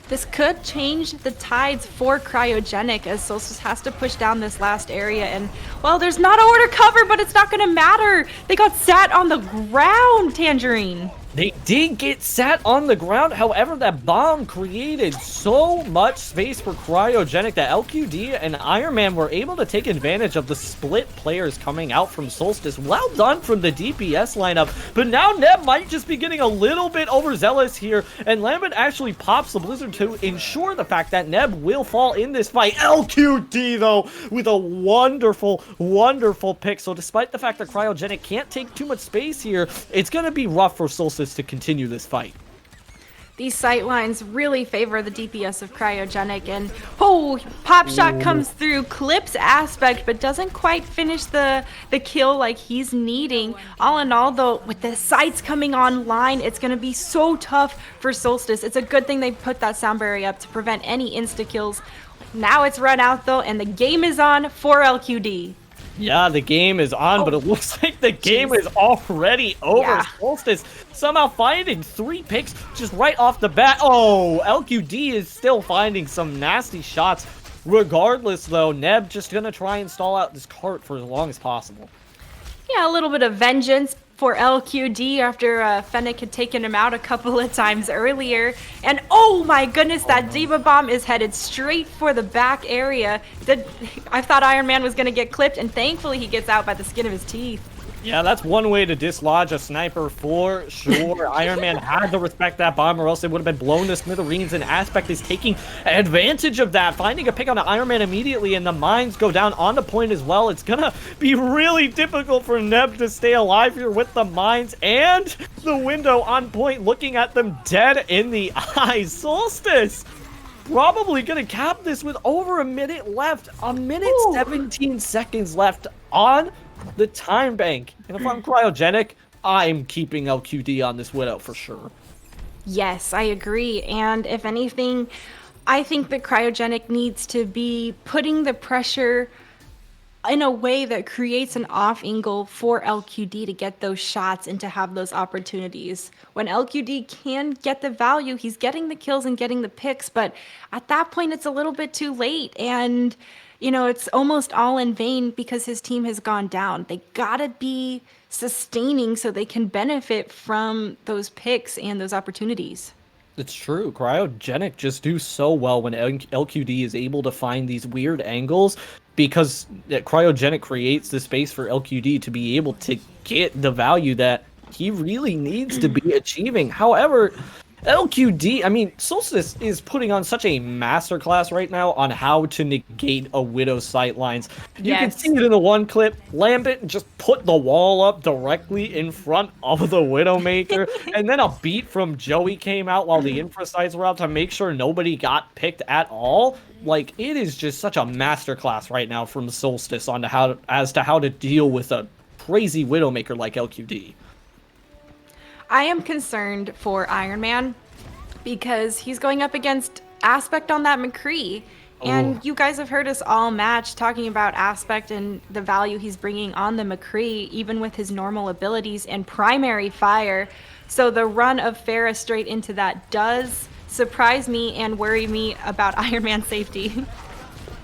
This could change the tides for Cryogenic, as Solstice has to push down this last area. And, well, there's not a order cover, but it's not going to matter. They got sat on the ground, Tangerine. They did get sat on the ground. However, that bomb created so much space for Cryogenic that LQD and Iron Man were able to take advantage of the split players coming out from Solstice. Well done from the DPS lineup. But now Neb might just be getting a little bit overzealous here. And Lambert actually pops the Blizzard to ensure the fact that Neb will fall in this fight. LQD, though, with a wonderful, wonderful pick. So despite the fact that Cryogenic can't take too much space here, it's going to be rough for Solstice to continue this fight. These sight lines really favor the DPS of Cryogenic, and pop shot comes through, clips Aspect, but doesn't quite finish the kill like he's needing. All in all, though, with the sights coming online, it's going to be so tough for Solstice. It's a good thing they put that sound barrier up to prevent any insta kills. Now it's run out, though, and the game is on for LQD. Yeah, the game is on, but it looks like the game is already over. Yeah. Solstice somehow finding 3 picks just right off the bat. Oh, LQD is still finding some nasty shots. Regardless, though, Neb just gonna try and stall out this cart for as long as possible. Yeah, a little bit of vengeance for LQD after Fennec had taken him out a couple of times earlier. And oh my goodness, that Diva Bomb is headed straight for the back area. I thought Iron Man was going to get clipped, and thankfully he gets out by the skin of his teeth. Yeah, that's one way to dislodge a sniper for sure. Iron Man had to respect that bomb, or else it would have been blown to smithereens, and Aspect is taking advantage of that, finding a pick on the Iron Man immediately, and the mines go down on the point as well. It's gonna be really difficult for Neb to stay alive here with the mines and the window on point, looking at them dead in the eyes. Solstice probably gonna cap this with over a minute left. A minute 17 seconds left on the time bank. And if I'm Cryogenic, I'm keeping LQD on this Widow for sure. Yes, I agree. And if anything, I think that Cryogenic needs to be putting the pressure in a way that creates an off angle for LQD to get those shots and to have those opportunities. When LQD can get the value, he's getting the kills and getting the picks, but at that point it's a little bit too late. And it's almost all in vain because his team has gone down. They gotta be sustaining so they can benefit from those picks and those opportunities. It's true. Cryogenic just do so well when LQD is able to find these weird angles because Cryogenic creates the space for LQD to be able to get the value that he really needs to be achieving. However, LQD, I mean, Solstice is putting on such a masterclass right now on how to negate a Widow's sight lines. You can Yes. see it in the one clip. Lambent just put the wall up directly in front of the Widowmaker, and then a beat from Joey came out while the Infrasights were out to make sure nobody got picked at all. Like, it is just such a masterclass right now from Solstice on as to how to deal with a crazy Widowmaker like LQD. I am concerned for Iron Man because he's going up against Aspect on that McCree. And you guys have heard us all match talking about Aspect and the value he's bringing on the McCree, even with his normal abilities and primary fire. So the run of Farah straight into that does surprise me and worry me about Iron Man's safety.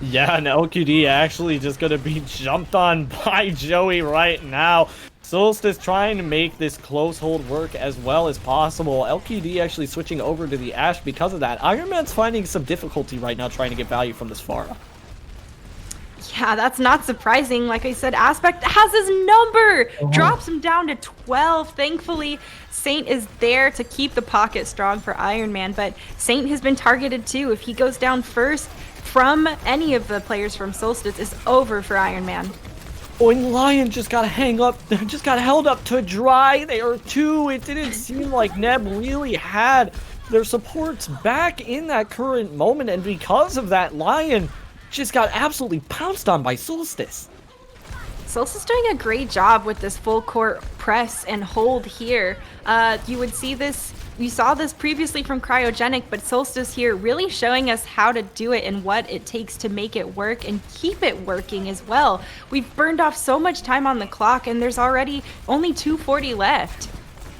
Yeah, and LQD actually just gonna be jumped on by Joey right now. Solstice trying to make this close hold work as well as possible. LQD actually switching over to the Ashe because of that. Iron Man's finding some difficulty right now trying to get value from this Pharah. Yeah, that's not surprising. Like I said, Aspect has his number, drops him down to 12. Thankfully, Saint is there to keep the pocket strong for Iron Man, but Saint has been targeted too. If he goes down first from any of the players from Solstice, it's over for Iron Man. Oh, and Lion just got just got held up to dry there too. It didn't seem like Neb really had their supports back in that current moment, and because of that, Lion just got absolutely pounced on by Solstice. Solstice doing a great job with this full court press and hold here. You saw this previously from Cryogenic, but Solstice here really showing us how to do it and what it takes to make it work and keep it working as well. We've burned off so much time on the clock and there's already only 240 left.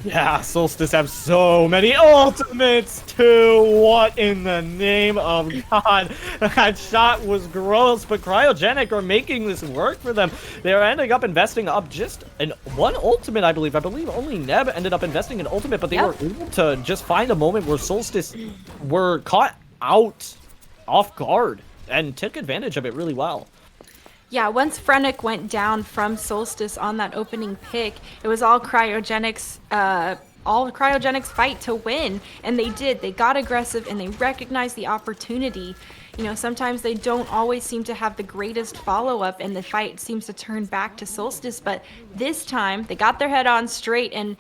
Yeah, Solstice have so many ultimates too. What in the name of God? That shot was gross, but Cryogenic are making this work for them. They're ending up investing up just one ultimate, I believe. I believe only Neb ended up investing an ultimate, but they were able to just find a moment where Solstice were caught out off guard and took advantage of it really well. Yeah, once Frenic went down from Solstice on that opening pick, it was all Cryogenic's fight to win, and they did. They got aggressive and they recognized the opportunity. You know, sometimes they don't always seem to have the greatest follow-up and the fight seems to turn back to Solstice, but this time they got their head on straight and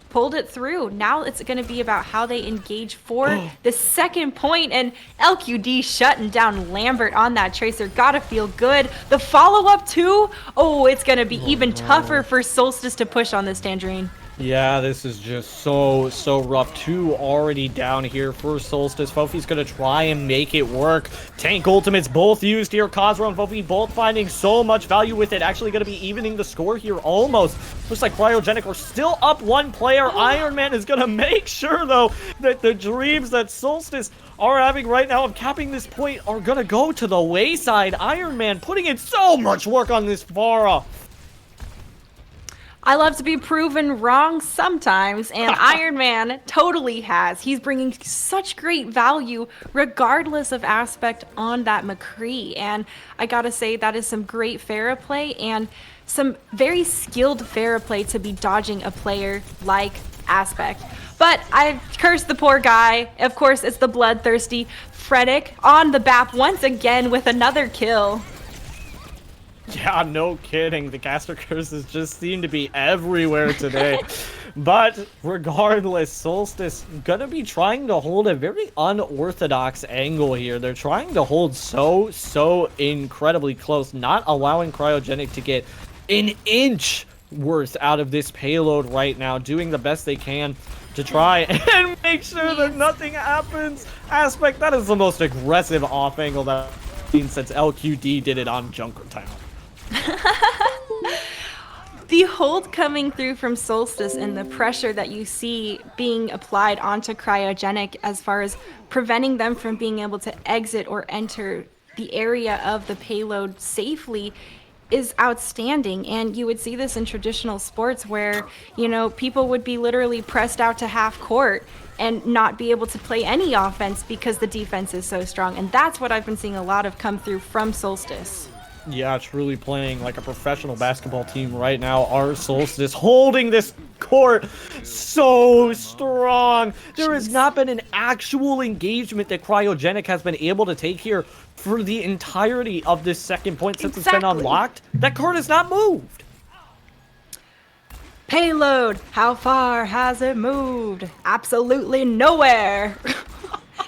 pulled it through. Now it's going to be about how they engage for the second point, and LQD shutting down Lambert on that Tracer. Gotta feel good. The follow-up too, it's going to be even tougher for Solstice to push on this Tangerine. Yeah, this is just so rough. Two already down here for Solstice. Fofi's gonna try and make it work. Tank ultimates both used here. Khazra and Fofi both finding so much value with it. Actually gonna be evening the score here almost. Looks like Cryogenic are still up one player. Iron Man is gonna make sure, though, that the dreams that Solstice are having right now of capping this point are gonna go to the wayside. Iron Man putting in so much work on this Pharah. I love to be proven wrong sometimes, and Iron Man totally has. He's bringing such great value regardless of aspect on that McCree, and I gotta say that is some great Pharah play and some very skilled Pharah play to be dodging a player like Aspect. But I cursed the poor guy. Of course, it's the bloodthirsty Frenic on the BAP once again with another kill. Yeah, no kidding. The caster curses just seem to be everywhere today. But regardless, Solstice gonna be trying to hold a very unorthodox angle here. They're trying to hold so incredibly close, not allowing Cryogenic to get an inch worth out of this payload right now, doing the best they can to try and make sure that nothing happens. Aspect, that is the most aggressive off angle that I've seen since LQD did it on Junkertown. The hold coming through from Solstice and the pressure that you see being applied onto Cryogenic as far as preventing them from being able to exit or enter the area of the payload safely is outstanding. And you would see this in traditional sports where, people would be literally pressed out to half court and not be able to play any offense because the defense is so strong. And that's what I've been seeing a lot of come through from Solstice. Yeah, truly playing like a professional basketball team right now. Our Solstice holding this court so strong. There has not been an actual engagement that Cryogenic has been able to take here for the entirety of this second point since it's been unlocked. That court has not moved. Payload, how far has it moved? Absolutely nowhere.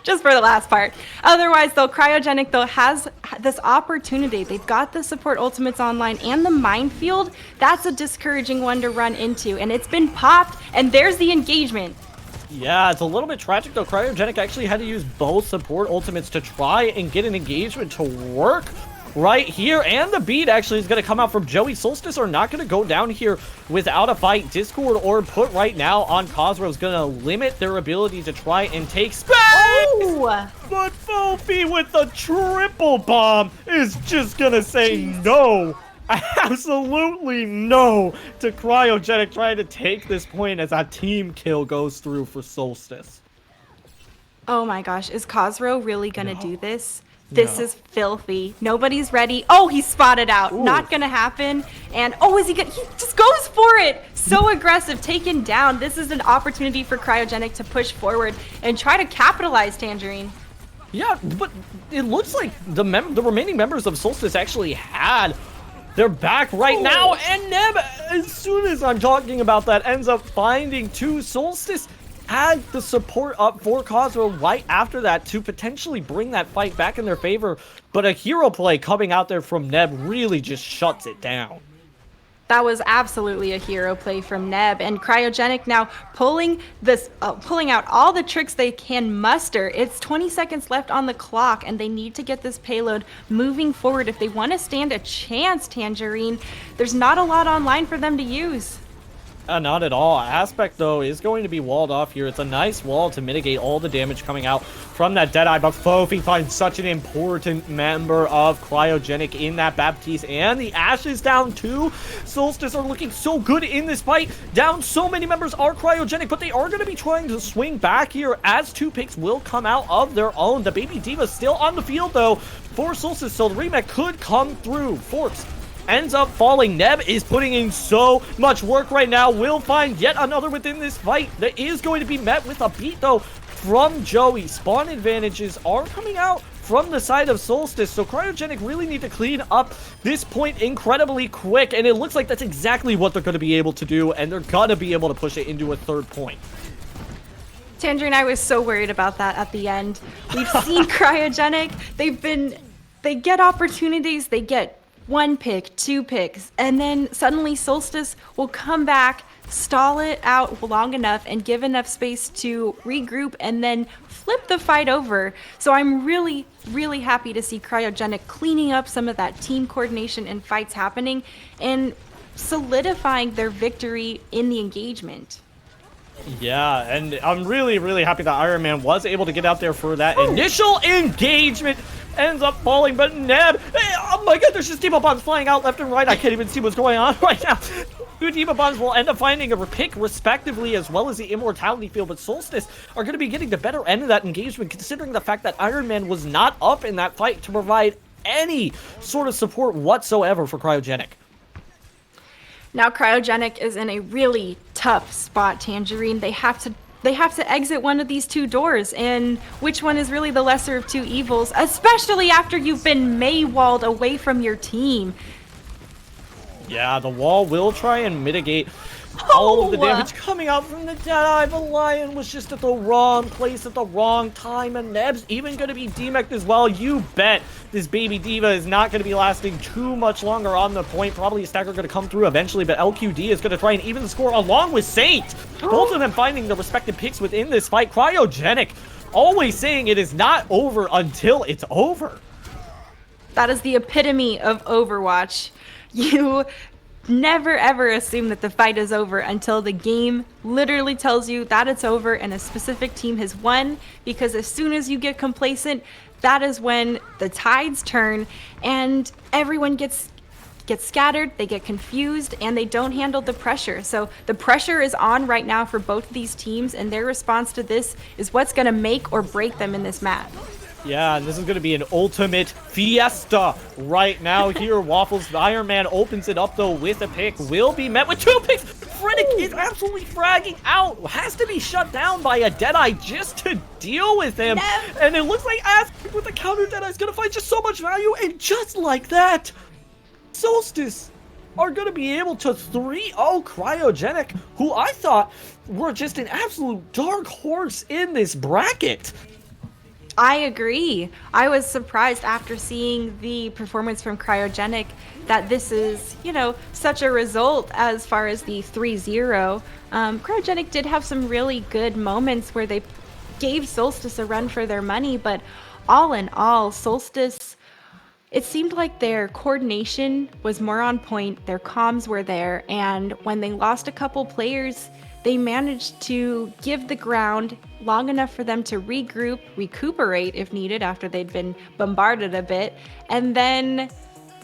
Just for the last part. Otherwise, though, Cryogenic, though, has this opportunity. They've got the support ultimates online and the minefield. That's a discouraging one to run into. And it's been popped, and there's the engagement. Yeah, it's a little bit tragic, though. Cryogenic actually had to use both support ultimates to try and get an engagement to work right here. And the beat actually is going to come out from Joey. Solstice are not going to go down here without a fight. Discord or put right now on Cosro is going to limit their ability to try and take space. Oh! But Fofi with the triple bomb is just going to say no. Absolutely no to Cryogenic trying to take this point as a team kill goes through for Solstice. Oh my gosh, is Cosro really gonna do this? This is filthy. Nobody's ready. Oh, he's spotted out. Ooh. Not gonna happen. And is he gonna? He just goes for it. So aggressive, taken down. This is an opportunity for Cryogenic to push forward and try to capitalize, Tangerine. Yeah, but it looks like the remaining members of Solstice actually had their back right now, and Neb, as soon as I'm talking about that, ends up finding two. Solstice had the support up for Cosmo right after that to potentially bring that fight back in their favor, but a hero play coming out there from Neb really just shuts it down. That was absolutely a hero play from Neb, and Cryogenic now pulling out all the tricks they can muster. It's 20 seconds left on the clock, and they need to get this payload moving forward if they want to stand a chance, Tangerine. There's not a lot online for them to use. Not at all. Aspect, though, is going to be walled off here. It's a nice wall to mitigate all the damage coming out from that Deadeye, but Fofi finds such an important member of Cryogenic in that Baptiste, and the Ashes down too. Solstice are looking so good in this fight. Down so many members are Cryogenic, but they are going to be trying to swing back here as two picks will come out of their own. The Baby Diva still on the field, though, for Solstice, so the remake could come through. Forbes ends up falling. Neb is putting in so much work right now. Will find yet another within this fight that is going to be met with a beat, though, from Joey. Spawn advantages are coming out from the side of Solstice, so Cryogenic really need to clean up this point incredibly quick, and it looks like that's exactly what they're going to be able to do, and they're going to be able to push it into a third point. Tangerine, I was so worried about that at the end. We've seen Cryogenic. They get opportunities, they get one pick, two picks, and then suddenly Solstice will come back, stall it out long enough, and give enough space to regroup and then flip the fight over. So I'm really, really happy to see Cryogenic cleaning up some of that team coordination and fights happening and solidifying their victory in the engagement. Yeah, and I'm really, really happy that Iron Man was able to get out there for that initial engagement. Ends up falling, but Neb, oh my god, there's just Diva Bombs flying out left and right. I can't even see what's going on right now. Two Diva Bombs will end up finding a pick respectively, as well as the Immortality Field, but Solstice are going to be getting the better end of that engagement, considering the fact that Iron Man was not up in that fight to provide any sort of support whatsoever for Cryogenic. Now Cryogenic is in a really tough spot, Tangerine. They have to exit one of these two doors, and which one is really the lesser of two evils, especially after you've been Maywalled away from your team. Yeah, the wall will try and mitigate all of the damage coming out from the Deadeye. The Lion was just at the wrong place at the wrong time, and Neb's even going to be demeched as well. You bet this Baby Diva is not going to be lasting too much longer on the point. Probably a stacker going to come through eventually, but LQD is going to try and even the score along with Saint. Both of them finding the respective picks within this fight. Cryogenic always saying it is not over until it's over. That is the epitome of Overwatch. You never ever assume that the fight is over until the game literally tells you that it's over and a specific team has won, because as soon as you get complacent, that is when the tides turn and everyone gets scattered, they get confused, and they don't handle the pressure. So the pressure is on right now for both of these teams, and their response to this is what's going to make or break them in this match. Yeah, and this is going to be an ultimate fiesta right now here. Waffles, Iron Man opens it up, though, with a pick. Will be met with 2 picks. Frennick is absolutely fragging out. Has to be shut down by a Deadeye just to deal with him. And it looks like Ask with the counter Deadeye is going to find just so much value. And just like that, Solstice are going to be able to 3-0 Cryogenic, who I thought were just an absolute dark horse in this bracket. I agree. I was surprised after seeing the performance from Cryogenic that this is, such a result as far as the 3-0. Cryogenic did have some really good moments where they gave Solstice a run for their money, but all in all, Solstice, it seemed like their coordination was more on point, their comms were there, and when they lost a couple players, they managed to give the ground long enough for them to regroup, recuperate if needed after they'd been bombarded a bit, and then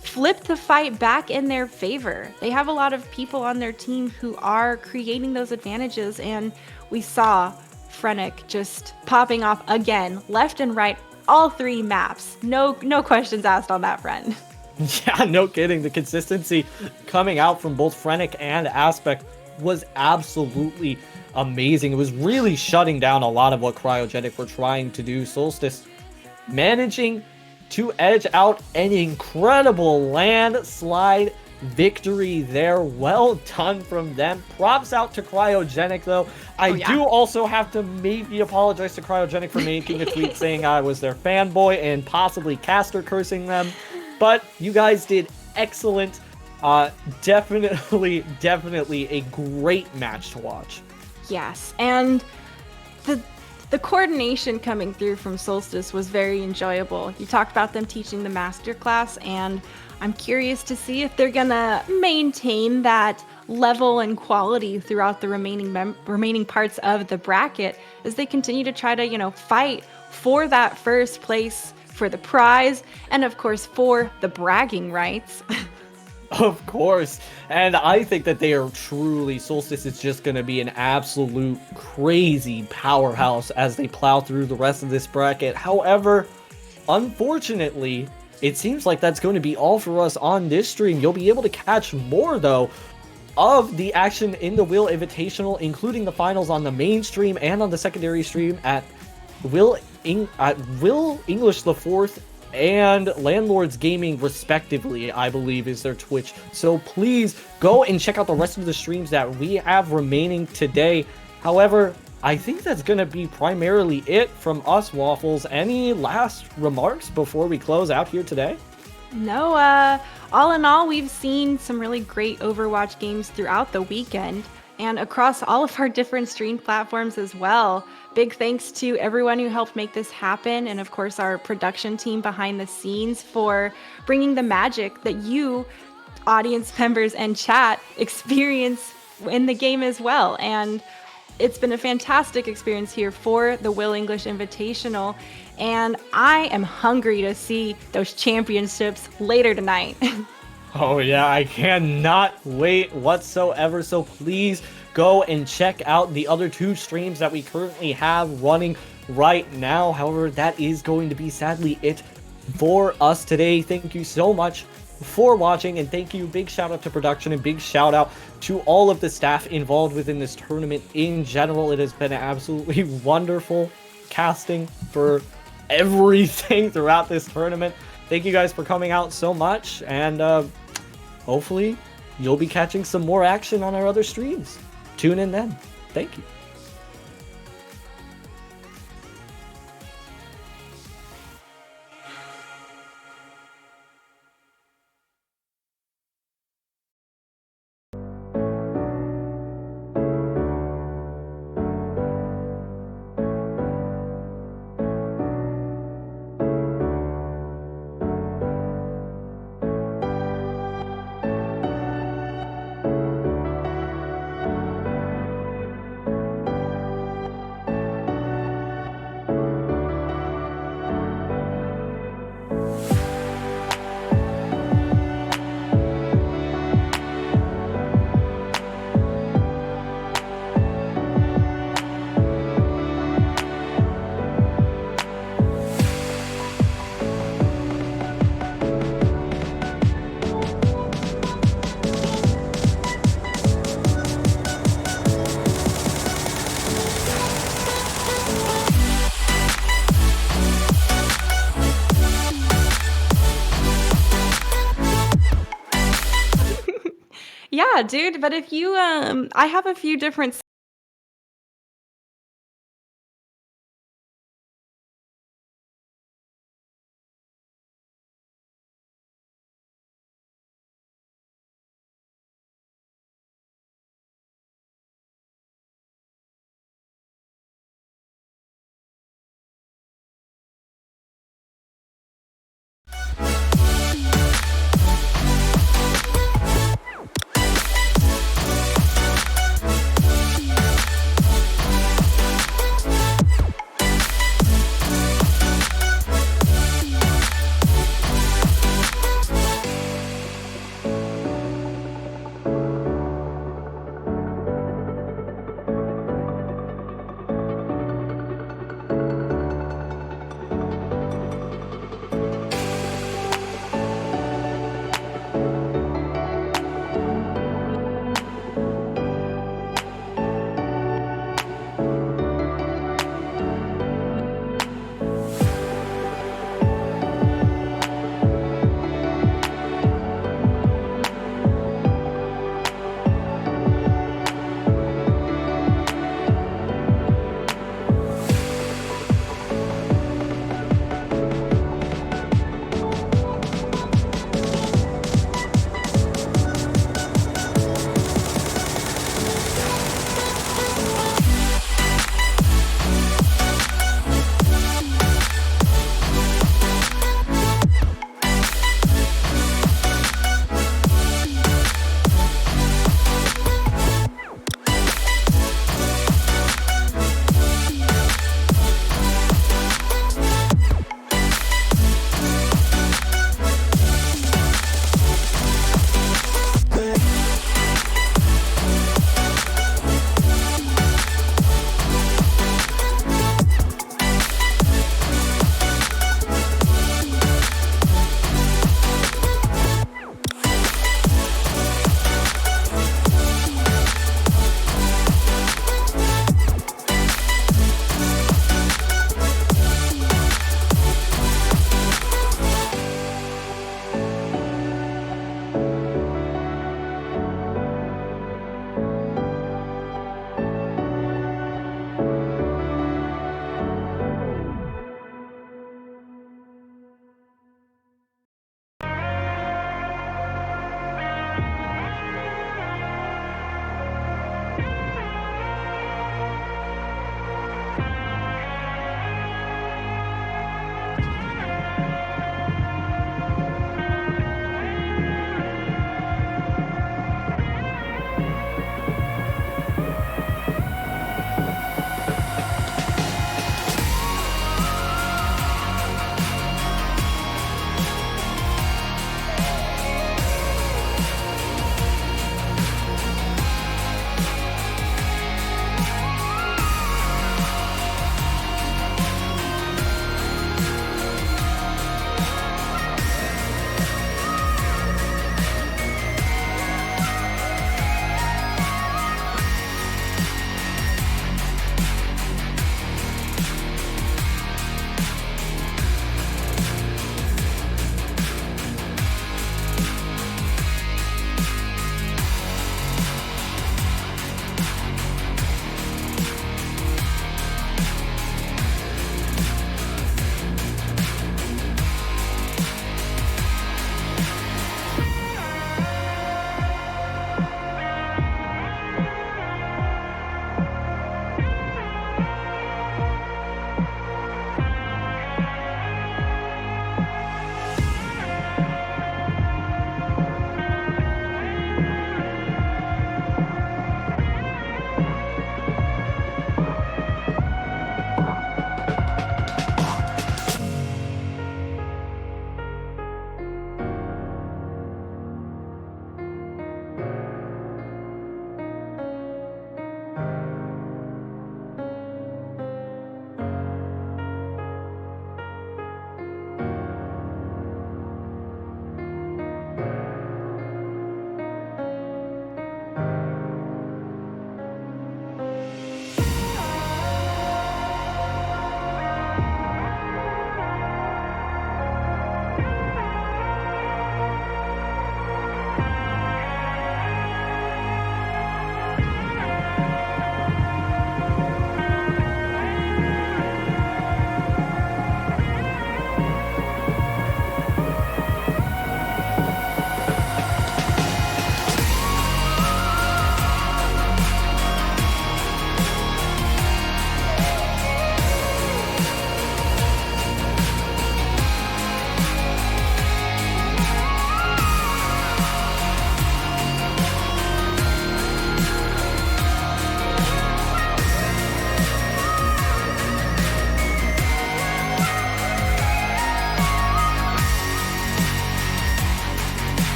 flip the fight back in their favor. They have a lot of people on their team who are creating those advantages, and we saw Frennick just popping off again, left and right, all 3 maps. No questions asked on that front. Yeah, no kidding. The consistency coming out from both Frennick and Aspect was absolutely amazing. It was really shutting down a lot of what Cryogenic were trying to do. Solstice managing to edge out an incredible landslide victory there. Well done from them. Props out to Cryogenic, though. I do also have to maybe apologize to Cryogenic for making a tweet saying I was their fanboy and possibly caster cursing them. But you guys did excellent. Definitely a great match to watch. Yes, and the coordination coming through from Solstice was very enjoyable. You talked about them teaching the masterclass, and I'm curious to see if they're gonna maintain that level and quality throughout the remaining parts of the bracket as they continue to try to, fight for that first place, for the prize, and of course for the bragging rights. Of course, and I think that they are truly, Solstice is just going to be an absolute crazy powerhouse as they plow through the rest of this bracket. However, unfortunately, it seems like that's going to be all for us on this stream. You'll be able to catch more, though, of the action in the Will Invitational, including the finals on the main stream and on the secondary stream at Will English the Fourth and Landlords Gaming, respectively, I believe is their Twitch. So please go and check out the rest of the streams that we have remaining today. However, I think that's going to be primarily it from us, Waffles. Any last remarks before we close out here today? No, all in all, we've seen some really great Overwatch games throughout the weekend and across all of our different stream platforms as well. Big thanks to everyone who helped make this happen, and of course our production team behind the scenes for bringing the magic that you, audience members and chat, experience in the game as well. And it's been a fantastic experience here for the Will English Invitational, and I am hungry to see those championships later tonight. Oh yeah, I cannot wait whatsoever, so please go and check out the other 2 streams that we currently have running right now. However, that is going to be sadly it for us today. Thank you so much for watching, and thank you, big shout out to production and big shout out to all of the staff involved within this tournament in general. It has been absolutely wonderful casting for everything throughout this tournament. Thank you guys for coming out so much, and hopefully you'll be catching some more action on our other streams. Tune in then. Thank you. Yeah, dude, but if you I have a few different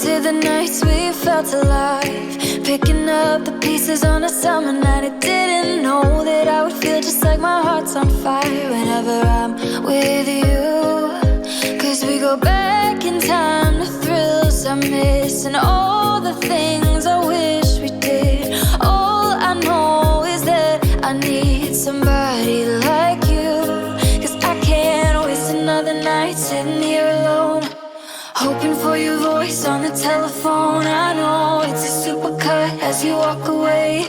to the nights we felt alive, picking up the pieces on a summer night. I didn't know that I would feel just like my heart's on fire whenever I'm with you. Cause we go back in time to thrills I miss and all the things I wish we did. All I know is that I need somebody like you. Cause I can't waste another night sitting here alone, hoping for your voice on the telephone. I know it's a supercut as you walk away,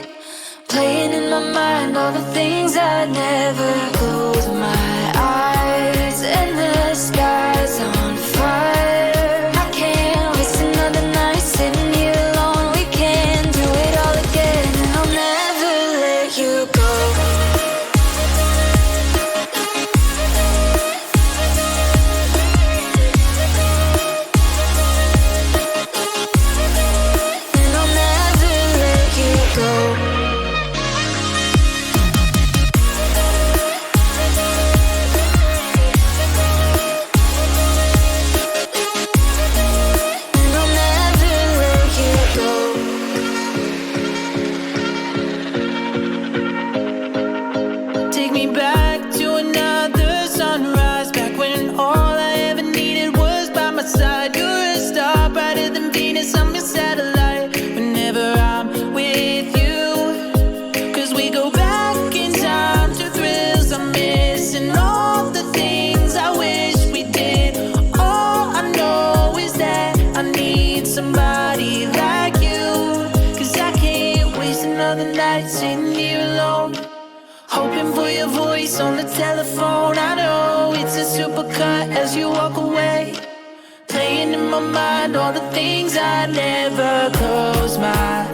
playing in my mind all the things I never. Close my eyes and the sky's on fire. I can't waste another night sitting here alone. We can do it all again and I'll never let you go. And I'll never let you go. And I'll never let you go. Take me back to another sunrise, back when all I ever needed was by my side. You're a star brighter than Venus, I'm your satellite whenever I'm with you. Cause we go back in time to thrills I miss and all the things I wish we did. All I know is that I need somebody like you. Cause I can't waste another night sitting here alone, hoping for your voice on the telephone. I know it's a supercut as you walk away, playing in my mind all the things I never. Close my